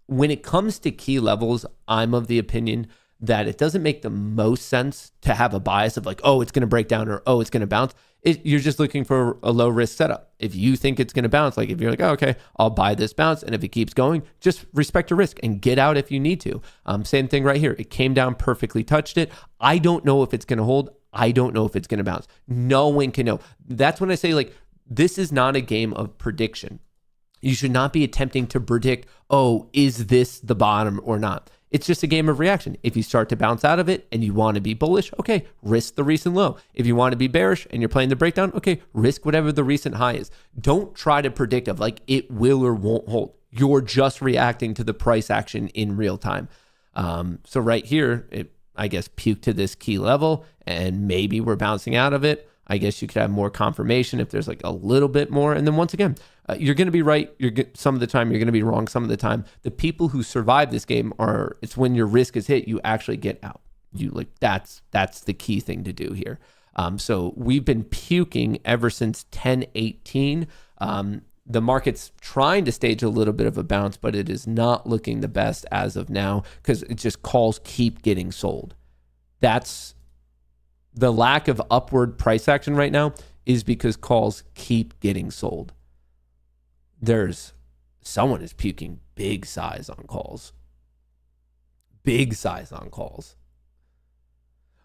When it comes to key levels, I'm of the opinion that it doesn't make the most sense to have a bias of like, oh, it's going to break down or, oh, it's going to bounce. You're just looking for a low risk setup. If you think it's going to bounce, like if you're like, oh, okay, I'll buy this bounce. And if it keeps going, just respect your risk and get out if you need to. Same thing right here. It came down, perfectly touched it. I don't know if it's going to hold. I don't know if it's going to bounce. No one can know. That's when I say like, this is not a game of prediction. You should not be attempting to predict, oh, is this the bottom or not? It's just a game of reaction. If you start to bounce out of it and you want to be bullish, okay, risk the recent low. If you want to be bearish and you're playing the breakdown, okay, risk whatever the recent high is. Don't try to predict of like it will or won't hold. You're just reacting to the price action in real time. So right here, it, I guess, puked to this key level and maybe we're bouncing out of it. I guess you could have more confirmation if there's like a little bit more. And then once again, you're going to be right. Some of the time you're going to be wrong. Some of the time, the people who survive this game are, it's when your risk is hit, you actually get out. You like, that's the key thing to do here. So we've been puking ever since 1018. The market's trying to stage a little bit of a bounce, but it is not looking the best as of now because it just calls keep getting sold. That's the lack of upward price action right now is because calls keep getting sold. Someone is puking big size on calls. Big size on calls.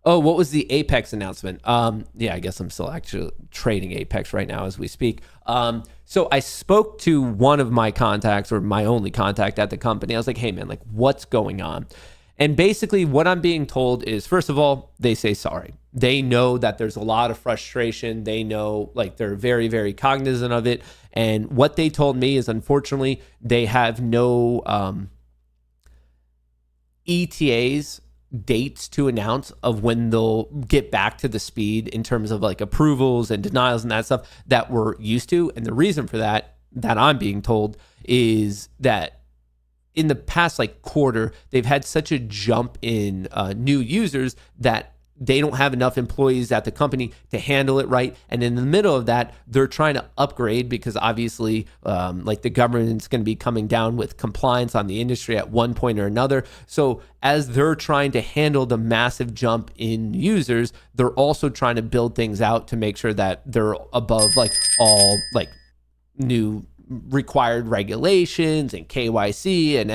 Oh, what was the Apex announcement? Yeah, I guess I'm still actually trading Apex right now as we speak. So I spoke to one of my contacts or my only contact at the company. I was like, hey man, like what's going on? And basically what I'm being told is, first of all, they say sorry. They know that there's a lot of frustration. They know, like, they're very, very cognizant of it. And what they told me is, unfortunately, they have no ETAs, dates to announce of when they'll get back to the speed in terms of like approvals and denials and that stuff that we're used to. And the reason for that I'm being told is that in the past like quarter, they've had such a jump in new users that they don't have enough employees at the company to handle it right. And in the middle of that, they're trying to upgrade because obviously like the government's going to be coming down with compliance on the industry at one point or another. So as they're trying to handle the massive jump in users, they're also trying to build things out to make sure that they're above like all like new required regulations and KYC and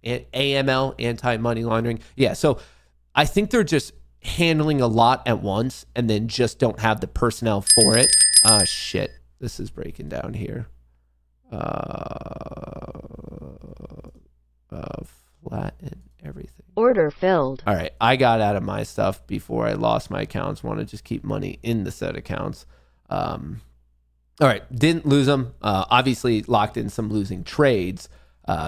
AML, anti-money laundering. Yeah, so I think they're just handling a lot at once and then just don't have the personnel for it. Shit, this is breaking down here. Flatten everything. Order filled. All right, I got out of my stuff before I lost my accounts. Want to just keep money in the set accounts. All right, didn't lose them. Obviously locked in some losing trades.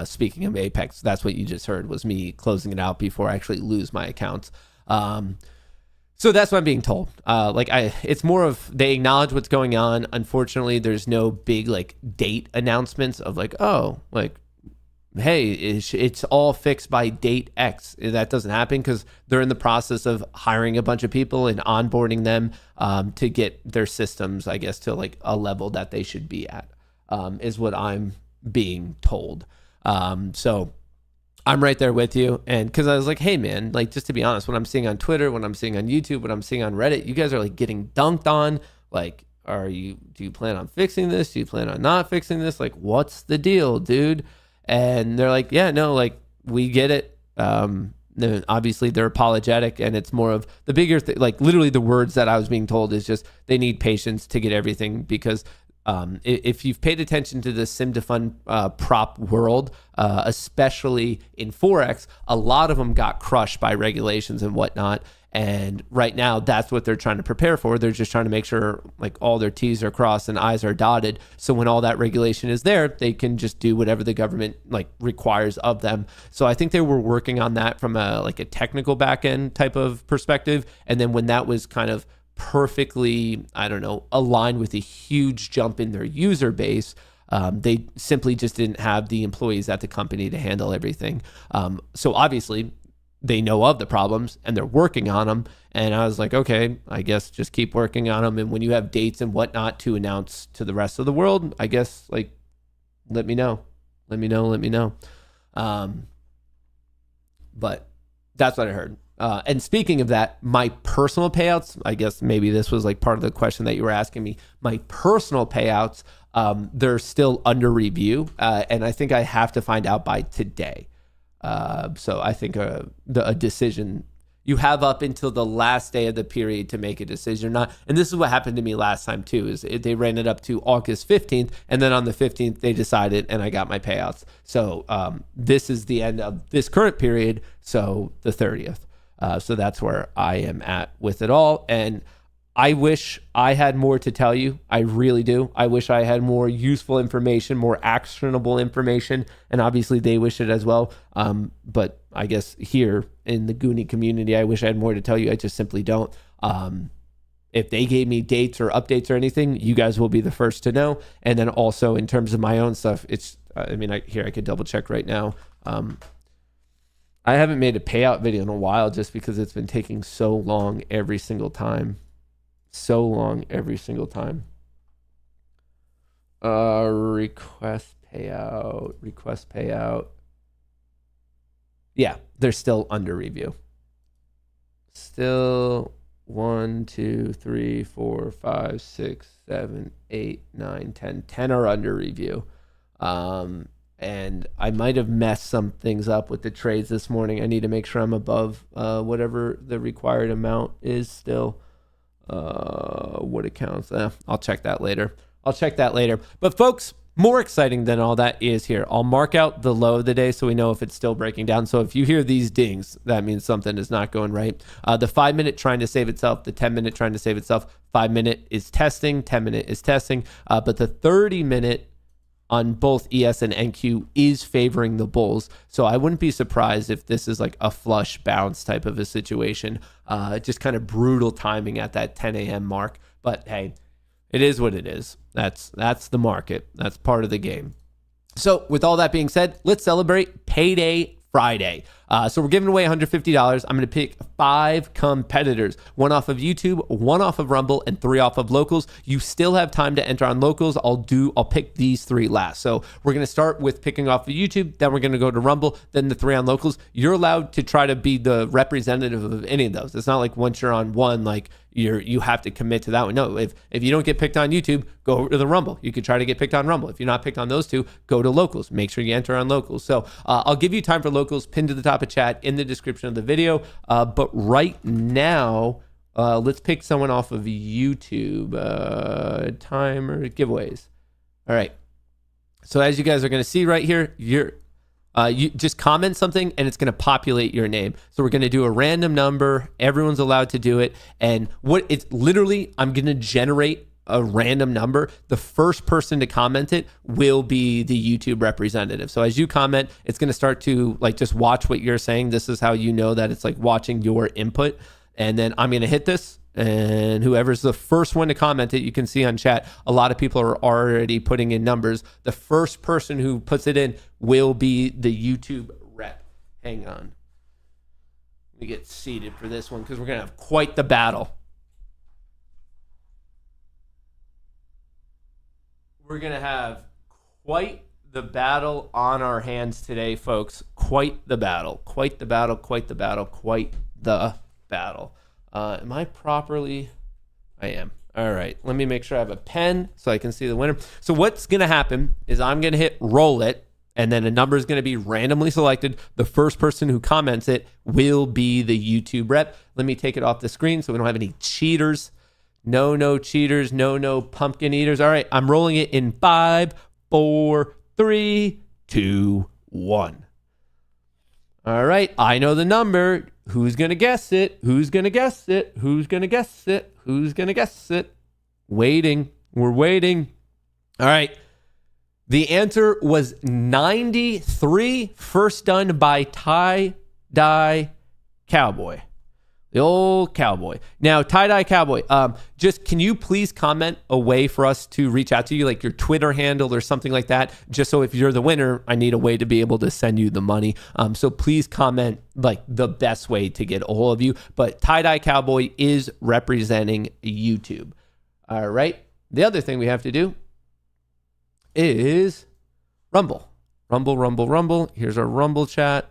Speaking of Apex, that's what you just heard was me closing it out before I actually lose my accounts. So that's what I'm being told. It's more of they acknowledge what's going on. Unfortunately, there's no big like date announcements of like, oh, like, hey, it's all fixed by date X. That doesn't happen because they're in the process of hiring a bunch of people and onboarding them to get their systems, I guess, to like a level that they should be at, is what I'm being told. So I'm right there with you. And because I was like, hey, man, like, just to be honest, what I'm seeing on Twitter, what I'm seeing on YouTube, what I'm seeing on Reddit, you guys are like getting dunked on. Like, do you plan on fixing this? Do you plan on not fixing this? Like, what's the deal, dude? And they're like, yeah, no, like, we get it. Obviously they're apologetic, and it's more of the bigger thing. Like, literally the words that I was being told is just they need patience to get everything, because if you've paid attention to the sim to fund prop world, especially in Forex, a lot of them got crushed by regulations and whatnot. And right now, that's what they're trying to prepare for. They're just trying to make sure like all their T's are crossed and I's are dotted. So when all that regulation is there, they can just do whatever the government like requires of them. So I think they were working on that from a technical back end type of perspective. And then when that was kind of perfectly, I don't know, aligned with a huge jump in their user base. They simply just didn't have the employees at the company to handle everything. So obviously they know of the problems and they're working on them. And I was like, okay, I guess just keep working on them. And when you have dates and whatnot to announce to the rest of the world, I guess like, let me know. But that's what I heard. And speaking of that, my personal payouts, I guess maybe this was like part of the question that you were asking me. My personal payouts, they're still under review. And I think I have to find out by today. So I think a decision, you have up until the last day of the period to make a decision or not. And this is what happened to me last time too, is they ran it up to August 15th. And then on the 15th, they decided and I got my payouts. So this is the end of this current period. So the 30th. So that's where I am at with it all. And I wish I had more to tell you. I really do. I wish I had more useful information, more actionable information. And obviously they wish it as well. But I guess here in the Goonie community, I wish I had more to tell you. I just simply don't. If they gave me dates or updates or anything, you guys will be the first to know. And then also in terms of my own stuff, it's, I mean, here I could double check right now. I haven't made a payout video in a while just because it's been taking so long every single time. Request payout. Yeah, they're still under review. Still 1, 2, 3, 4, 5, 6, 7, 8, 9, 10. 10 are under review. And I might have messed some things up with the trades this morning. I need to make sure I'm above whatever the required amount is still. What accounts? I'll check that later. But folks, more exciting than all that is here. I'll mark out the low of the day so we know if it's still breaking down. So if you hear these dings, that means something is not going right. The 5-minute trying to save itself, the 10-minute trying to save itself. 5-minute is testing, 10-minute is testing. But the 30-minute on both ES and NQ is favoring the bulls. So I wouldn't be surprised if this is like a flush bounce type of a situation. Just kind of brutal timing at that 10 a.m. mark. But hey, it is what it is. That's the market. That's part of the game. So with all that being said, let's celebrate Payday Friday. So we're giving away $150. I'm going to pick 5 competitors, 1 off of YouTube, 1 off of Rumble, and 3 off of Locals. You still have time to enter on Locals. I'll pick these 3 last. So we're going to start with picking off of YouTube, then we're going to go to Rumble, then the 3 on Locals. You're allowed to try to be the representative of any of those. It's not like once you're on one, like you have to commit to that one. No, if you don't get picked on YouTube, go over to the Rumble. You could try to get picked on Rumble. If you're not picked on those 2, go to Locals. Make sure you enter on Locals. So I'll give you time for Locals pinned to the top of chat in the description of the video. But right now, let's pick someone off of YouTube. Timer giveaways. All right. So as you guys are going to see right here, you just comment something and it's going to populate your name. So we're going to do a random number. Everyone's allowed to do it. And what it's literally, I'm going to generate a random number. The first person to comment it will be the YouTube representative. So as you comment, it's going to start to like just watch what you're saying. This is how you know that it's like watching your input. And then I'm going to hit this. And whoever's the first one to comment it, you can see on chat, a lot of people are already putting in numbers. The first person who puts it in will be the YouTube rep. Hang on. Let me get seated for this one because we're going to have quite the battle. We're going to have quite the battle on our hands today, folks. Quite the battle. Am I properly? I am. All right. Let me make sure I have a pen so I can see the winner. So what's going to happen is I'm going to hit roll it, and then a number is going to be randomly selected. The first person who comments it will be the YouTube rep. Let me take it off the screen so we don't have any cheaters. No cheaters. No pumpkin eaters. All right. I'm rolling it in 5, 4, 3, 2, 1. All right. I know the number. Who's going to guess it? Waiting. We're waiting. All right. The answer was 93, first done by Tie-Dye Cowboy. The old cowboy. Now, tie-dye cowboy, just can you please comment a way for us to reach out to you, like your Twitter handle or something like that? Just so if you're the winner, I need a way to be able to send you the money. So please comment like the best way to get a hold of you. But tie-dye cowboy is representing YouTube. All right. The other thing we have to do is Rumble. Rumble. Here's our Rumble chat.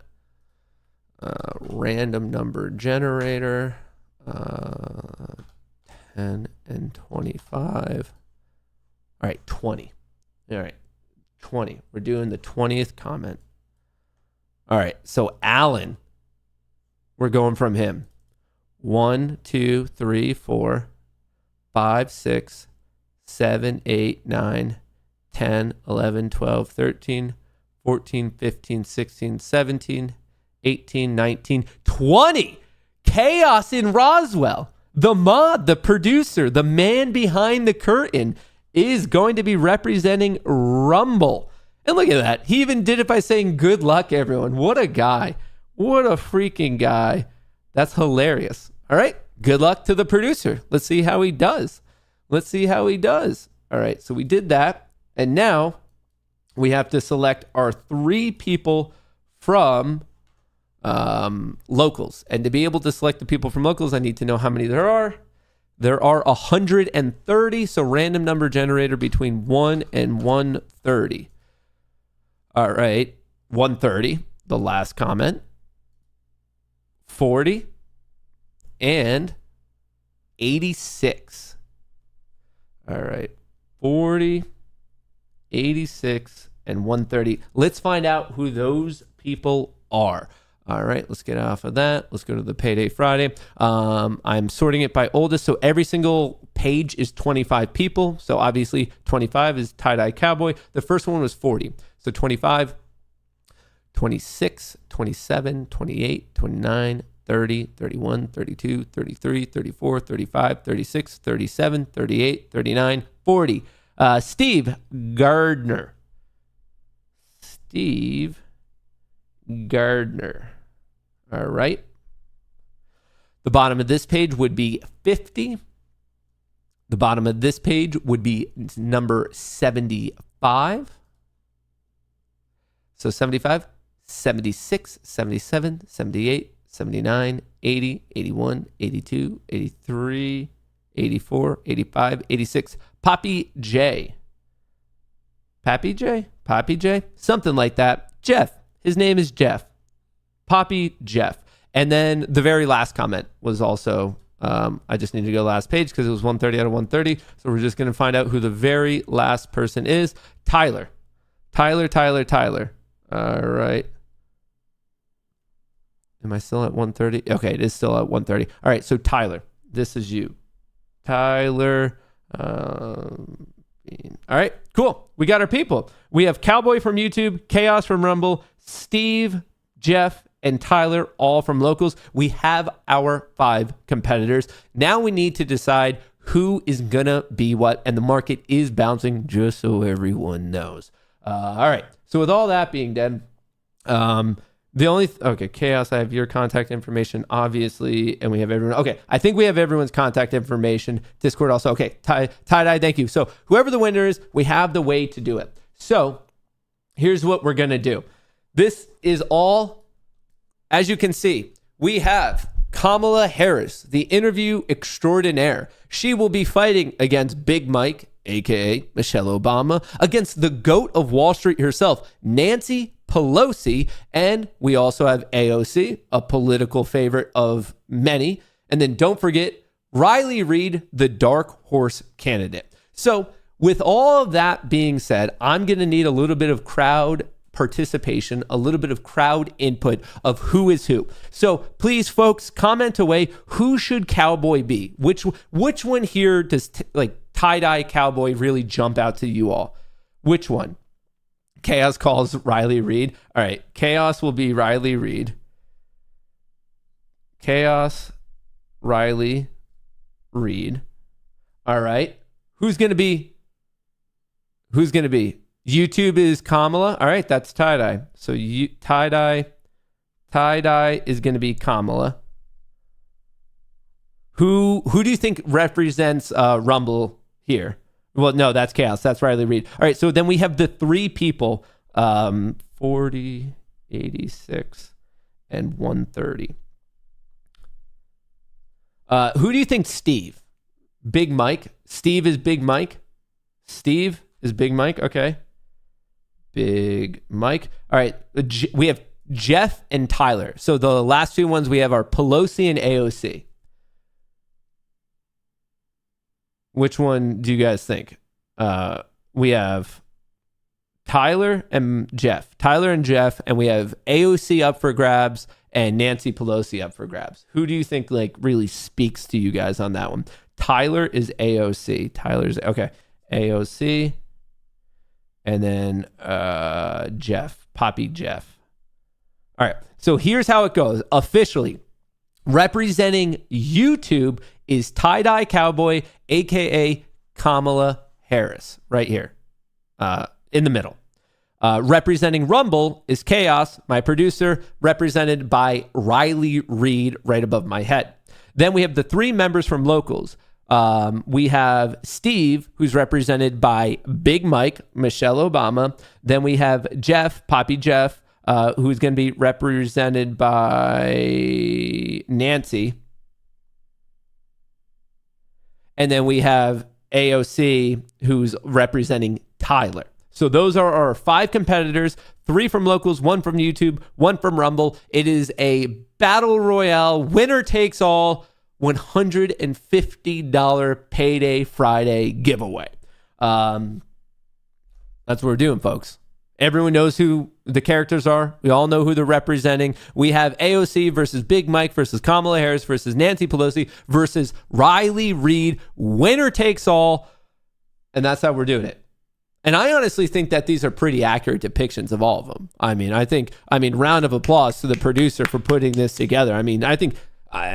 Random number generator, 10 and 25. All right, 20. All right, 20. We're doing the 20th comment. All right, so Alan, we're going from him. 1, 2, 3, 4, 5, 6, 7, 8, 9, 10, 11, 12, 13, 14, 15, 16, 17, 18, 19, 20. Chaos in Roswell. The mod, the producer, the man behind the curtain is going to be representing Rumble. And look at that. He even did it by saying, good luck, everyone. What a guy. What a freaking guy. That's hilarious. All right. Good luck to the producer. Let's see how he does. All right. So we did that. And now we have to select our 3 people from locals. And to be able to select the people from locals, I need to know how many there are. There are 130. So random number generator between 1 and 130. All right. 130, the last comment. 40 and 86. All right. 40, 86, and 130. Let's find out who those people are. All right, let's get off of that. Let's go to the Payday Friday. I'm sorting it by oldest. So every single page is 25 people. So obviously 25 is tie-dye cowboy. The first one was 40. So 25, 26, 27, 28, 29, 30, 31, 32, 33, 34, 35, 36, 37, 38, 39, 40. Steve Gardner. All right. The bottom of this page would be 50. The bottom of this page would be number 75. So 75, 76, 77, 78, 79, 80, 81, 82, 83, 84, 85, 86. Poppy J. Something like that. Jeff. His name is Jeff. Poppy Jeff. And then the very last comment was also, I just need to go last page because it was 130 out of 130. So we're just going to find out who the very last person is. Tyler. All right. Am I still at 130? Okay, it is still at 130. All right, so Tyler, this is you. Tyler. All right, cool. We got our people. We have Cowboy from YouTube, Chaos from Rumble, Steve, Jeff, and Tyler, all from locals. We have our 5 competitors. Now we need to decide who is going to be what, and the market is bouncing, just so everyone knows. All right, so with all that being done, okay, Chaos, I have your contact information, obviously, and we have everyone. Okay, I think we have everyone's contact information. Discord also. Okay, tie-dye, thank you. So whoever the winner is, we have the way to do it. So here's what we're going to do. This is all, as you can see, we have Kamala Harris, the interview extraordinaire. She will be fighting against Big Mike, a.k.a. Michelle Obama, against the GOAT of Wall Street herself, Nancy Pelosi, and we also have AOC, a political favorite of many. And then don't forget Riley Reid, the dark horse candidate. So with all of that being said, I'm going to need a little bit of crowd participation, a little bit of crowd input of who is who. So please, folks, comment away. Who should Cowboy be? Which one here does tie-dye Cowboy really jump out to you all? Which one? Chaos calls Riley Reid. All right, Chaos will be Riley Reid. Chaos, Riley Reid. All right. Who's going to be? YouTube is Kamala. All right, that's tie-dye. So tie-dye is going to be Kamala. Who do you think represents Rumble here? Well, no, that's Chaos. That's Riley Reid. All right, so then we have the three people, 40, 86, and 130. Who do you think Steve? Big Mike? Steve is Big Mike? Steve is Big Mike? Okay. Big Mike. All right, we have Jeff and Tyler. So the last two ones we have are Pelosi and AOC. Which one do you guys think? We have Tyler and Jeff, and we have AOC up for grabs and Nancy Pelosi up for grabs. Who do you think like really speaks to you guys on that one? Tyler is AOC. Tyler's okay. AOC, and then Jeff, Poppy Jeff. All right. So here's how it goes officially. Representing YouTube is Tie-Dye Cowboy, aka Kamala Harris, right here, in the middle. Representing Rumble is Chaos, my producer, represented by Riley Reid, right above my head. Then we have the three members from locals. We have Steve, who's represented by Big Mike, Michelle Obama. Then we have Jeff, Poppy Jeff, who's going to be represented by Nancy. And then we have AOC, who's representing Tyler. So those are our five competitors, 3 from locals, 1 from YouTube, 1 from Rumble. It is a battle royale, winner takes all, $150 Payday Friday giveaway. That's what we're doing, folks. Everyone knows who the characters are. We all know who they're representing. We have AOC versus Big Mike versus Kamala Harris versus Nancy Pelosi versus Riley Reid. Winner takes all. And that's how we're doing it. And I honestly think that these are pretty accurate depictions of all of them. I mean, round of applause to the producer for putting this together. I mean, I think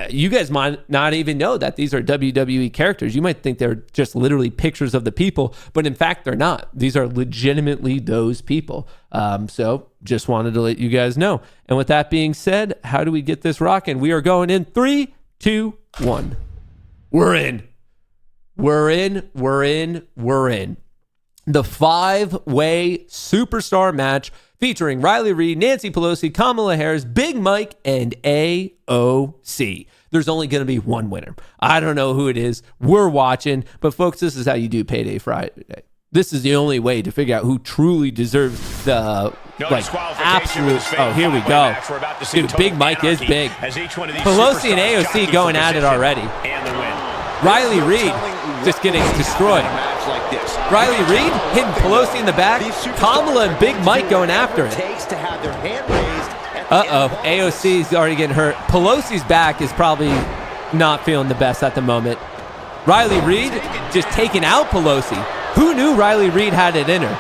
you guys might not even know that these are WWE characters. You might think they're just literally pictures of the people, but in fact, they're not. These are legitimately those people. So just wanted to let you guys know. And with that being said, how do we get this rocking? We are going in 3, 2, 1. We're in. The 5-way superstar match featuring Riley Reid, Nancy Pelosi, Kamala Harris, Big Mike, and AOC. There's only going to be one winner. I don't know who it is. We're watching. But folks, this is how you do Payday Friday. This is the only way to figure out who truly deserves the absolute. Oh, here we go. Dude, Big Mike is big. Pelosi and AOC going at it already. Riley Reid just getting destroyed. Riley Reid hitting Pelosi in the back. Kamala and Big Mike going after it. AOC's already getting hurt. Pelosi's back is probably not feeling the best at the moment. Riley Reid just taking out Pelosi. Who knew Riley Reid had it in her?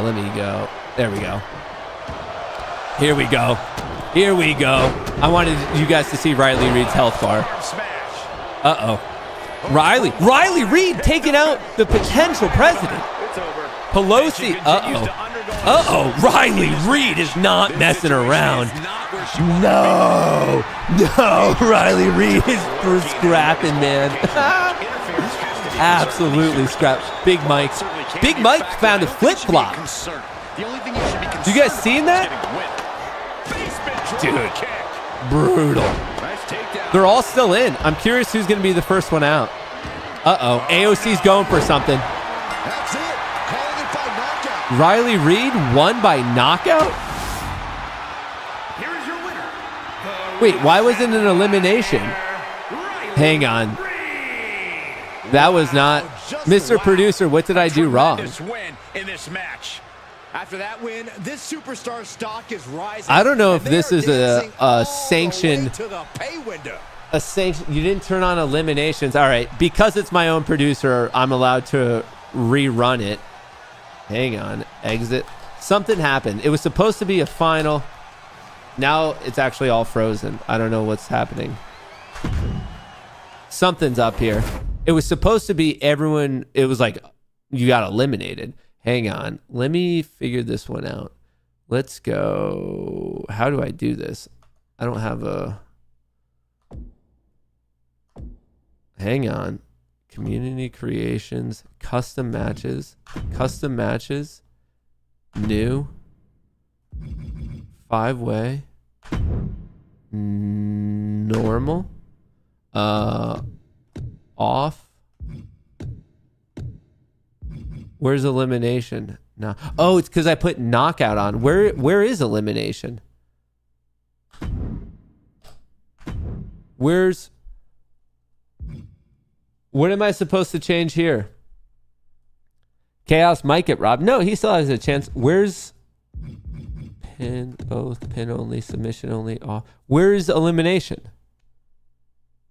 Let me go. There we go. Here we go. I wanted you guys to see Riley Reid's health bar. Riley Reid taking out the potential president. Pelosi. Riley Reid is not messing around. No. Riley Reid is scrapping, man. Absolutely scrap. Big Mike found a flip-flop. You guys seen that? Dude, brutal. They're all still in. I'm curious who's going to be the first one out. AOC's going for something. That's it. Calling it by knockout. Riley Reid won by knockout? Here is your winner. Wait, why wasn't it an elimination? Hang on. That was not... Mr. Producer, what did I do wrong? Win in this match. After that win, this superstar stock is rising. I don't know if this is a sanction. A sanction. You didn't turn on eliminations. All right. Because it's my own producer, I'm allowed to rerun it. Hang on. Exit. Something happened. It was supposed to be a final. Now it's actually all frozen. I don't know what's happening. Something's up here. It was supposed to be everyone. It was like you got eliminated. Hang on. Let me figure this one out. Let's go. How do I do this? I don't have a. Hang on. Community creations, custom matches, new, 5-way, normal, off. Where's elimination? No. Oh, it's because I put knockout on. Where is elimination? What am I supposed to change here? Chaos might get robbed. No, he still has a chance. Where's pin, both, pin only, submission only, off. Where's elimination?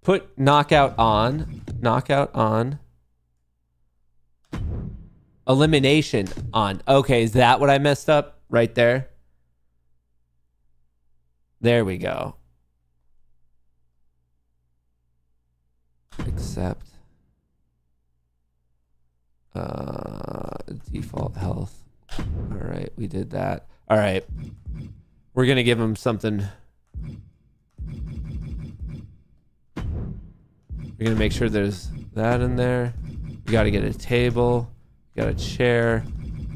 Put knockout on. Elimination on. Okay, is that what I messed up? Right there? There we go. Accept. Default health. All right, we did that. All right, we're gonna give him something. We're gonna make sure there's that in there. We got to get a table. We got a chair.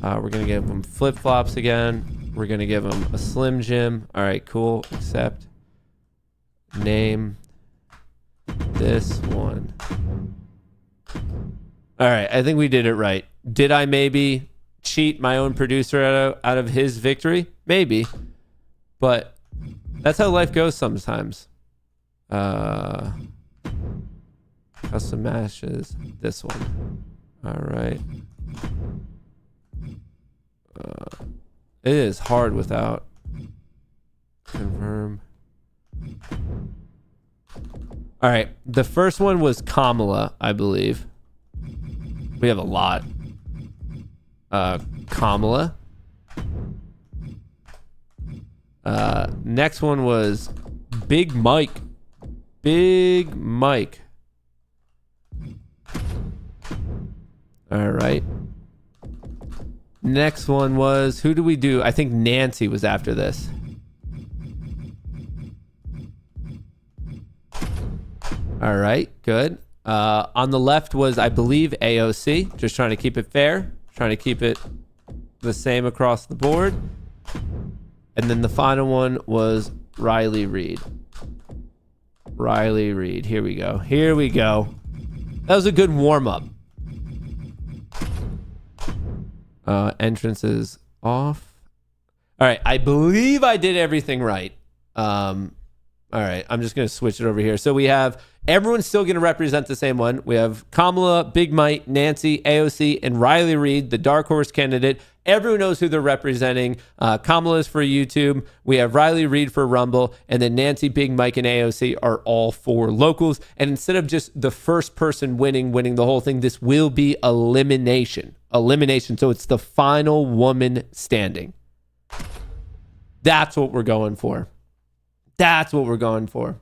We're gonna give him flip flops again. We're gonna give him a Slim Jim. All right, cool. Accept. Name this one. All right, I think we did it right. Did I maybe cheat my own producer out of his victory? Maybe. But that's how life goes sometimes. Custom matches. This one. All right. It is hard without. Confirm. All right. The first one was Kamala, I believe. We have a lot. Kamala. Next one was Big Mike. Big Mike. All right. Next one was, who do we do? I think Nancy was after this. All right, good. On the left was, I believe, AOC. Just trying to keep it fair. Trying to keep it the same across the board. And then the final one was Riley Reid. Riley Reid. Here we go. Here we go. That was a good warm-up. Entrances off. All right. I believe I did everything right. All right. I'm just going to switch it over here. So we have everyone's still going to represent the same one. We have Kamala, Big Mike, Nancy, AOC, and Riley Reid, the dark horse candidate. Everyone knows who they're representing. Kamala is for YouTube. We have Riley Reid for Rumble. And then Nancy, Big Mike, and AOC are all for locals. And instead of just the first person winning the whole thing, this will be elimination. Elimination. So it's the final woman standing. That's what we're going for. That's what we're going for.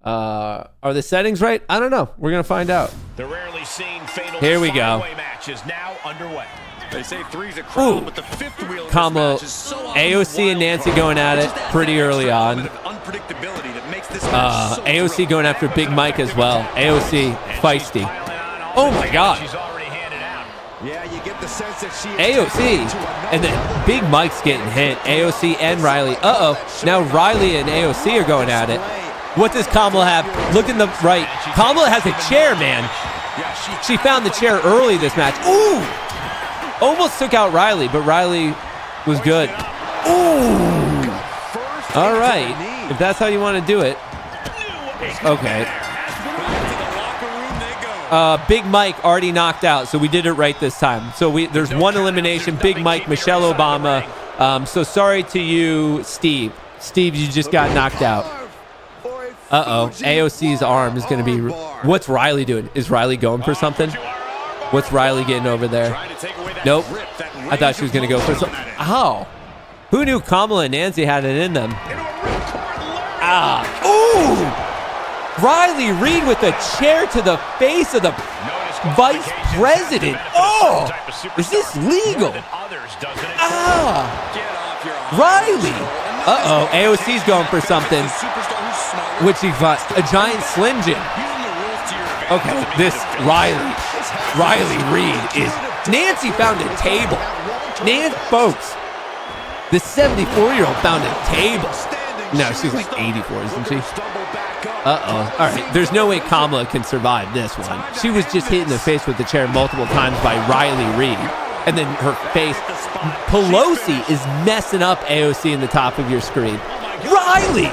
Are the settings right? I don't know. We're going to find out. The rarely seen fatal Here we go. match is now underway. They say three's a crowd, but the fifth wheel Kamala, AOC and Nancy going at it pretty early on. AOC going after Big Mike as well. AOC feisty. Oh my God. Yeah, you get the sense that she AOC and then Big Mike's getting hit. AOC and Riley. Now Riley and AOC are going at it. What does Kamala have? Look in the right. Kamala has a chair, man. She found the chair early this match. Ooh! Almost took out Riley, but Riley was good. Ooh! All right. If that's how you want to do it. Okay. Big Mike already knocked out, so we did it right this time. So there's one elimination. Big Mike, Michelle Obama. So sorry to you, Steve. Steve, you just got knocked out. AOC's arm is going to be... What's Riley doing? Is Riley going for something? What's Riley getting over there? Nope. I thought she was going to go for something. Ow. Who knew Kamala and Nancy had it in them? Ooh! Riley Reid with a chair to the face of the vice president. Oh! Is this legal? Riley! Uh-oh, AOC's going for something. Which he got a giant Slim Jim. Okay, this Riley Reid is... Nancy found a table. Folks, the 74-year-old found a table. No, she's like 84, isn't she? Uh-oh. All right, there's no way Kamala can survive this one. She was just hit in the face with the chair multiple times by Riley Reid. And then her face. Pelosi is messing up AOC in the top of your screen. Riley!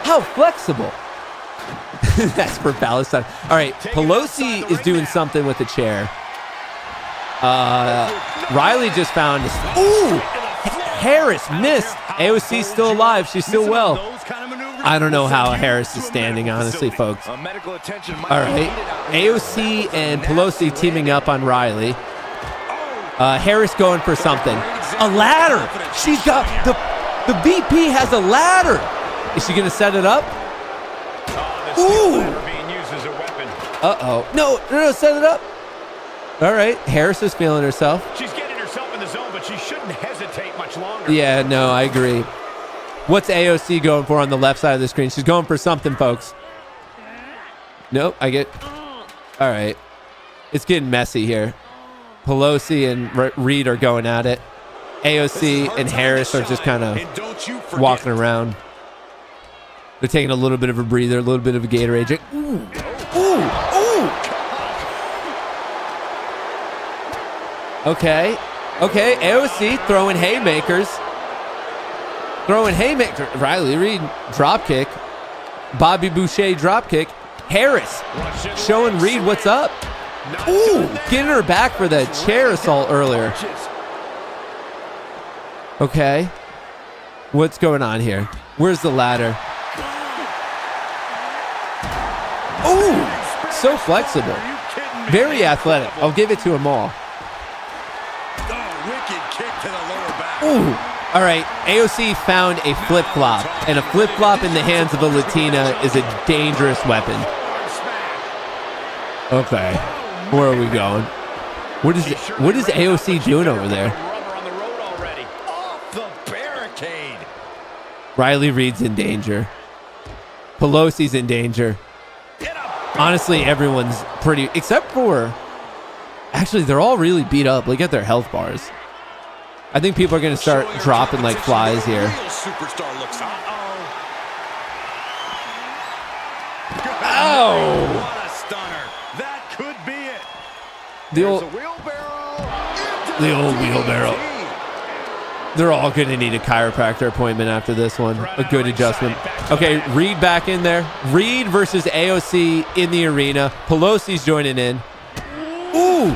How flexible. That's for Palestine. All right, Pelosi is doing something with the chair. Riley just found this. Ooh! Harris missed. AOC's still alive. She's still well. I don't know how Harris is standing, honestly, folks. All right. AOC and Pelosi teaming up on Riley. Harris going for something. A ladder. She's got the VP has a ladder. Is she going to set it up? Ooh. Uh-oh. No, set it up. All right. Harris is feeling herself. She's getting herself in the zone, but she shouldn't hesitate much longer. Yeah, no, I agree. What's AOC going for on the left side of the screen? She's going for something, folks. Nope, I get... All right. It's getting messy here. Pelosi and Reid are going at it. AOC and Harris are just kind of walking around. They're taking a little bit of a breather, a little bit of a Gatorade. Ooh, ooh, ooh. Okay, AOC throwing haymakers. Riley Reid, drop kick. Bobby Boucher, drop kick. Harris showing Reid what's up. Ooh, getting her back for the chair assault earlier. Okay. What's going on here? Where's the ladder? Ooh, so flexible. Very athletic. I'll give it to them all. Ooh. All right, AOC found a flip-flop, and a flip-flop in the hands of a Latina is a dangerous weapon. Okay, where are we going? What is AOC doing over there? Riley Reid's in danger. Pelosi's in danger. Honestly, everyone's pretty, except for, actually, they're all really beat up. Look at their health bars. I think people are going to start dropping like flies here. Oh! What a stunner. That could be it. The old wheelbarrow. They're all going to need a chiropractor appointment after this one. A good adjustment. Okay, Reid back in there. Reid versus AOC in the arena. Pelosi's joining in. Ooh!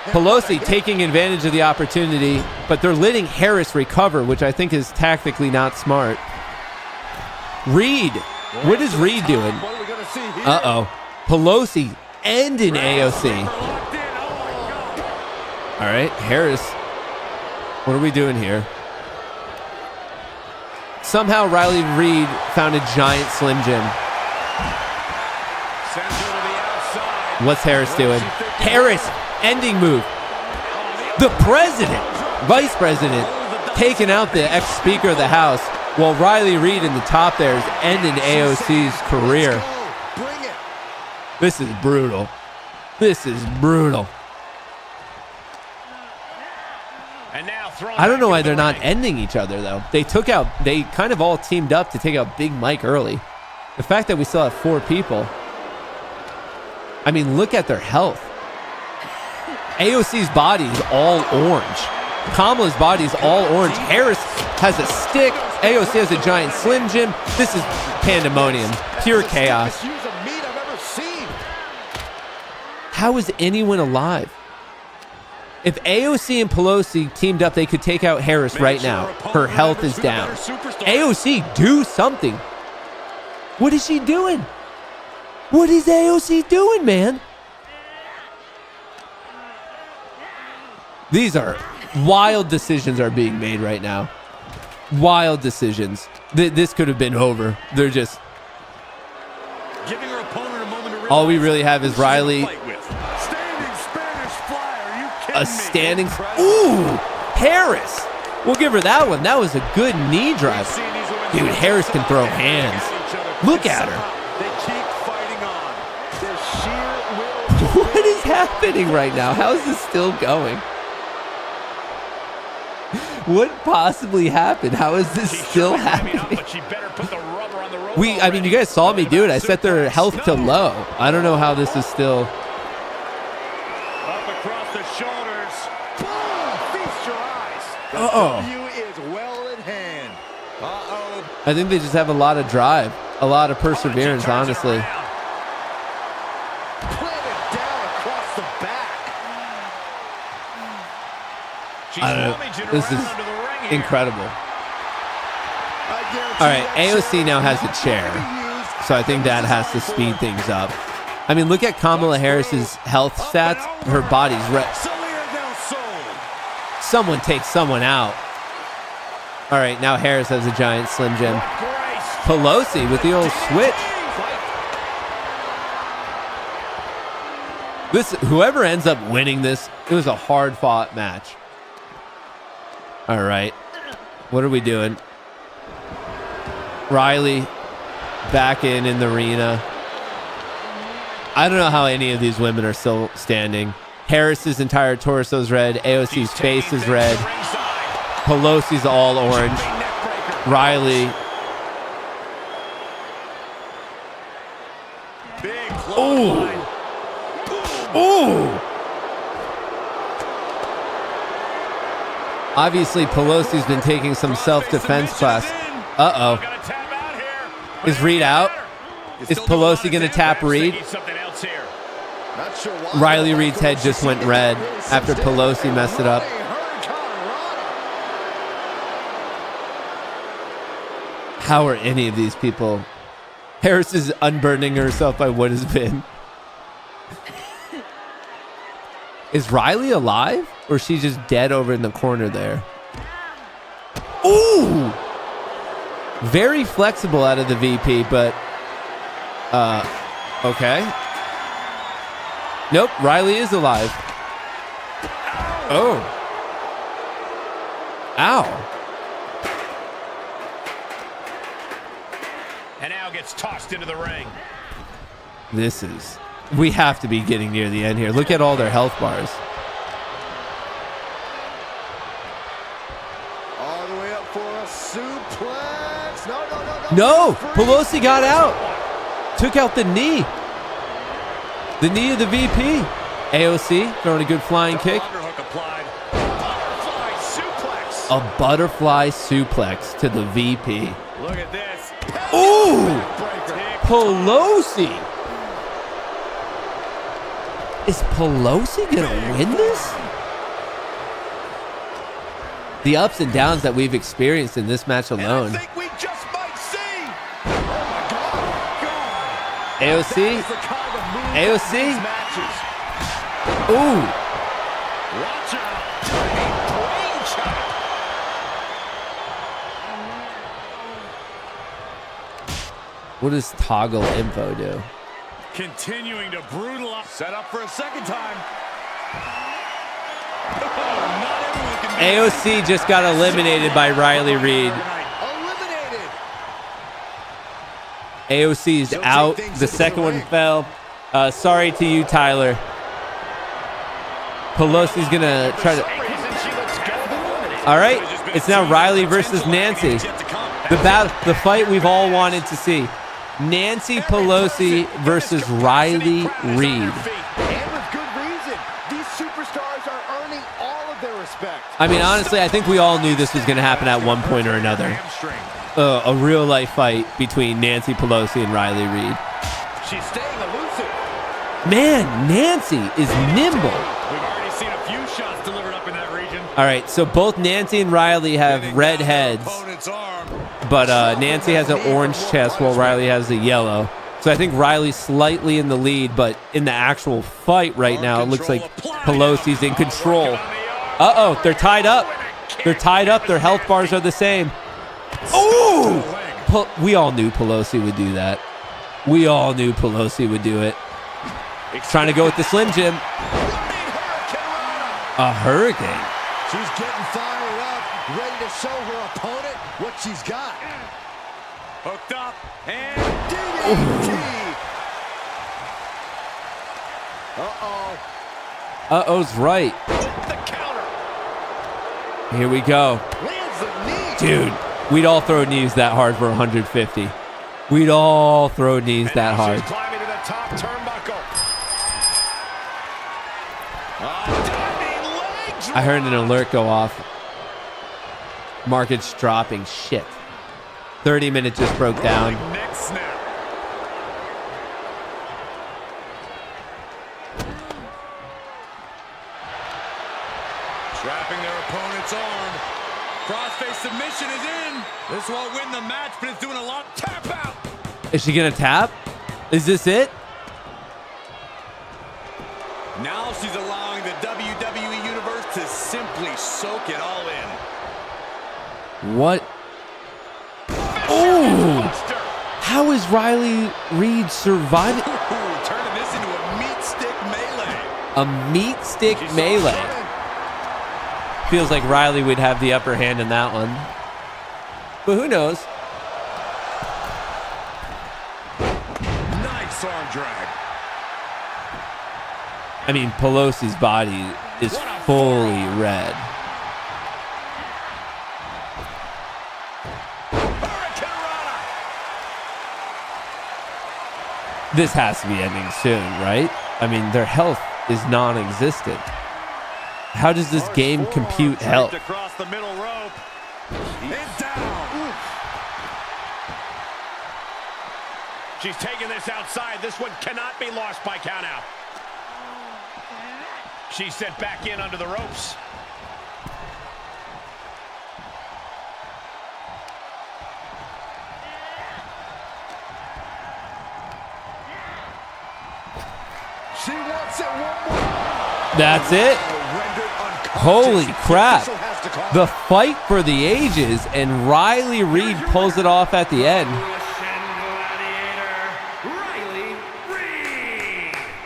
Pelosi taking advantage of the opportunity, but they're letting Harris recover, which I think is tactically not smart. Reid. What is Reid doing? Uh-oh. Pelosi ending AOC. All right, Harris. What are we doing here? Somehow Riley Reid found a giant Slim Jim. What's Harris doing? Harris, ending move. The president, vice president, taking out the ex-speaker of the House, while Riley Reid in the top there is ending AOC's career. This is brutal. This is brutal. I don't know why they're not ending each other, though. They kind of all teamed up to take out Big Mike early. The fact that we still have 4 people. I mean, look at their health. AOC's body is all orange. Kamala's body is all orange. Harris has a stick. AOC has a giant Slim Jim. This is pandemonium. Pure chaos. How is anyone alive? If AOC and Pelosi teamed up, they could take out Harris right now. Her health is down. AOC, do something. What is she doing? What is AOC doing, man? These are wild decisions are being made right now. Wild decisions. This could have been over. They're just... All we really have is Riley... A standing... Ooh! Harris! We'll give her that one. That was a good knee drive. Dude, Harris can throw hands. Look at her. They keep fighting on. Their sheer will. What is happening right now? How is this still going? What possibly happened? How is this still happening? I mean, you guys saw me do it. I set their health to low. I don't know how this is still. Up across the shoulders. Feast your eyes. Uh-oh. W is well in hand. Uh-oh. I think they just have a lot of drive, a lot of perseverance, honestly. Planted down across the back. I don't know. This is incredible. All right, AOC now has a chair, so I think that has to speed things up. I mean, look at Kamala Harris's health stats. Her body's someone takes someone out. All right, now Harris has a giant Slim Jim. Pelosi with the old switch. Whoever ends up winning this, it was a hard-fought match. All right, what are we doing? Riley back in the arena. I don't know how any of these women are still standing. Harris's entire torso is red. AOC's face is red. Pelosi's all orange. Riley. Ooh. Ooh. Obviously, Pelosi's been taking some self-defense class. Uh-oh. Is Reed out? Is Pelosi going to tap Reed? Riley Reed's head just went red after Pelosi messed it up. How are any of these people? Harris is unburdening herself by what has been. Is Riley alive? Or is she just dead over in the corner there? Ooh! Very flexible out of the VP, but okay. Nope, Riley is alive. Oh. Ow. And now gets tossed into the ring. We have to be getting near the end here. Look at all their health bars. All the way up for a suplex. No, Pelosi got out. Took out the knee. The knee of the VP. AOC throwing a good flying kick. A butterfly suplex to the VP. Look at this. Ooh! Pelosi. Is Pelosi going to win this? The ups and downs that we've experienced in this match alone. AOC. AOC. Ooh. What does toggle info do? Continuing to brutalize. Set up for a second time. AOC just got eliminated by Riley Reed. AOC's out. The second one fell. Sorry to you, Tyler. Pelosi's going to try to... All right. It's now Riley versus Nancy. The fight we've all wanted to see. Nancy Pelosi versus Riley Reed. I mean, honestly, I think we all knew this was going to happen at one point or another. A real-life fight between Nancy Pelosi and Riley Reed. She's staying elusive. Man, Nancy is nimble. We've already seen a few shots delivered up in that region. All right, so both Nancy and Riley have red heads, but Nancy has an orange chest while Riley has a yellow. So I think Riley's slightly in the lead, but in the actual fight right now, it looks like Pelosi's in control. Uh-oh, they're tied up. They're tied up. Their health bars are the same. Ooh! We all knew Pelosi would do that. We all knew Pelosi would do it. Trying to go with the Slim Jim. A hurricane. She's getting fired up, ready to show her opponent what she's got. Hooked up, and DDT. Uh-oh. Uh-oh's right. The counter. Here we go. Lands the knee. Dude, we'd all throw knees that hard for 150. We'd all throw knees that hard. She's climbing to the top turnbuckle. I heard an alert go off. Market's dropping. Shit. 30-minute just broke down. Neck snap. Trapping their opponent's arm. Crossface submission is in. This won't win the match, but it's doing a lot. Tap out. Is she going to tap? Is this it? Now she's allowing the WWE Universe to simply soak it all in. What? Oh! How is Riley Reid surviving? Turning this into a meat stick melee. A meat stick melee. Feels like Riley would have the upper hand in that one. But who knows? Nice arm drag. I mean, Pelosi's body is fully red. This has to be ending soon, right? I mean, their health is non-existent. How does this game compute health? Across the middle rope. And down. She's taking this outside. This one cannot be lost by countout. She's sent back in under the ropes. She wants it one more. That's it. Holy crap. The fight for the ages, and Riley Reid pulls it off at the end.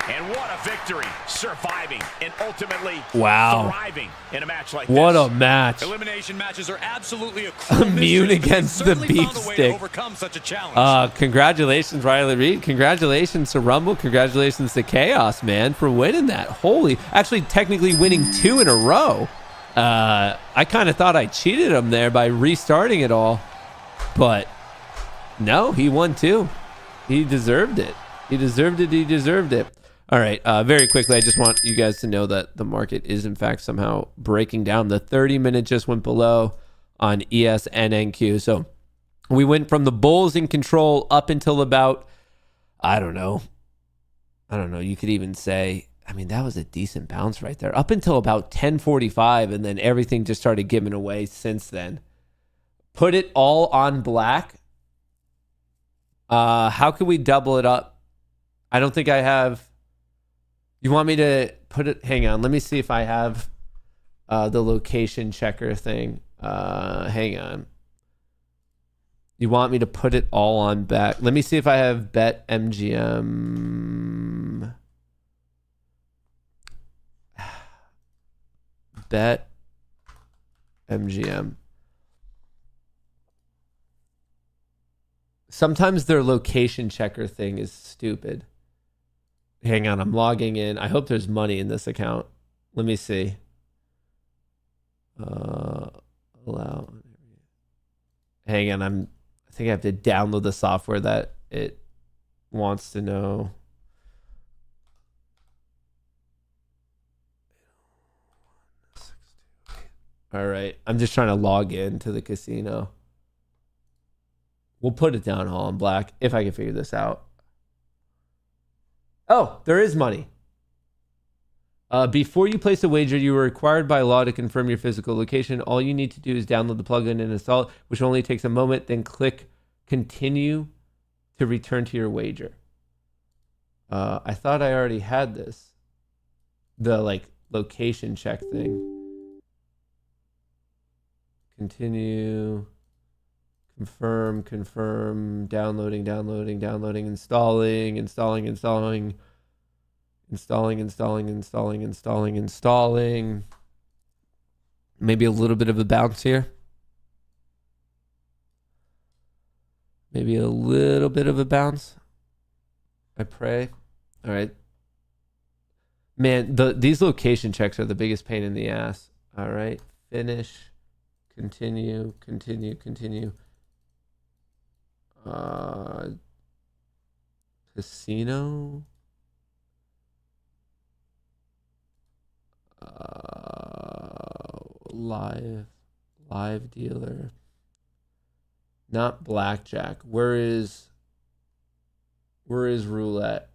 And what a victory. Surviving and ultimately thriving in a match like what this. a match. Elimination matches are absolutely immune against the beef stick. Such a challenge. Congratulations, Riley Reid. Congratulations to Rumble. Congratulations to Chaos, man, for winning that. Actually, technically winning 2 in a row. I kind of thought I cheated him there by restarting it all. But no, he won 2. He deserved it. He deserved it. He deserved it. All right, very quickly, I just want you guys to know that the market is, in fact, somehow breaking down. The 30-minute just went below on ESNNQ. So we went from the bulls in control up until about, I don't know. You could even say, I mean, that was a decent bounce right there. Up until about 10:45, and then everything just started giving away since then. Put it all on black. How can we double it up? I don't think I have... You want me to put it? Hang on. Let me see if I have the location checker thing. Hang on. You want me to put it all on back? Let me see if I have Bet MGM. Bet MGM. Sometimes their location checker thing is stupid. Hang on, I'm logging in. I hope there's money in this account. Let me see. Allow. Hang on, I think I have to download the software that it wants to know. All right, I'm just trying to log in to the casino. We'll put it down all in black if I can figure this out. Oh, there is money. Before you place a wager, you are required by law to confirm your physical location. All you need to do is download the plugin and install it, which only takes a moment. Then click continue to return to your wager. I thought I already had this. The location check thing. Continue. Confirm, downloading, installing. Maybe a little bit of a bounce here. Maybe a little bit of a bounce. I pray. All right. Man, these location checks are the biggest pain in the ass. All right. Finish. Continue. Casino. Live dealer. Not blackjack. Where is roulette?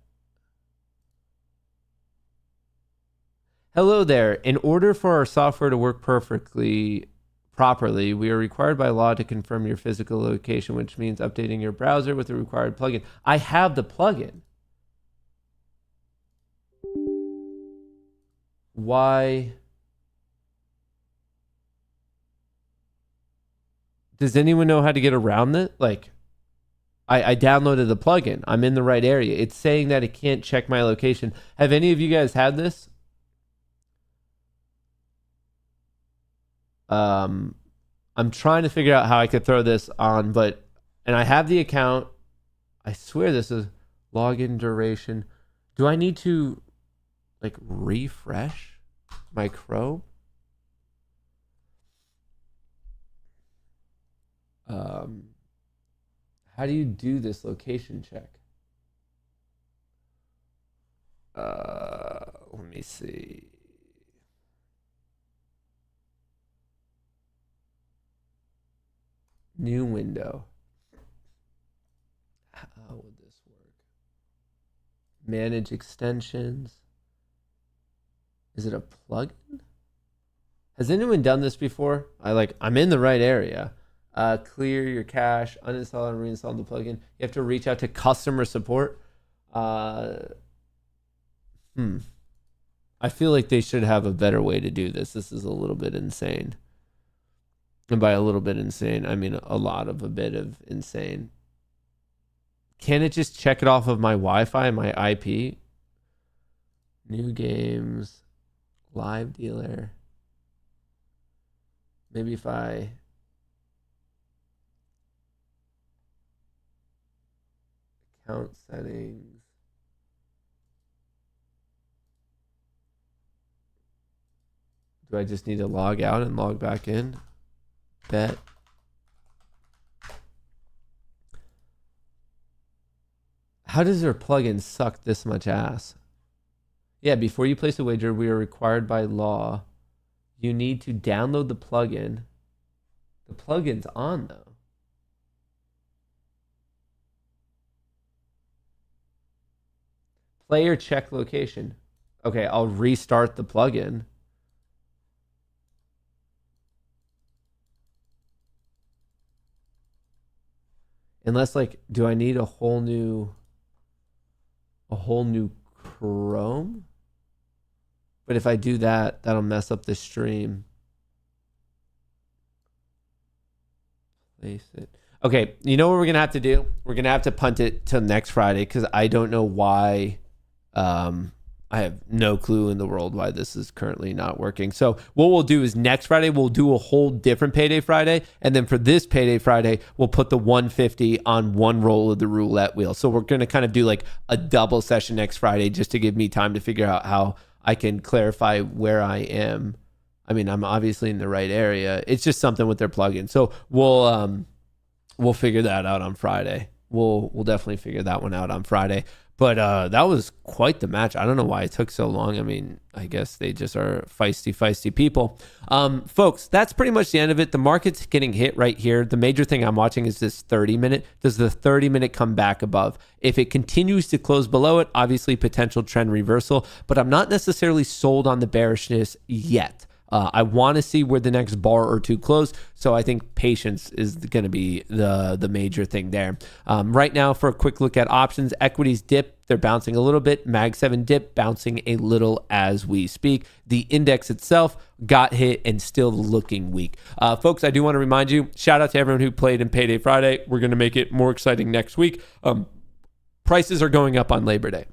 Hello there. In order for our software to work properly, we are required by law to confirm your physical location, which means updating your browser with the required plugin. I have the plugin. Why? Does anyone know how to get around it? Like, I downloaded the plugin. I'm in the right area. It's saying that it can't check my location. Have any of you guys had this? I'm trying to figure out how I could throw this on, and I have the account. I swear this is login duration. Do I need to like refresh my Chrome? How do you do this location check? Let me see. New window. How would this work? Manage extensions. Is it a plugin? Has anyone done this before? I'm in the right area. Clear your cache, uninstall and reinstall the plugin. You have to reach out to customer support. I feel like they should have a better way to do this. This is a little bit insane. And by a little bit insane, I mean a bit of insane. Can it just check it off of my Wi-Fi, my IP? New games, live dealer. Maybe if I... account settings. Do I just need to log out and log back in? Bet. How does their plugin suck this much ass? Yeah, before you place a wager, we are required by law. You need to download the plugin. The plugin's on though. Player check location. Okay, I'll restart the plugin. Unless do I need a whole new Chrome? But if I do that, that'll mess up the stream. Place it. Okay, you know what we're going to have to do? We're going to have to punt it till next Friday because I don't know why. I have no clue in the world why this is currently not working. So what we'll do is next Friday, we'll do a whole different Payday Friday. And then for this Payday Friday, we'll put the 150 on one roll of the roulette wheel. So we're going to kind of do a double session next Friday just to give me time to figure out how I can clarify where I am. I mean, I'm obviously in the right area. It's just something with their plugin. So we'll figure that out on Friday. We'll definitely figure that one out on Friday. But that was quite the match. I don't know why it took so long. I mean, I guess they just are feisty people. Folks, that's pretty much the end of it. The market's getting hit right here. The major thing I'm watching is this 30-minute. Does the 30-minute come back above? If it continues to close below it, obviously potential trend reversal. But I'm not necessarily sold on the bearishness yet. I want to see where the next bar or two close. So I think patience is going to be the major thing there. Right now, for a quick look at options, equities dip. They're bouncing a little bit. Mag 7 dip, bouncing a little as we speak. The index itself got hit and still looking weak. Folks, I do want to remind you, shout out to everyone who played in Payday Friday. We're going to make it more exciting next week. Prices are going up on Labor Day.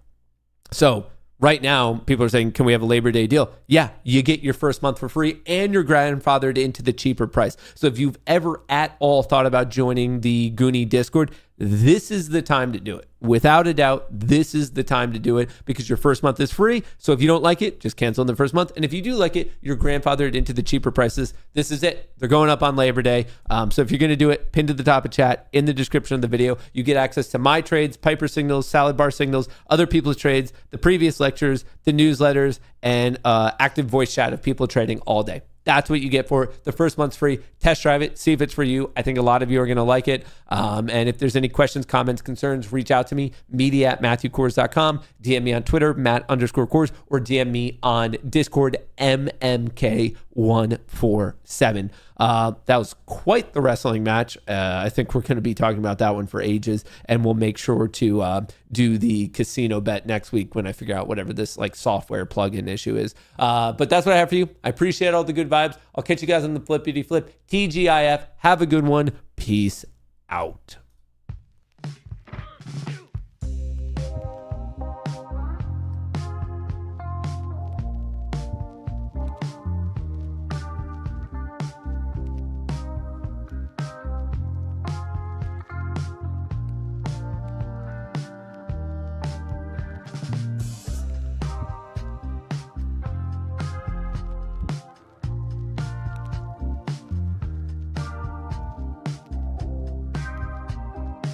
So Right now, people are saying, can we have a Labor Day deal? Yeah, you get your first month for free and you're grandfathered into the cheaper price. So if you've ever at all thought about joining the Goonie Discord, this is the time to do it. Without a doubt, this is the time to do it because your first month is free. So if you don't like it, just cancel in the first month. And if you do like it, you're grandfathered into the cheaper prices. This is it. They're going up on Labor Day. So if you're going to do it, pin to the top of chat in the description of the video. You get access to my trades, Piper signals, salad bar signals, other people's trades, the previous lectures, the newsletters, and active voice chat of people trading all day. That's what you get for it. The first month's free. Test drive it. See if it's for you. I think a lot of you are going to like it. And if there's any questions, comments, concerns, reach out to me, media@MatthewKors.com. DM me on Twitter, Matt_Kors, or DM me on Discord, MMK147. That was quite the wrestling match. I think we're going to be talking about that one for ages, and we'll make sure to do the casino bet next week when I figure out whatever this like software plugin issue is. But that's what I have for you. I appreciate all the good vibes. I'll catch you guys on the flippity flip. TGIF. Have a good one. Peace out.